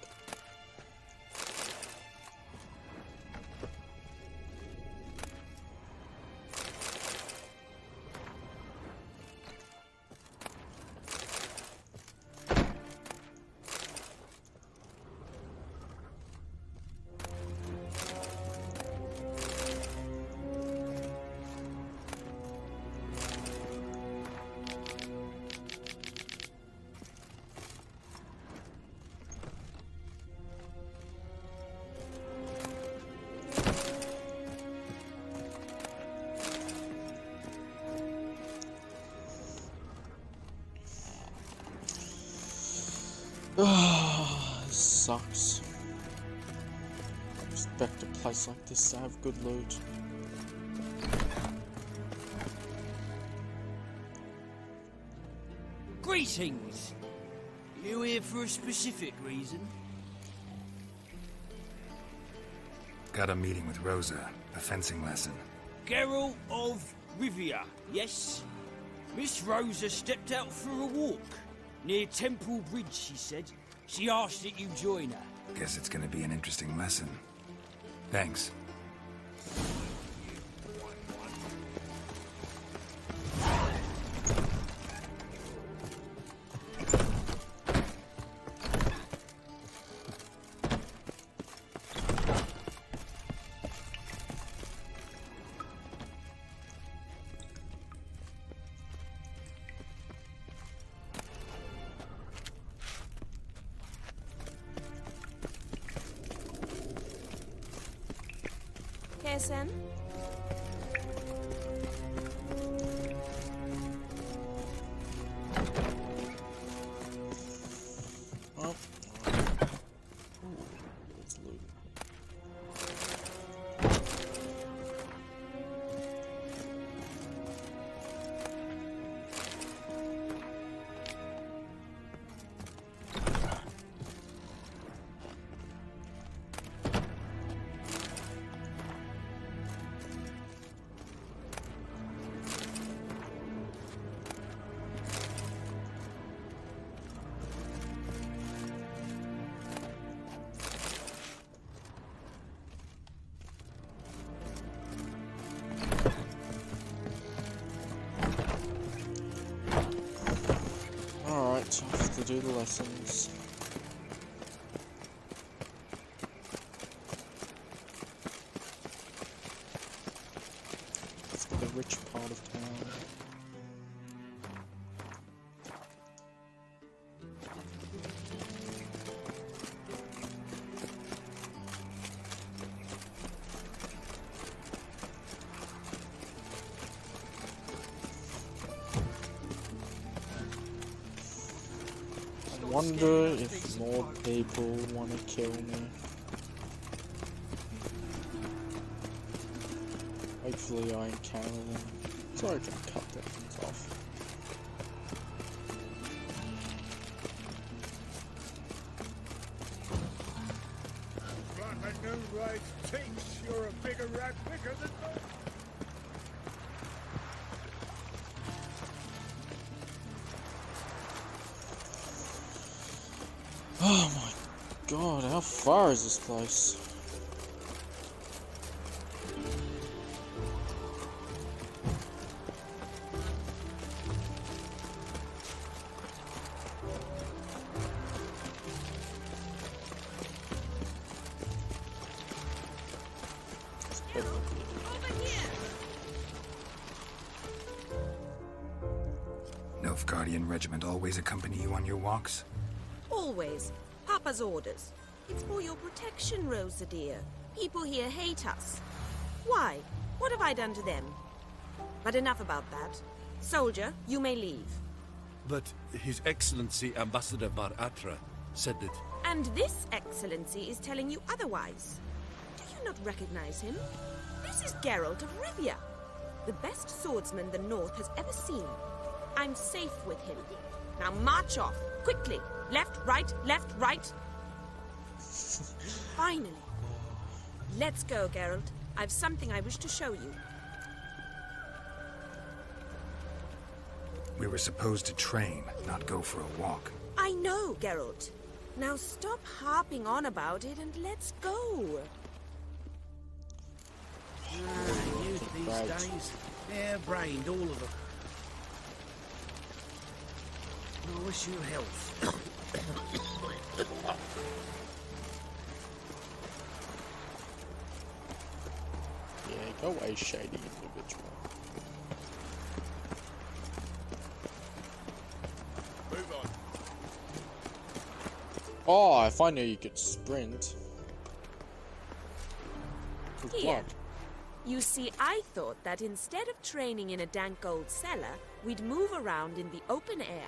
This sucks. I expect a place like this to have good loot. Greetings! You here for a specific reason? Got a meeting with Rosa, a fencing lesson. Geralt of Rivia, yes? Miss Rosa stepped out for a walk. Near Temple Bridge, she said. She asked that you join her. Guess it's gonna be an interesting lesson. Thanks. KSM? Oh. Ooh, let's loot. Alright, I have to do the lessons. It's the rich part of town. wonder if more people want to kill me. Hopefully I encounter them, so I can cut their things off. Like a new raid thinks you're a bigger rat picker than me. Oh my god, how far is this place? Nilfgaardian regiment always accompany you on your walks? Always. Papa's orders. It's for your protection, Rosa dear. People here hate us. Why? What have I done to them? But enough about that. Soldier, you may leave. But His Excellency Ambassador Bar Atra said that... And this excellency is telling you otherwise. Do you not recognize him? This is Geralt of Rivia, the best swordsman the North has ever seen. I'm safe with him. Now march off, quickly. Left, right, left, right. Finally. Let's go, Geralt. I've something I wish to show you. We were supposed to train, not go for a walk. I know, Geralt. Now stop harping on about it and let's go. Youth these days, hair-brained, all of them. I wish you health. Yeah, go away, shady individual. Move on. Oh, if I knew you could sprint. With Here. blood. You see, I thought that instead of training in a dank old cellar, we'd move around in the open air.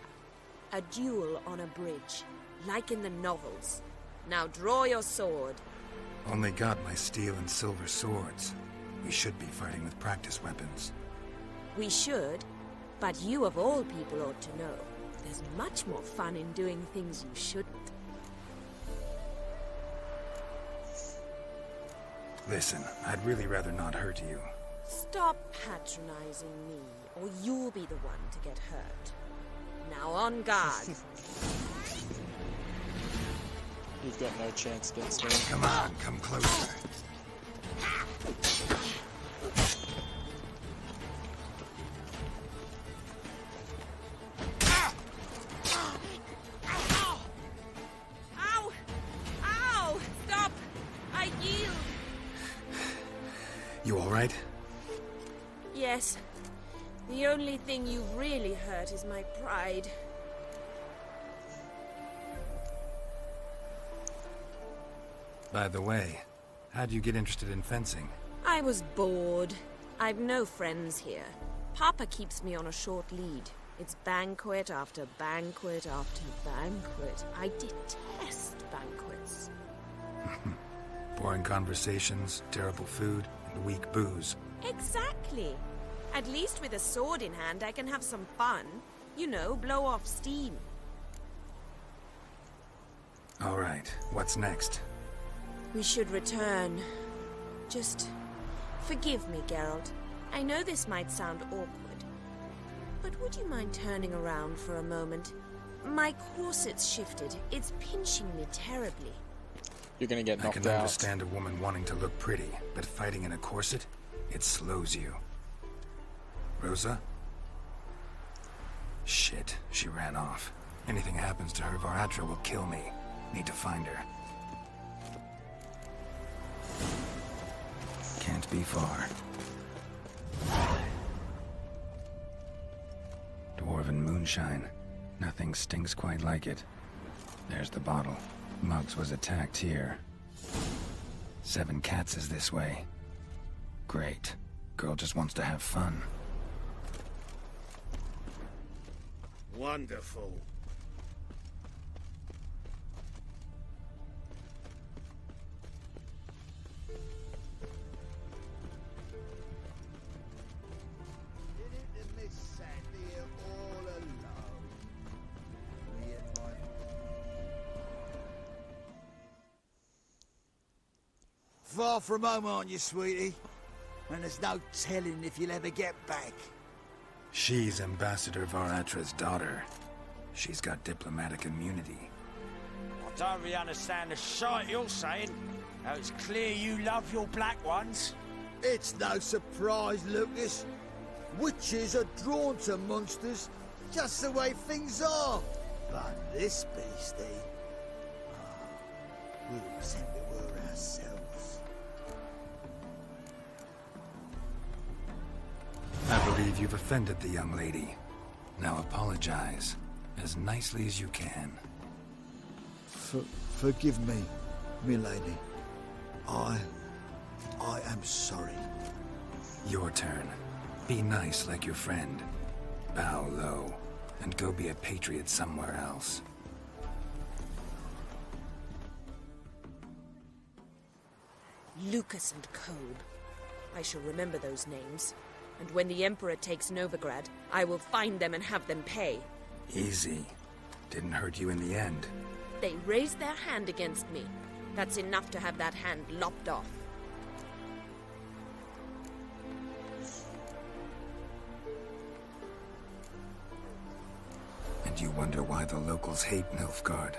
A duel on a bridge, like in the novels. Now draw your sword. Only got my steel and silver swords. We should be fighting with practice weapons. We should, but you of all people ought to know. There's much more fun in doing things you shouldn't. Listen, I'd really rather not hurt you. Stop patronizing me, or you'll be the one to get hurt. Now on guard. You've got no chance against me. Come on, come closer. Ow! Ow! Stop! I yield! You alright? Yes. The only thing you've really hurt is my pride. By the way, how'd you get interested in fencing? I was bored. I've no friends here. Papa keeps me on a short lead. It's banquet after banquet after banquet. I detest banquets. Boring conversations, terrible food, and weak booze. Exactly. At least with a sword in hand, I can have some fun. You know, blow off steam. Alright, what's next? We should return. Just forgive me, Geralt. I know this might sound awkward, but would you mind turning around for a moment? My corset's shifted. It's pinching me terribly. You're gonna get knocked I can out. understand a woman wanting to look pretty, but fighting in a corset, it slows you. Rosa? Shit, she ran off. Anything happens to her, Varatra will kill me. Need to find her. Can't be far. Dwarven moonshine. Nothing stinks quite like it. There's the bottle. Muggs was attacked here. 7 Cats is this way. Great. Girl just wants to have fun. Wonderful. Far from home, aren't you, sweetie? And there's no telling if you'll ever get back. She's Ambassador Varatra's daughter. She's got diplomatic immunity. I don't really understand the shite you're saying. Now it's clear you love your black ones. It's no surprise, Lucas. Witches are drawn to monsters, just the way things are. But this beastie, we'll send it were ourselves. I believe you've offended the young lady. Now apologize, as nicely as you can. Forgive me, milady. I am sorry. Your turn. Be nice like your friend. Bow low, and go be a patriot somewhere else. Lucas and Kolb. I shall remember those names. And when the Emperor takes Novigrad, I will find them and have them pay. Easy. Didn't hurt you in the end. They raised their hand against me. That's enough to have that hand lopped off. And you wonder why the locals hate Nilfgaard.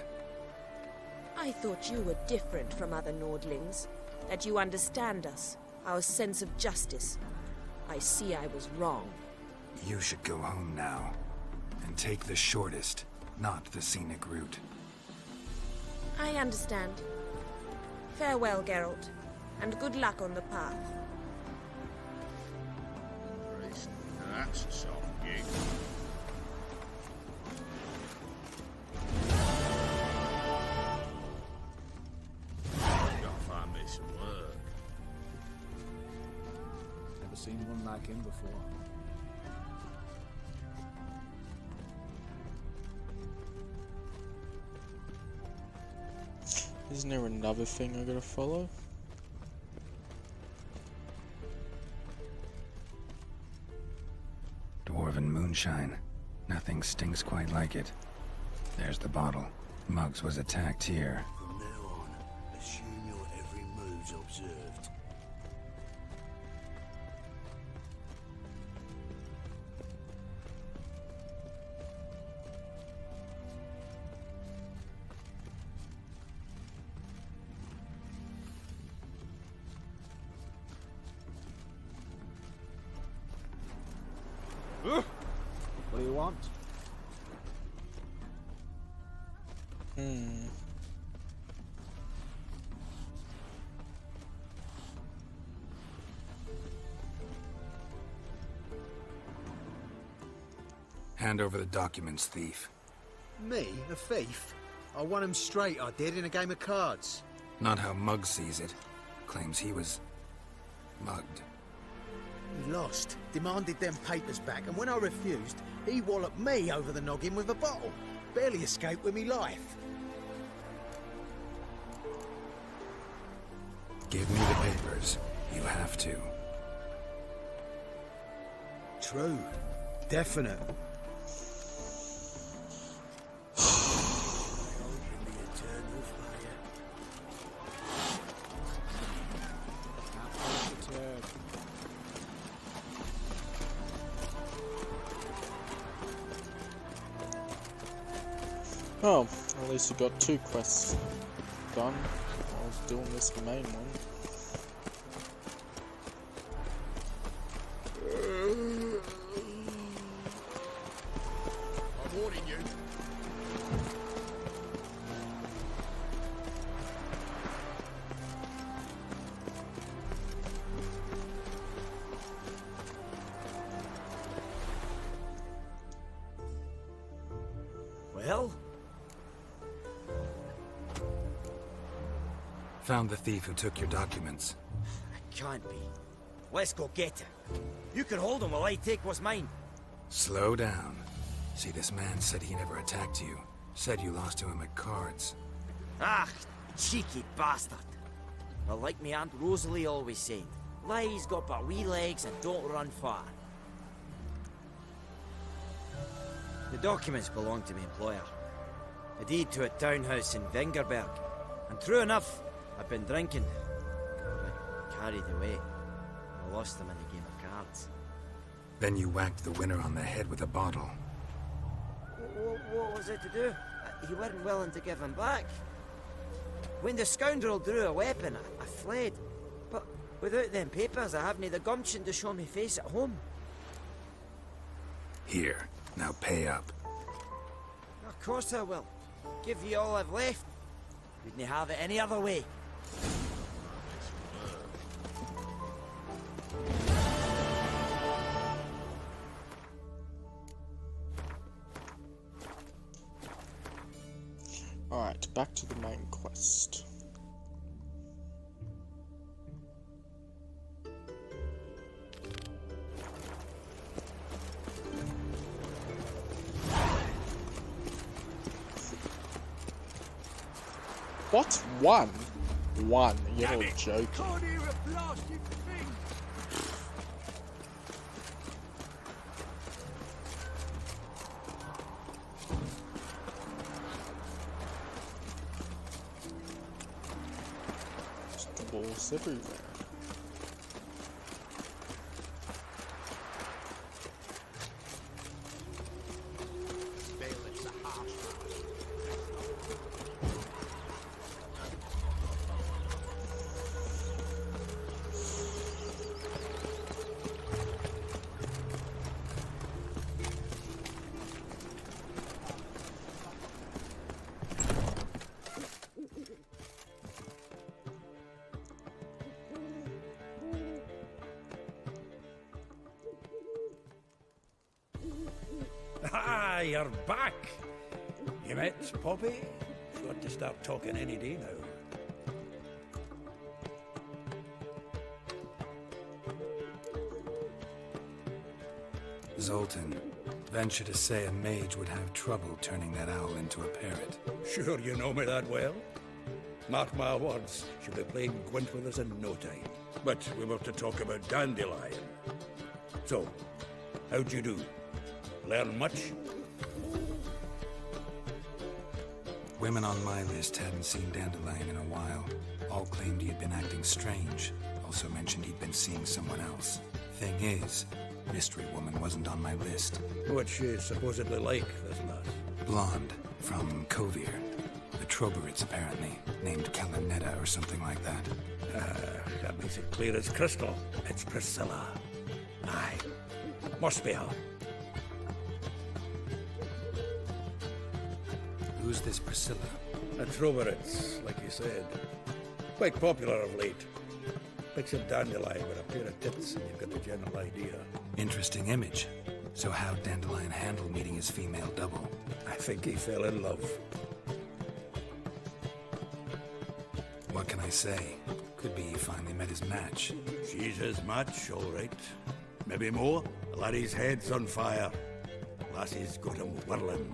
I thought you were different from other Nordlings. That you understand us, our sense of justice. I see I was wrong. You should go home now. And take the shortest, not the scenic route. I understand. Farewell, Geralt. And good luck on the path. That's a soft gig. Gotta find me some work. Never seen one like him before. Isn't there another thing I gotta follow? Dwarven moonshine. Nothing stinks quite like it. There's the bottle. Muggs was attacked here. From now on, assume your every move's observed. What do you want? Hand over the documents, thief. Me? A thief? I won him straight, I did, in a game of cards. Not how Muggs sees it. Claims he was mugged. He lost, demanded them papers back, and when I refused, he walloped me over the noggin with a bottle. Barely escaped with me life. Give me the papers. You have to. True. Definite. Oh, at least we got 2 quests done. I was doing this main one. I'm warning you. Well? Found the thief who took your documents. Can't be. Let's go get her. You can hold him while I take what's mine. Slow down. See, this man said he never attacked you. Said you lost to him at cards. Ah, cheeky bastard. Well, like me Aunt Rosalie always said, lies got but wee legs and don't run far. The documents belong to my employer. A deed to a townhouse in Vengerberg. And true enough, I've been drinking. carried away. I lost them in a game of cards. Then you whacked the winner on the head with a bottle. What was it to do? You weren't willing to give him back. When the scoundrel drew a weapon, I fled. But without them papers, I haven't the gumption to show me face at home. Here, now pay up. Of course I will. Give you all I've left. Wouldn't have it any other way. Alright, back to the main quest. What? One? One? You're not joking. Can't hear a blasted thing. Just balls everywhere. Ah, you're back. You met Poppy? Got to start talking any day now. Zoltan, venture to say a mage would have trouble turning that owl into a parrot. Sure you know me that well. Mark my words, she'll be playing Gwent with us in no time. But we were to talk about Dandelion. So, how'd you do? Learn much? Women on my list hadn't seen Dandelion in a while. All claimed he had been acting strange. Also mentioned he'd been seeing someone else. Thing is, Mystery Woman wasn't on my list. What's she supposedly like, this lass? Blonde, from Kovir. The Troberids, apparently. Named Kalanetta or something like that. That makes it clear as crystal. It's Priscilla. Aye. Must be her. Who's this Priscilla? A Troberids, like you said. Quite popular of late. Picture Dandelion with a pair of tits and you've got the general idea. Interesting image. So how'd Dandelion handle meeting his female double? I think he fell in love. What can I say? Could be he finally met his match. She's his match, all right. Maybe more. The laddie's head's on fire. Lassie's got him whirling.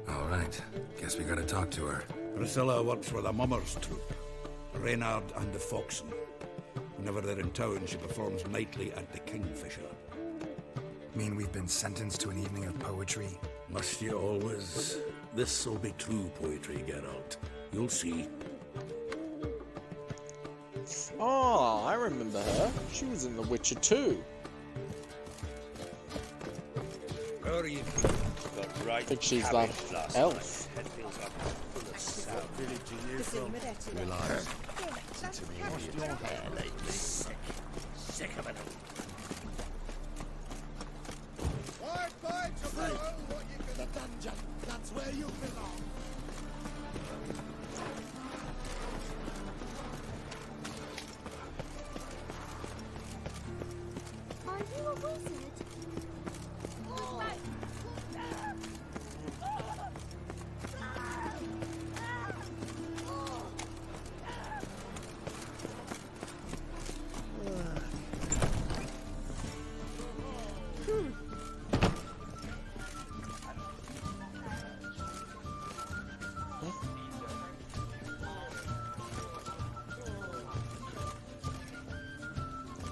All right. Guess we gotta talk to her. Priscilla works with a mummers troupe. Reynard and the Foxen. Whenever they're in town, she performs nightly at the Kingfisher. Mean we've been sentenced to an evening of poetry? Must you always? This'll be true poetry, Geralt. You'll see. Oh, I remember her. She was in The Witcher 2. How are you? I think she's that elf. Relax. Sick of it. The dungeon. That's where you belong. Are you a wizard?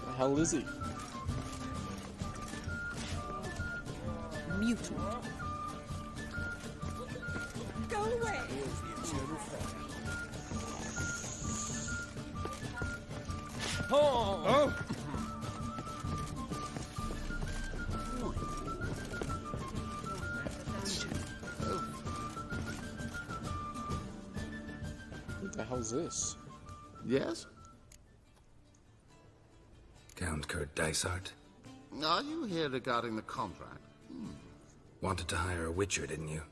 The hell is he? Mutant. Go away. Oh! What the hell's this? Yes? Count Kurt Dysart? Are you here regarding the contract? Wanted to hire a witcher, didn't you?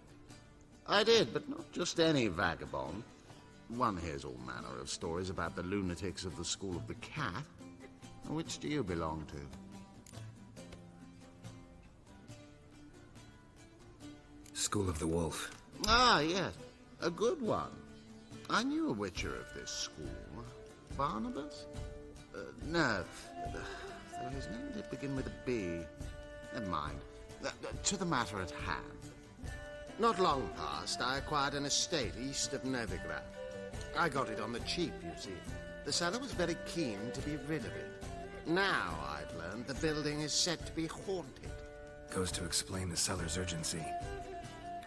I did, but not just any vagabond. One hears all manner of stories about the lunatics of the School of the Cat. Which do you belong to? School of the Wolf. Ah, yes. A good one. I knew a witcher of this school. Barnabas? No. Though his name did begin with a B. Never mind. To the matter at hand. Not long past, I acquired an estate east of Novigrad. I got it on the cheap, you see. The seller was very keen to be rid of it. Now, I've learned the building is said to be haunted. Goes to explain the seller's urgency.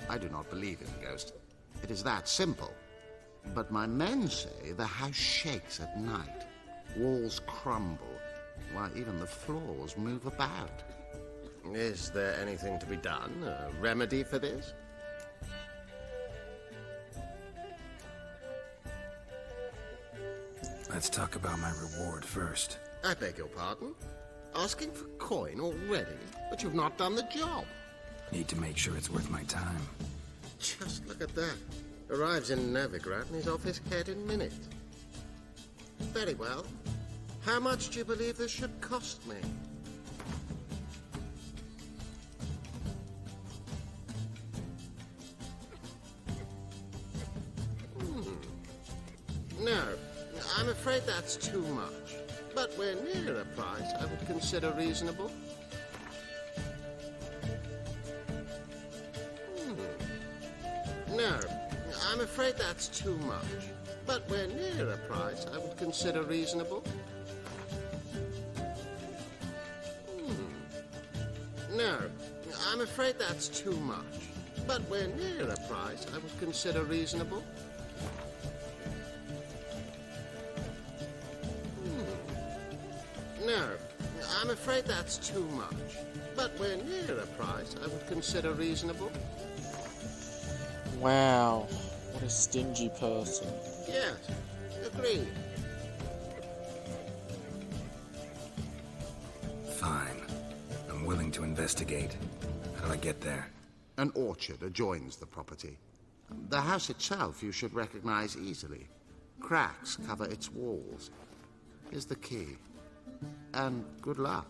I do not believe in ghosts. It is that simple. But my men say the house shakes at night. Walls crumble. Why, even the floors move about. Is there anything to be done? A remedy for this? Let's talk about my reward first. I beg your pardon? Asking for coin already? But you've not done the job. Need to make sure it's worth my time. Just look at that. Arrives in Novigrad and he's off his head in minutes. Very well. How much do you believe this should cost me? No, I'm afraid that's too much. But we're near a price I would consider reasonable. No, I'm afraid that's too much. But we're near a price I would consider reasonable. No, I'm afraid that's too much. But we're near a price I would consider reasonable. No, I'm afraid that's too much. But we're near a price I would consider reasonable. Wow, what a stingy person. Yes, agreed. Fine. I'm willing to investigate. How do I get there? An orchard adjoins the property. The house itself you should recognize easily. Cracks cover its walls. Here's the key. And good luck.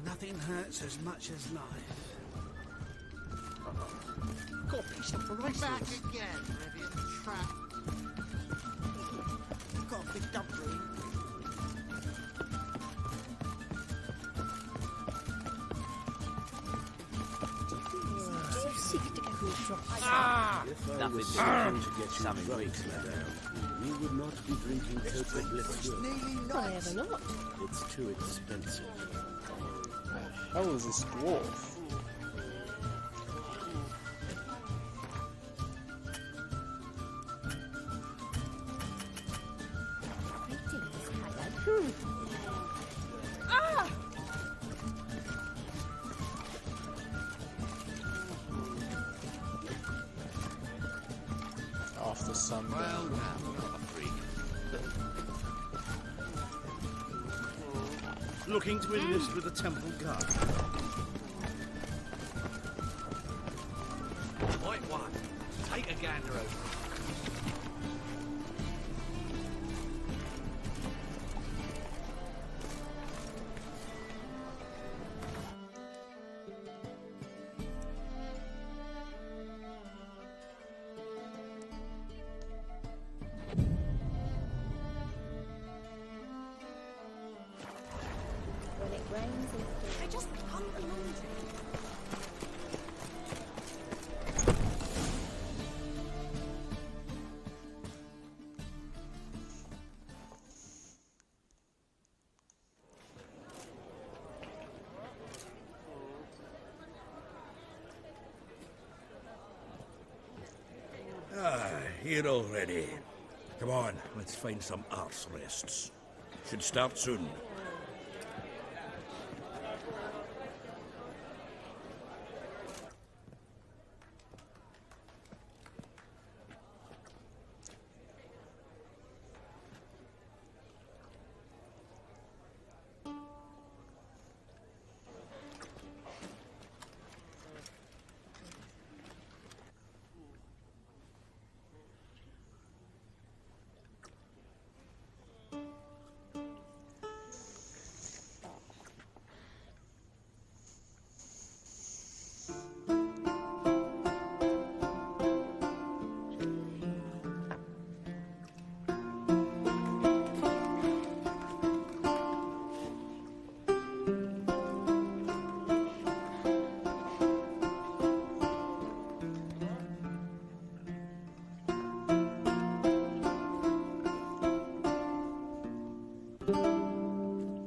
Nothing hurts as much as life. Got a piece of bracelets. Back again, Rivian trap. Got a big dumpling. So sick to get me drunk. Nothing to get some drinks You would not be drinking Coca I ever not. It's too expensive. How is this dwarf? After sundown. Well, now, not a freak. Looking to enlist with the Temple Guard. Point one. Take a gander over. When it rains, I just hung the laundry. Here already. Come on, let's find some arse rests. Should start soon.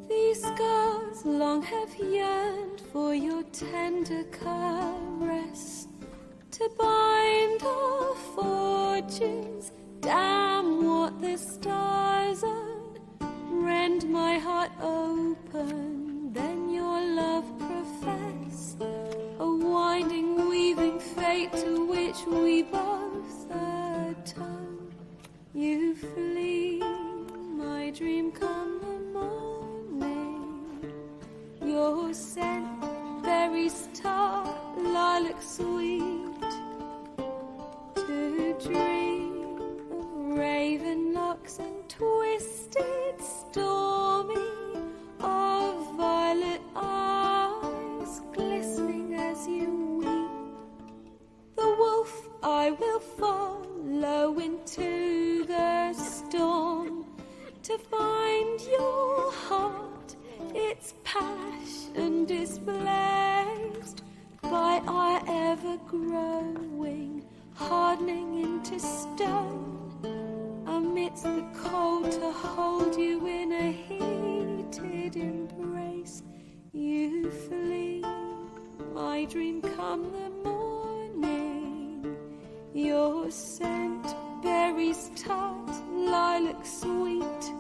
These scars long have yearned for your tender caress, to bind our fortunes. Damn what the stars own. Rend my heart open, then your love profess. A winding, weaving fate to which we both atone. You flee, my dream come the morning. Your scent, berry star, lilac sweet. To dream of raven locks and twisted, stormy, of violet eyes glistening as you weep. The wolf I will follow into the storm, to find your heart, its passion displaced by our ever-growing, hardening into stone. Amidst the cold, to hold you in a heated embrace. You flee, my dream come the morning. Your scent, berries tart, lilac sweet.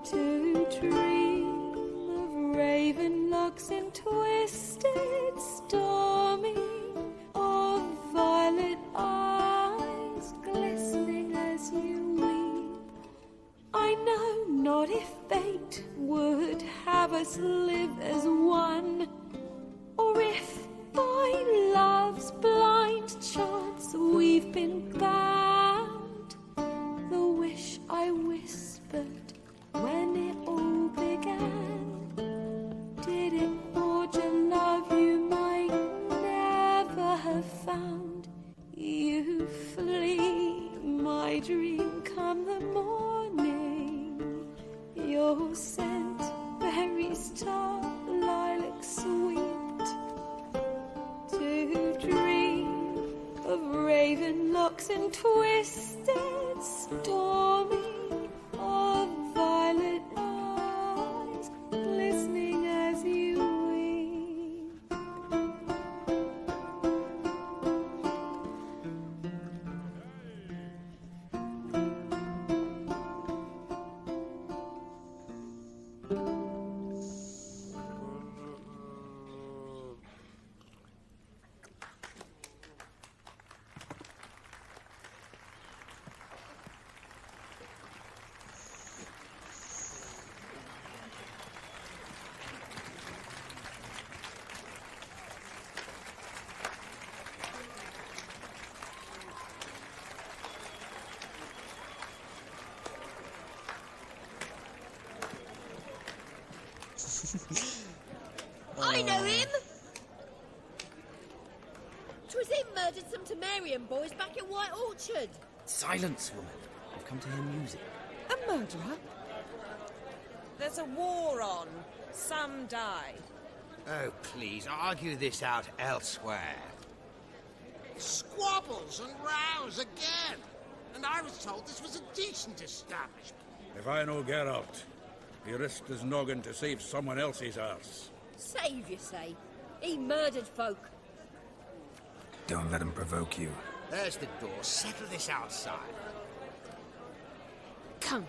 To dream of raven locks and twisted, stormy, of violet eyes glistening as you weep. I know not if fate would have us live as one, or if by love's blind chance we've been bound. The wish I whispered when it all began, did it forge a love you might never have found? You flee, my dream come the morning. Your scent, berries tart, lilac sweet. To dream of raven locks and twisted, stormy, of violet eyes glistening as you weep. I know him! 'Twas him murdered some Temerian boys back at White Orchard. Silence, woman. I've come to hear music. A murderer? There's a war on. Some died. Oh, please, argue this out elsewhere. Squabbles and rows again. And I was told this was a decent establishment. If I know Geralt, he risked his noggin to save someone else's arse. Save, you say? He murdered folk. Don't let him provoke you. There's the door. Settle this outside. Come.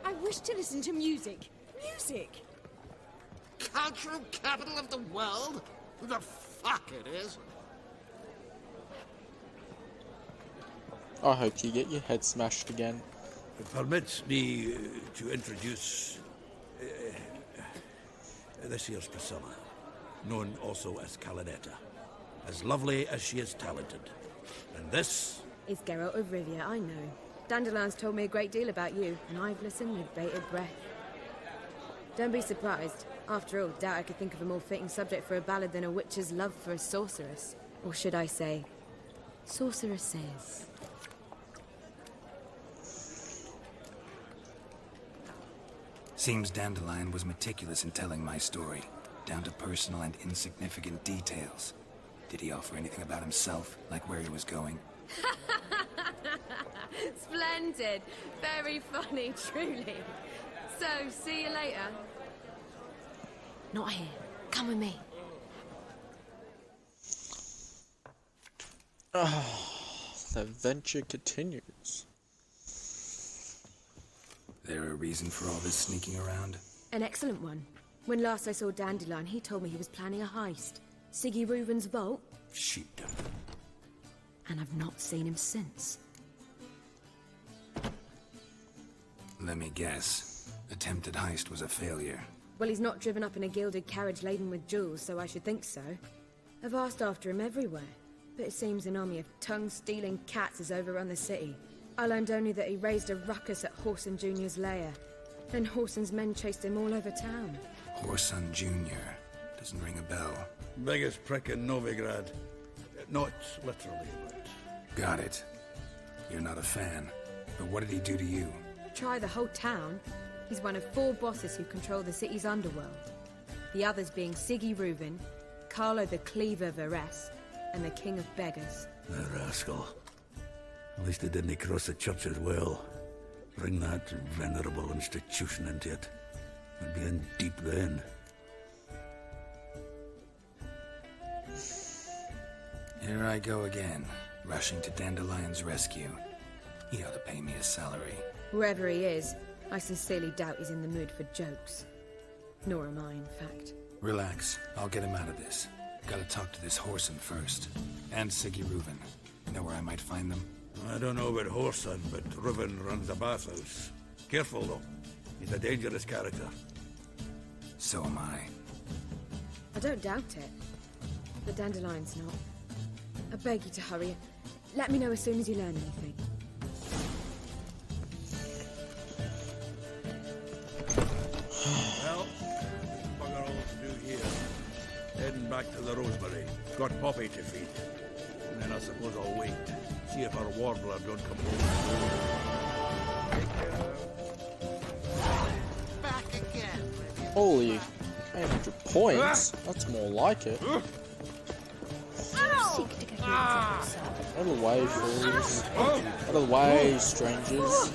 I wish to listen to music. Music! Cultural capital of the world? The fuck it is. I hope you get your head smashed again. Permit me to introduce this here's Priscilla, known also as Calinetta. As lovely as she is talented. And this is Geralt of Rivia, I know. Dandelion's told me a great deal about you, and I've listened with bated breath. Don't be surprised. After all, doubt I could think of a more fitting subject for a ballad than a witch's love for a sorceress. Or should I say, sorceresses. Seems Dandelion was meticulous in telling my story, down to personal and insignificant details. Did he offer anything about himself, like where he was going? Splendid! Very funny, truly. So, see you later. Not here. Come with me. The adventure continues. There a reason for all this sneaking around? An excellent one. When last I saw Dandelion, he told me he was planning a heist. Siggy Reuven's vault. sheepdom. And I've not seen him since. Let me guess. Attempted heist was a failure. Well, he's not driven up in a gilded carriage laden with jewels, so I should think so. I've asked after him everywhere, but it seems an army of tongue-stealing cats has overrun the city. I learned only that he raised a ruckus at Whoreson Jr.'s lair. Then Whoreson's men chased him all over town. Whoreson Jr. Doesn't ring a bell. Biggest prick in Novigrad. Not literally, but... Got it. You're not a fan. But what did he do to you? Try the whole town. He's one of 4 bosses who control the city's underworld. The others being Siggy Reuven, Carlo the Cleaver Varese, and the King of Beggars. The rascal. At least he didn't cross the church as well. Bring that venerable institution into it. We'd be in deep then. Here I go again, rushing to Dandelion's rescue. He ought to pay me a salary. Wherever he is, I sincerely doubt he's in the mood for jokes. Nor am I, in fact. Relax. I'll get him out of this. Gotta talk to this Whoreson first. And Siggy Reuven. Know where I might find them? I don't know about Whoreson, but Reuven runs a bathhouse. Careful, though. He's a dangerous character. So am I. I don't doubt it. But Dandelion's not. I beg you to hurry. Let me know as soon as you learn anything. Well, bugger all to do here. Heading back to the Rosebery. Got Poppy to feed. And then I suppose I'll wait. See if our warbler don't come home. Back again. Holy 800 points? That's more like it. Out of the way, fools. Out of the way, strangers.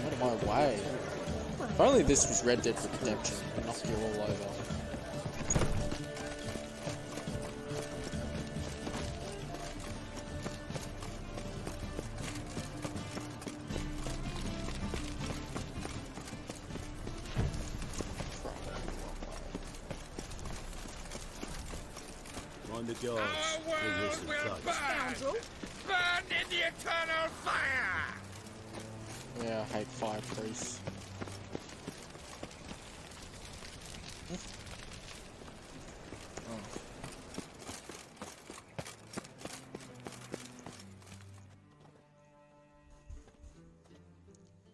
Out of my way. If only this was Red Dead Redemption, I'd knock you all over. On the doors. Scoundrel! Burn in the eternal fire! Yeah, I hate fire priests.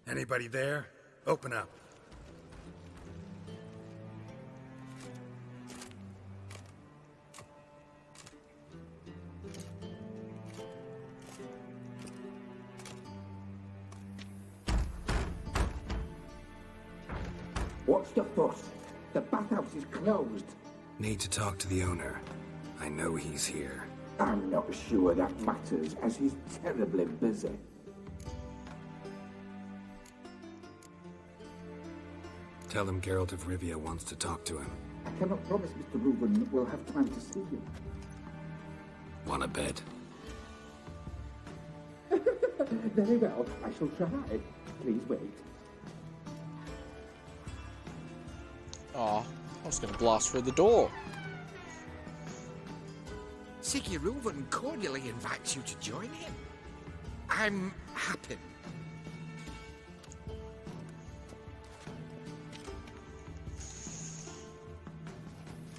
Anybody there? Open up. What's the fuss? The bathhouse is closed. Need to talk to the owner. I know he's here. I'm not sure that matters, as he's terribly busy. Tell him Geralt of Rivia wants to talk to him. I cannot promise Mr. Reuven will have time to see you. Wanna bet? Very well, I shall try. Please wait. Aw, I was gonna blast through the door. Siggy Reuven cordially invites you to join him. I'm happy.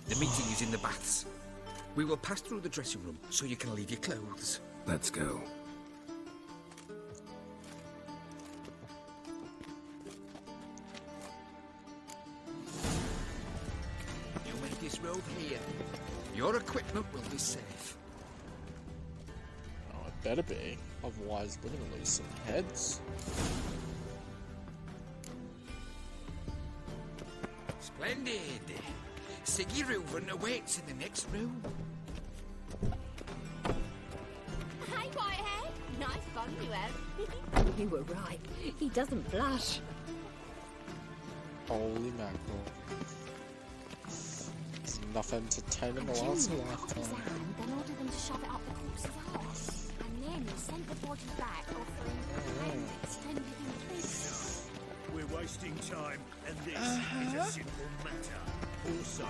The meeting is in the baths. We will pass through the dressing room so you can leave your clothes. Let's go. You make this road here. Your equipment will be safe. Oh, it better be. Otherwise, we're gonna lose some heads. Splendid. Siggy Reuven awaits in the next room. Hey, Whitehead. Nice fun you have. You were right. He doesn't blush. Holy mackerel. There's enough entertainment to last a lifetime. Then order them to shove it up the corpse's arse. And then he sent the body back, offering 10 living pieces. We're wasting time, and this is a simple matter. Also,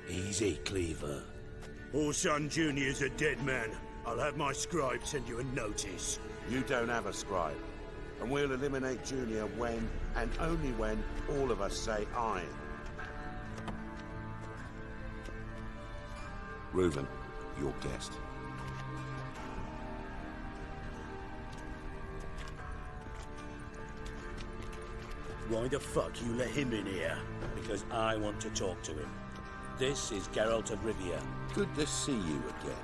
easy, Cleaver. Orson Jr.'s a dead man. I'll have my scribe send you a notice. You don't have a scribe. And we'll eliminate Junior when, and only when, all of us say aye. Reuven, your guest. Why the fuck you let him in here? Because I want to talk to him. This is Geralt of Rivia. Good to see you again.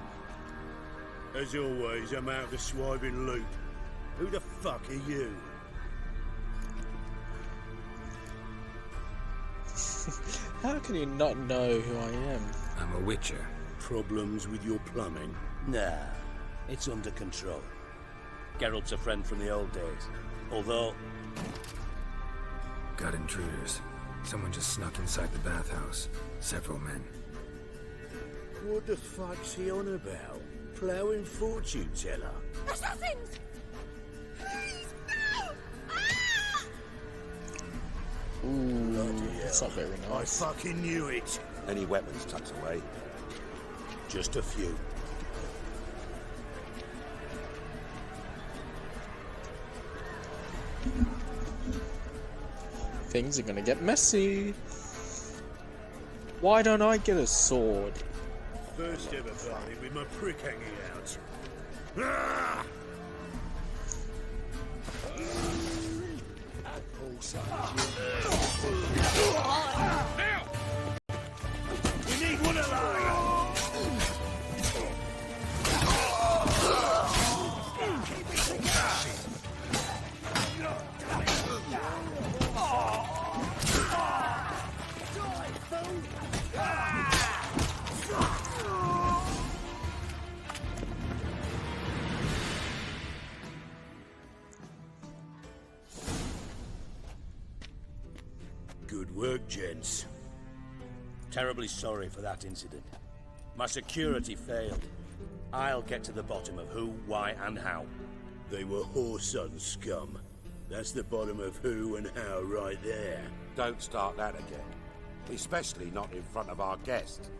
As always, I'm out of the swiving loop. Who the fuck are you? How can you not know who I am? I'm a witcher. Problems with your plumbing? Nah, it's under control. Geralt's a friend from the old days. Although... Got intruders. Someone just snuck inside the bathhouse. Several men. What the fuck's he on about? Ploughing fortune teller? Assassins! Please, no! Ooh, that's not very nice. I fucking knew it. Any weapons tucked away? Just a few. Things are gonna get messy. Why don't I get a sword? First ever party with my prick hanging out. Ah! We need one alive! Good work, gents. Terribly sorry for that incident. My security failed. I'll get to the bottom of who, why, and how. They were Whoreson scum. That's the bottom of who and how right there. Don't start that again. Especially not in front of our guest.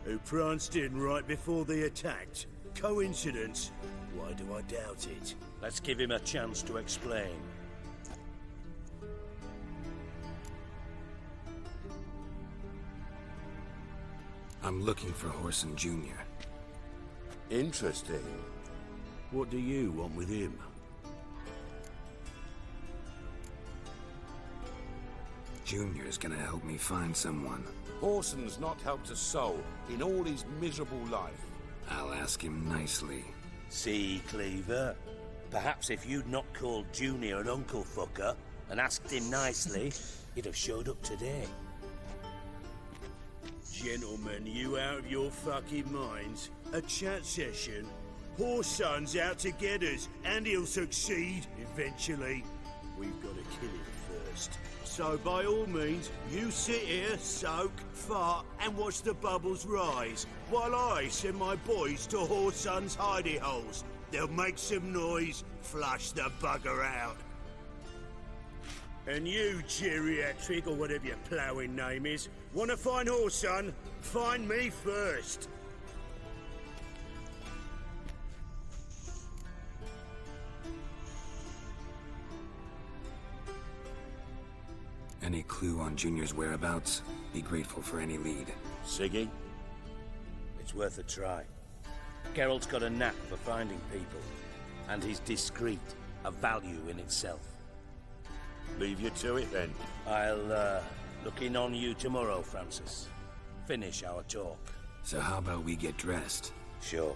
Who pranced in right before they attacked. Coincidence? Why do I doubt it? Let's give him a chance to explain. I'm looking for Whoreson Jr. Interesting. What do you want with him? Junior's gonna help me find someone. Whoreson's not helped a soul in all his miserable life. I'll ask him nicely. See, Cleaver? Perhaps if you'd not called Junior an uncle fucker and asked him nicely, he'd have showed up today. Gentlemen, you out of your fucking minds? A chat session? Whoreson's out to get us, and he'll succeed, eventually. we've got to kill him first. So by all means, you sit here, soak, fart, and watch the bubbles rise, while I send my boys to Whoreson's hidey holes. They'll make some noise, flush the bugger out. And you, geriatric, or whatever your ploughing name is, want to find Whoreson? Find me first. Any clue on Junior's whereabouts? Be grateful for any lead. Siggy? It's worth a try. Geralt's got a knack for finding people, and he's discreet, a value in itself. Leave you to it, then. I'll, look in on you tomorrow, Francis. Finish our talk. So how about we get dressed? Sure.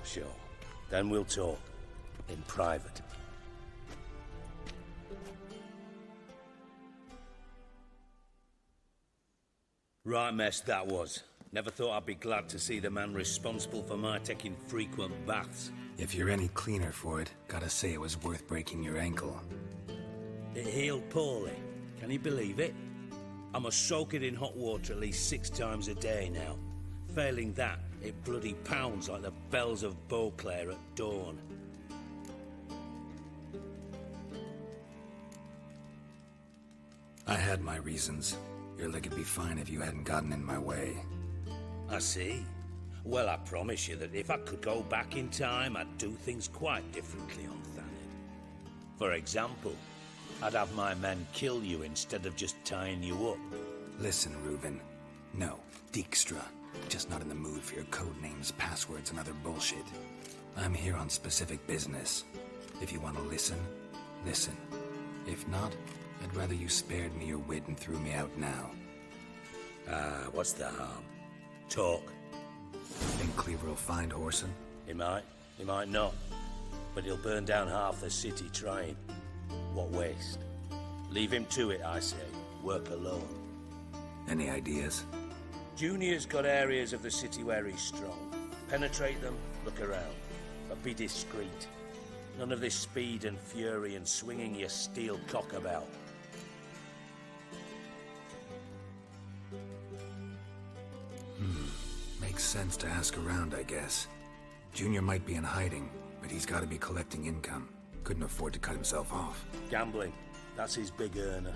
Then we'll talk. In private. Right mess that was. Never thought I'd be glad to see the man responsible for my taking frequent baths. If you're any cleaner for it, gotta say it was worth breaking your ankle. It healed poorly. Can you believe it? I must soak it in hot water at least 6 times a day now. Failing that, it bloody pounds like the bells of Beauclair at dawn. I had my reasons. Your leg would be fine if you hadn't gotten in my way. I see. Well, I promise you that if I could go back in time, I'd do things quite differently on Thanedd. For example, I'd have my men kill you instead of just tying you up. Listen, Reuben. No, Dijkstra. Just not in the mood for your code names, passwords, and other bullshit. I'm here on specific business. If you want to listen, listen. If not, I'd rather you spared me your wit and threw me out now. What's the harm? Talk. Think Cleaver will find Whoreson? He might not. But he'll burn down half the city trying. What waste? Leave him to it, I say. Work alone. Any ideas? Junior's got areas of the city where he's strong. Penetrate them, look around. But be discreet. None of this speed and fury and swinging your steel cock about. Makes sense to ask around, I guess. Junior might be in hiding, but he's got to be collecting income. Couldn't afford to cut himself off. Gambling. That's his big earner.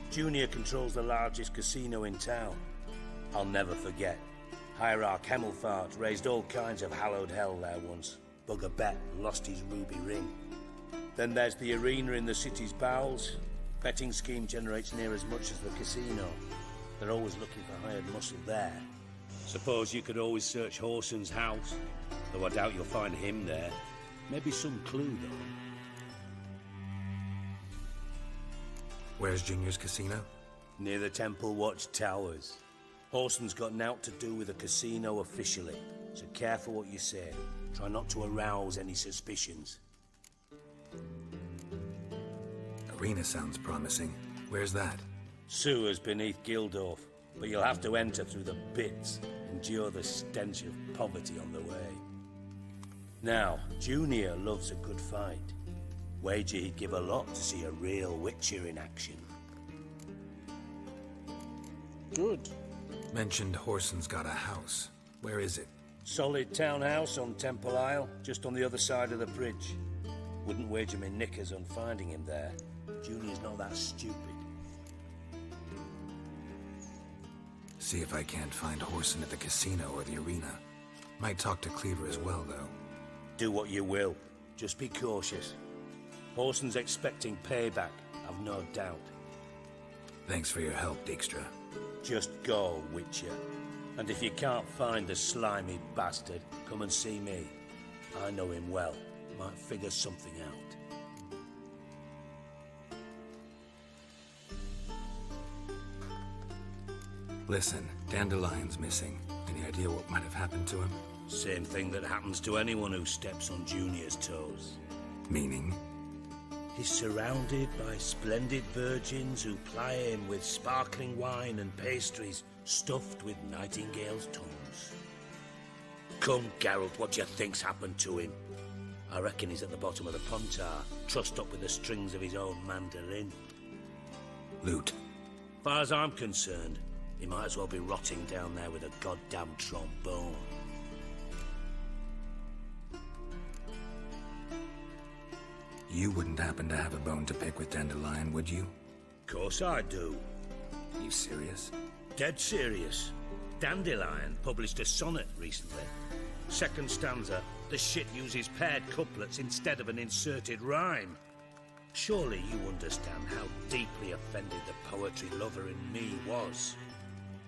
Junior controls the largest casino in town. I'll never forget. Hierarch Hemmelfart raised all kinds of hallowed hell there once. Bugger bet and lost his ruby ring. Then there's the arena in the city's bowels. Betting scheme generates near as much as the casino. They're always looking for hired muscle there. Suppose you could always search Whoreson's house, though I doubt you'll find him there. Maybe some clue, though. Where's Junior's casino? Near the Temple Watch Towers. Whoreson's got naught to do with the casino officially, so careful what you say. Try not to arouse any suspicions. Arena sounds promising. Where's that? Sewers beneath Gildorf, but you'll have to enter through the bits, endure the stench of poverty on the way. Now, Junior loves a good fight. Wager he'd give a lot to see a real Witcher in action. Good. Mentioned Whoreson's got a house. Where is it? Solid townhouse on Temple Isle, just on the other side of the bridge. Wouldn't wager me knickers on finding him there. Junior's not that stupid. See if I can't find Whoreson at the casino or the arena. Might talk to Cleaver as well, though. Do what you will. Just be cautious. Whoreson's expecting payback, I've no doubt. Thanks for your help, Dijkstra. Just go, Witcher. And if you can't find the slimy bastard, come and see me. I know him well. Might figure something out. Listen, Dandelion's missing. Any idea what might have happened to him? Same thing that happens to anyone who steps on Junior's toes. Meaning? He's surrounded by splendid virgins who ply him with sparkling wine and pastries stuffed with nightingales' tongues. Come, Geralt, what do you think's happened to him? I reckon he's at the bottom of the Pontar, trussed up with the strings of his own mandolin. Loot. Far as I'm concerned, he might as well be rotting down there with a goddamn trombone. You wouldn't happen to have a bone to pick with Dandelion, would you? Course I do. You serious? Dead serious. Dandelion published a sonnet recently. Second stanza, the shit uses paired couplets instead of an inserted rhyme. Surely you understand how deeply offended the poetry lover in me was.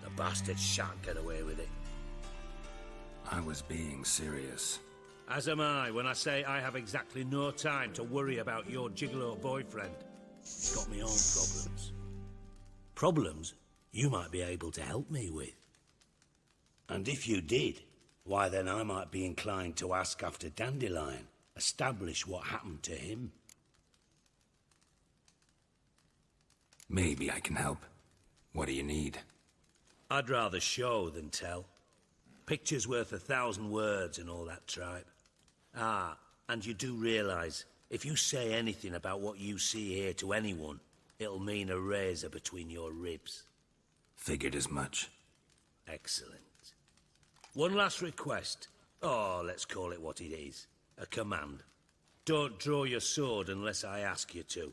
The bastard shan't get away with it. I was being serious. As am I when I say I have exactly no time to worry about your gigolo boyfriend. Got me own problems. Problems you might be able to help me with. And if you did, why then I might be inclined to ask after Dandelion, establish what happened to him. Maybe I can help. What do you need? I'd rather show than tell. Picture's worth 1,000 words and all that tripe. Ah, and you do realise, if you say anything about what you see here to anyone, it'll mean a razor between your ribs. Figured as much. Excellent. One last request. Oh, let's call it what it is. A command. Don't draw your sword unless I ask you to.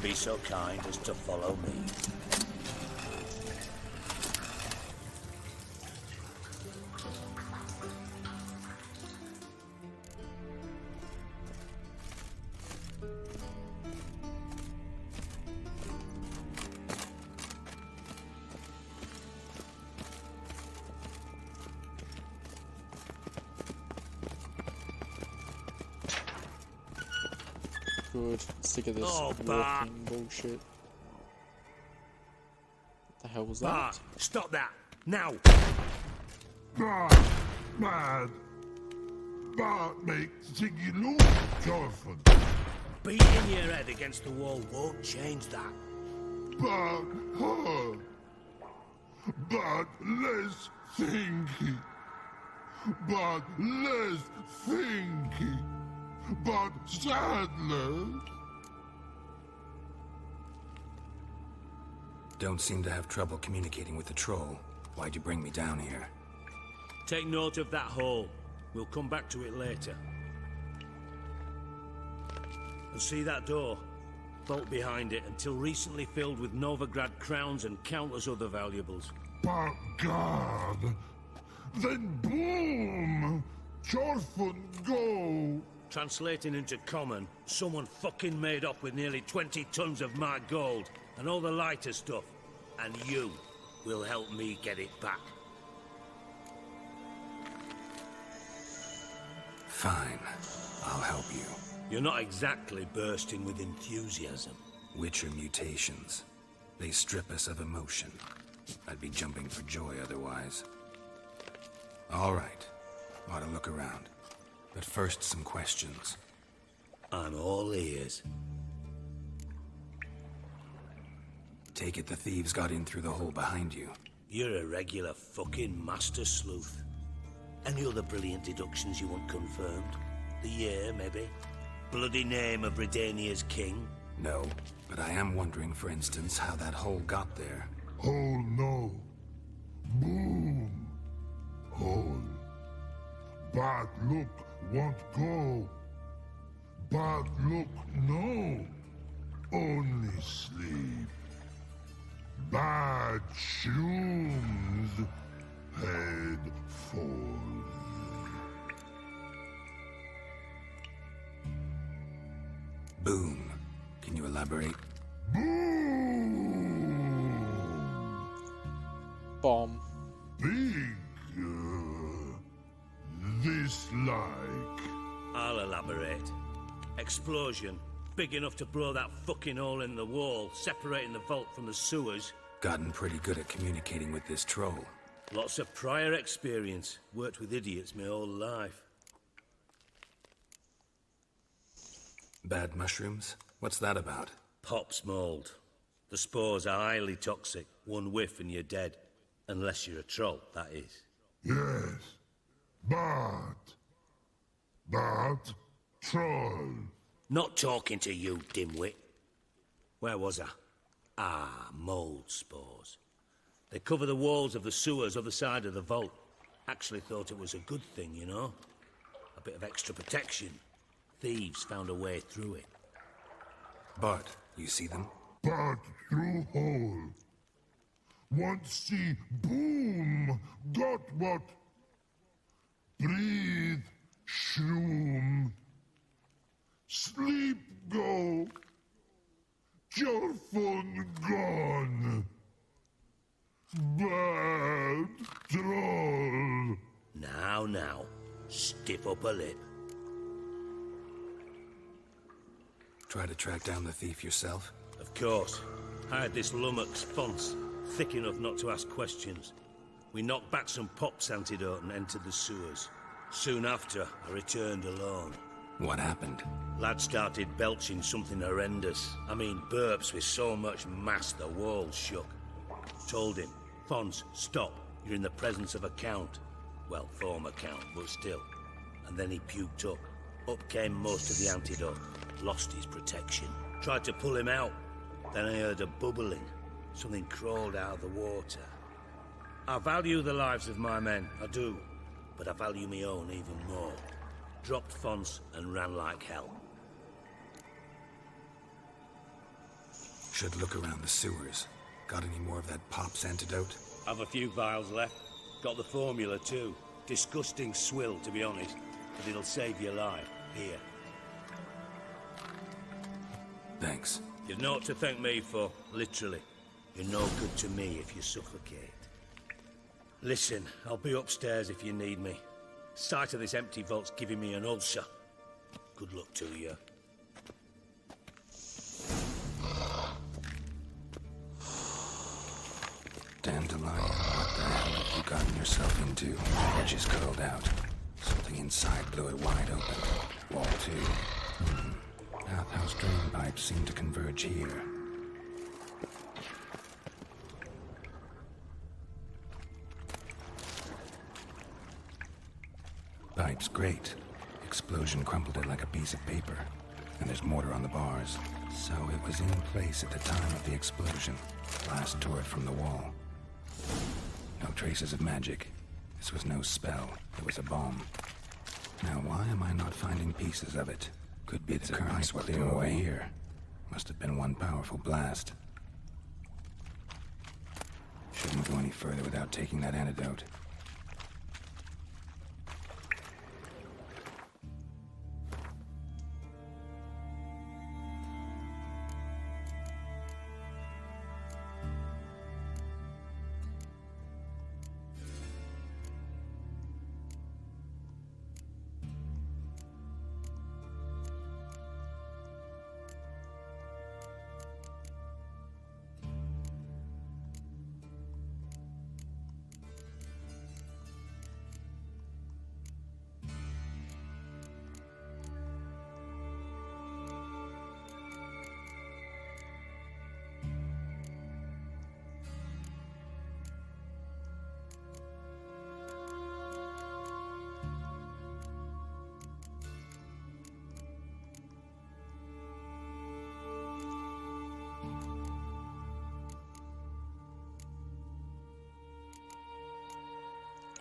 Be so kind as to follow me. Good. Sick of this walking bullshit. What the hell was that? Stop that! Now! Mad! Bart makes Ziggy Lou joyful. Beating your head against the wall won't change that. But hard. But less thinky. But less thinky. But sadler. Don't seem to have trouble communicating with the troll. Why'd you bring me down here? Take note of that hole. We'll come back to it later. And see that door? Vault behind it, until recently filled with Novigrad crowns and countless other valuables. But God! Then boom! Joyful go! Translating into common, someone fucking made off with nearly 20 tons of my gold and all the lighter stuff. And you will help me get it back. Fine. I'll help you. You're not exactly bursting with enthusiasm. Witcher mutations. They strip us of emotion. I'd be jumping for joy otherwise. All right. Ought to look around. But first, some questions. I'm all ears. Take it the thieves got in through the hole behind you. You're a regular fucking master sleuth. Any other brilliant deductions you want confirmed? The year, maybe? Bloody name of Redania's king? No, but I am wondering, for instance, how that hole got there. Hole no. Boom. Hole. But look won't go. But look no. Only sleep. Bad shoes. Head fall. Boom. Can you elaborate? Boom. Bomb. Big. This like. I'll elaborate. Explosion. Big enough to blow that fucking hole in the wall, separating the vault from the sewers. Gotten pretty good at communicating with this troll. Lots of prior experience. Worked with idiots my whole life. Bad mushrooms? What's that about? Pops mold. The spores are highly toxic. One whiff and you're dead. Unless you're a troll, that is. Yes. Bad troll. Not talking to you, dimwit. Where was I? Ah, mold spores. They cover the walls of the sewers other side of the vault. Actually thought it was a good thing, you know? A bit of extra protection. Thieves found a way through it. Bart, you see them? Bad through hole. Want see boom. Got what? Breathe. Shroom. Sleep go. Your phone gone. Bad troll. Now. Stiff up a lip. Try to track down the thief yourself? Of course. I had this lummox Fons, thick enough not to ask questions. We knocked back some Pop's antidote and entered the sewers. Soon after, I returned alone. What happened? Lad started belching something horrendous. I mean, burps with so much mass the walls shook. Told him, Fons, stop. You're in the presence of a count. Well, former count, but still. And then he puked up. Up came most of the antidote. Lost his protection. Tried to pull him out. Then I heard a bubbling. Something crawled out of the water. I value the lives of my men, I do. But I value my own even more. Dropped Fons and ran like hell. Should look around the sewers. Got any more of that Pop's antidote? Have a few vials left. Got the formula too. Disgusting swill, to be honest. But it'll save your life. Here. Thanks. You've naught to thank me for, literally. You're no good to me if you suffocate. Listen, I'll be upstairs if you need me. Sight of this empty vault's giving me an ulcer. Good luck to you. Dandelion, what the hell have you gotten yourself into? Edges curled out. Something inside blew it wide open. Wall 2. Bathhouse drain pipes seem to converge here. Pipe's great. Explosion crumpled it like a piece of paper. And there's mortar on the bars. So it was in place at the time of the explosion. Blast tore it from the wall. No traces of magic. This was no spell. It was a bomb. Now why am I not finding pieces of it? Could be the currents were clear away here. Must have been one powerful blast. Shouldn't go any further without taking that antidote.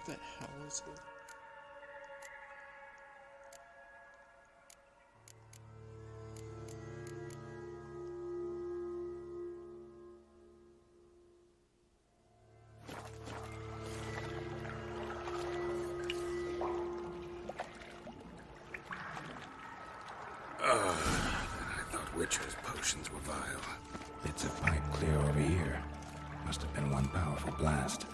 What the hell is it? I thought Witcher's potions were vile. Bits of pipe clear over here. Must have been one powerful blast.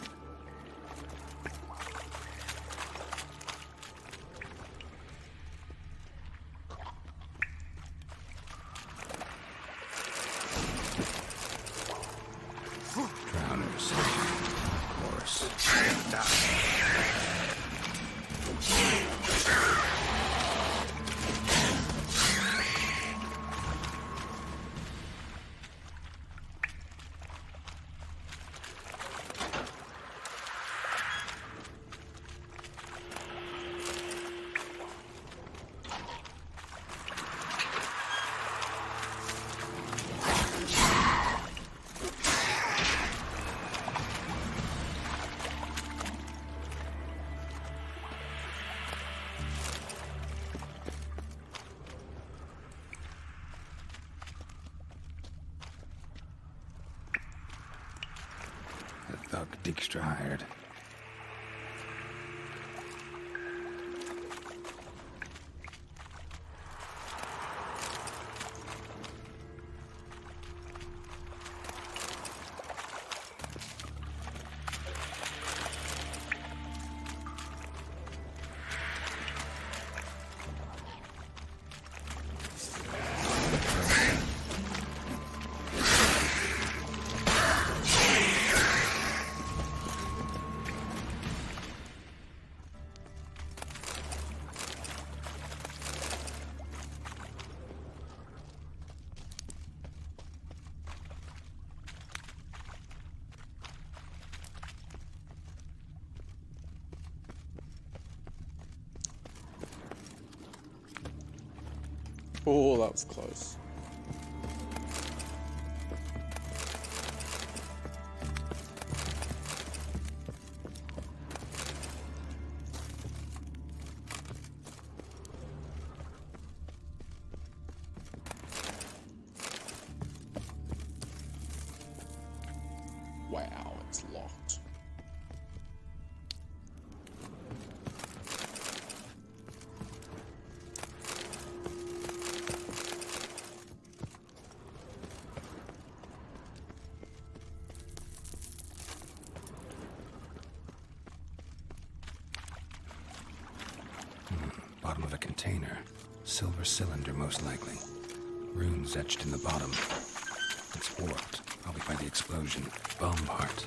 thug Dijkstra hired. Oh, that was close. Wow, it's locked. Bottom of a container. Silver cylinder, most likely. Runes etched in the bottom. It's warped, probably by the explosion. Bomb part.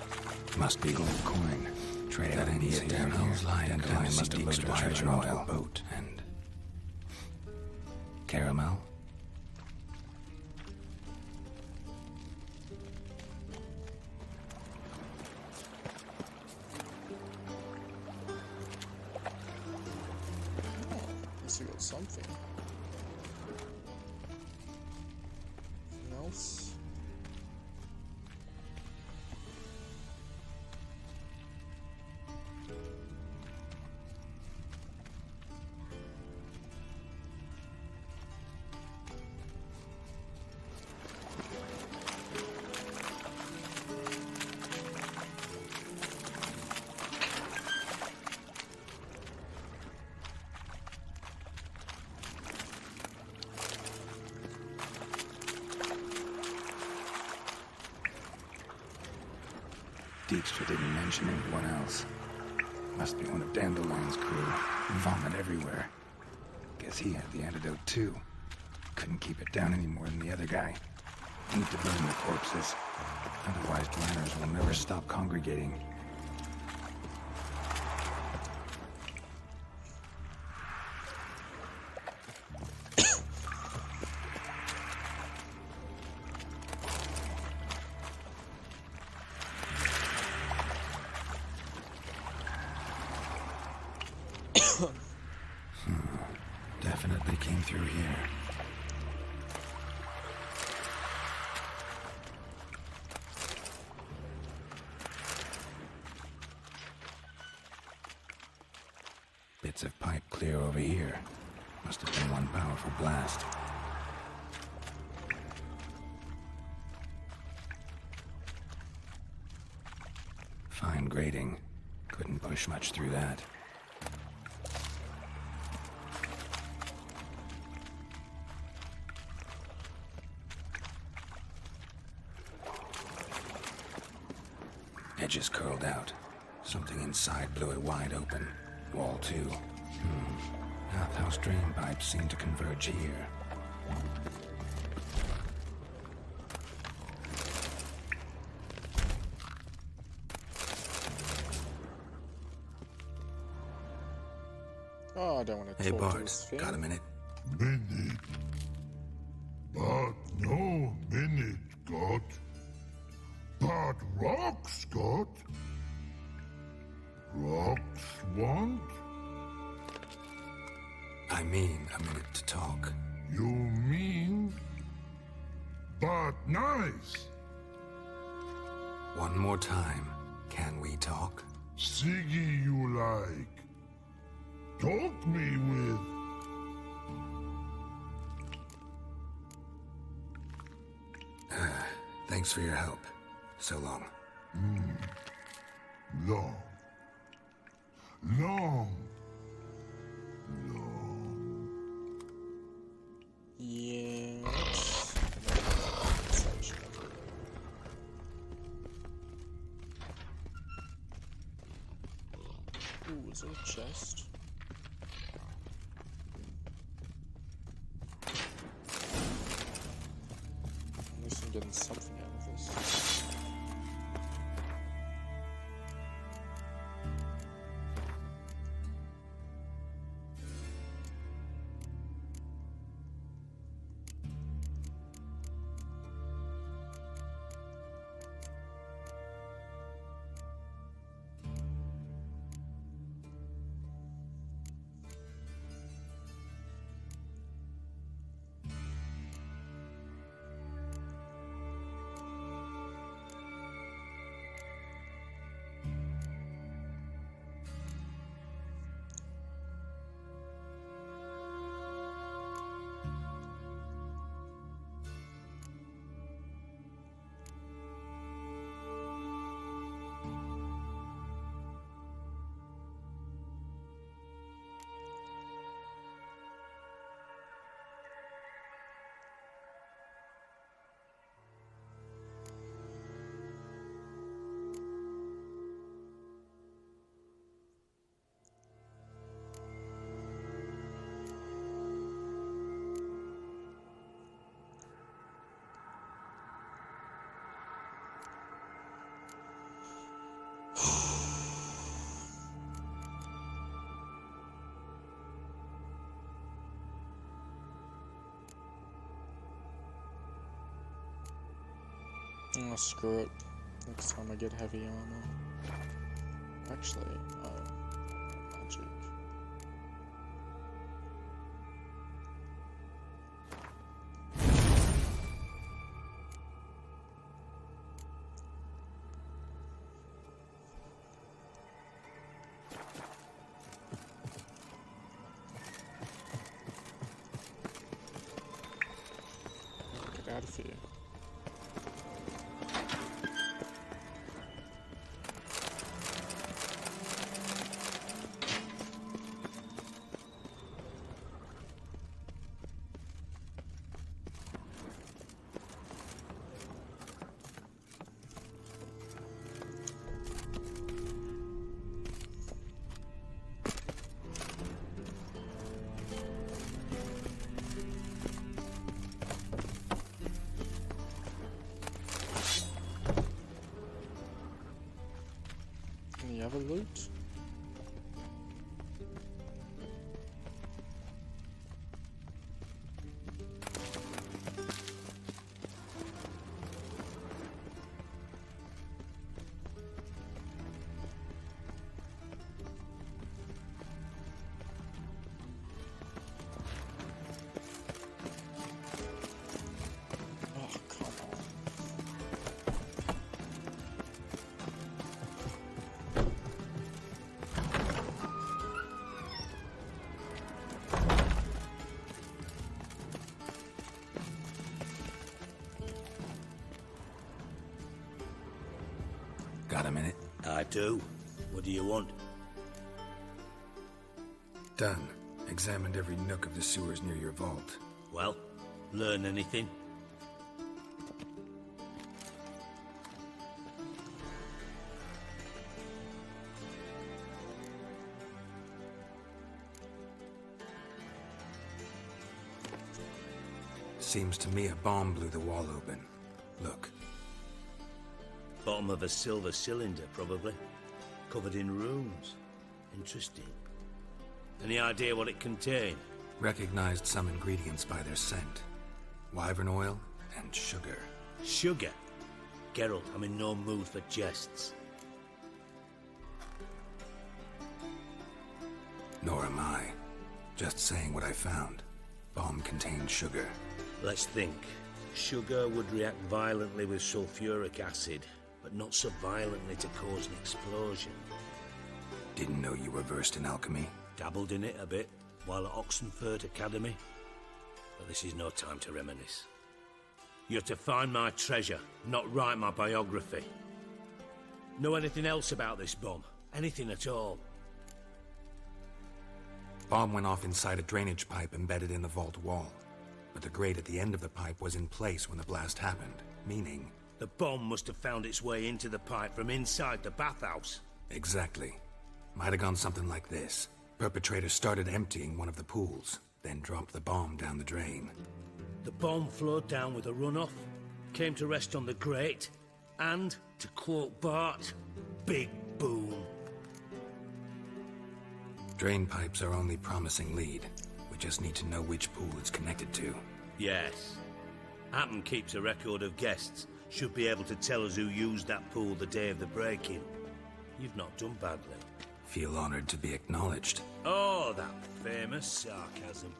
Must be gold coin. Trade that idiot down here. Dandelion must have loaded the treasure onto a boat. And... caramel? We got something. Anything else? Dijkstra didn't mention anyone else. Must be one of Dandelion's crew. Vomit everywhere. Guess he had the antidote too. Couldn't keep it down any more than the other guy. Need to burn the corpses. Otherwise, miners will never stop congregating. Definitely came through here. Bits of pipe clear over here. Must have been one powerful blast. Fine grating. Couldn't push much through that. Edges curled out. Something inside blew it wide open. Wall too. Bathhouse drain pipes seem to converge here. Oh, I don't want to Hey talk to Bart, this thing. got a minute? Minute. But no minute got. But rocks got. Rocks want? I mean a minute to talk. You mean? But nice. One more time. Can we talk? Siggy you like. Talk me with. Thanks for your help. So long. long. Long. Yeah. Ooh, is there a chest? At least I'm getting something out of this. Oh, screw it. Next time I get heavy armor. Actually, magic. Get out of here. Any other loot? Got a minute? I do. What do you want? Done. Examined every nook of the sewers near your vault. Well, learn anything? Seems to me a bomb blew the wall open. Look. Bottom of a silver cylinder, probably. Covered in runes. Interesting. Any idea what it contained? Recognized some ingredients by their scent. Wyvern oil and sugar. Sugar? Geralt, I'm in no mood for jests. Nor am I. Just saying what I found. Bomb contained sugar. Let's think. Sugar would react violently with sulfuric acid, but not so violently to cause an explosion. Didn't know you were versed in alchemy. Dabbled in it a bit while at Oxenford Academy. But this is no time to reminisce. You're to find my treasure, not write my biography. Know anything else about this bomb? Anything at all? Bomb went off inside a drainage pipe embedded in the vault wall. But the grate at the end of the pipe was in place when the blast happened, meaning... The bomb must have found its way into the pipe from inside the bathhouse. Exactly. Might have gone something like this. Perpetrator started emptying one of the pools, then dropped the bomb down the drain. The bomb flowed down with a runoff, came to rest on the grate, and, to quote Bart, big boom. Drain pipes are only promising lead. We just need to know which pool it's connected to. Yes. Hatton keeps a record of guests. Should be able to tell us who used that pool the day of the break-in. You've not done badly. Feel honored to be acknowledged. Oh, that famous sarcasm.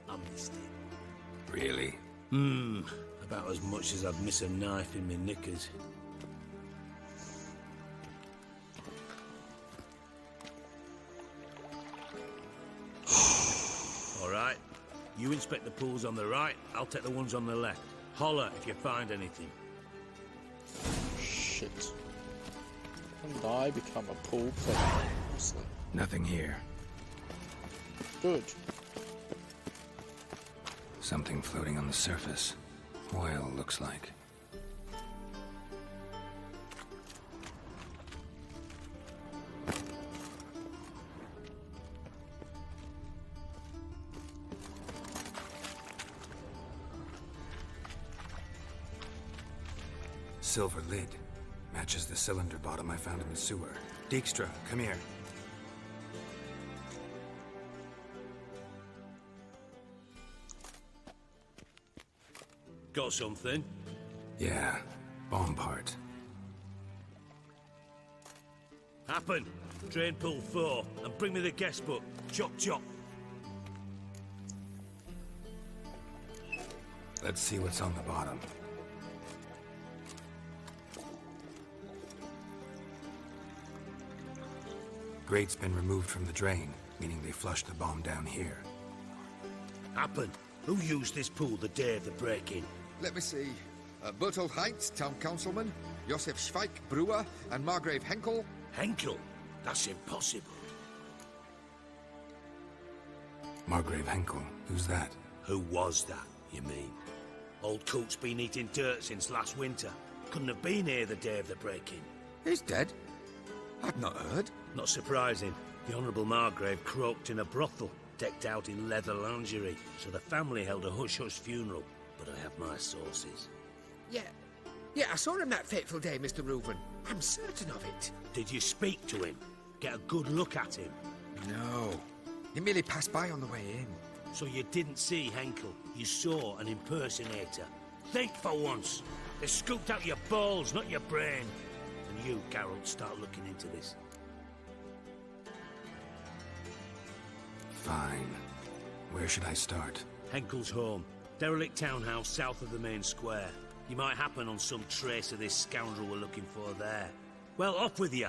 I missed it. Really? About as much as I'd miss a knife in my knickers. All right. You inspect the pools on the right, I'll take the ones on the left. Holler if you find anything. Shit. And I become a pool player, honestly. Nothing here. Good. Something floating on the surface. Oil, looks like. Silver lid. Matches the cylinder bottom I found in the sewer. Dijkstra, come here. Got something? Yeah, bomb part. Happen. Drain pool 4, and bring me the guest book. Chop chop. Let's see what's on the bottom. Grate's been removed from the drain, meaning they flushed the bomb down here. Happen. Who used this pool the day of the break-in? Let me see. Bertold Heinz, town councilman, Josef Schweik, brewer, and Margrave Henkel. Henkel? That's impossible. Margrave Henkel? Who's that? Who was that, you mean? Old Coot's been eating dirt since last winter. Couldn't have been here the day of the break-in. He's dead? I'd not heard. Not surprising. The Honourable Margrave croaked in a brothel, decked out in leather lingerie, so the family held a hush-hush funeral. But I have my sources. Yeah, I saw him that fateful day, Mr. Reuben. I'm certain of it. Did you speak to him? Get a good look at him? No. He merely passed by on the way in. So you didn't see Henkel? You saw an impersonator? Think for once. They scooped out your balls, not your brain. And you, Geralt, start looking into this. Fine. Where should I start? Henkel's home. Derelict townhouse south of the main square. You might happen on some trace of this scoundrel we're looking for there. Well, off with you.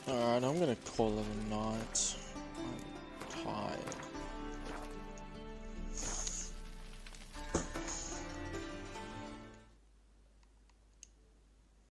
Alright, I'm gonna call it a night.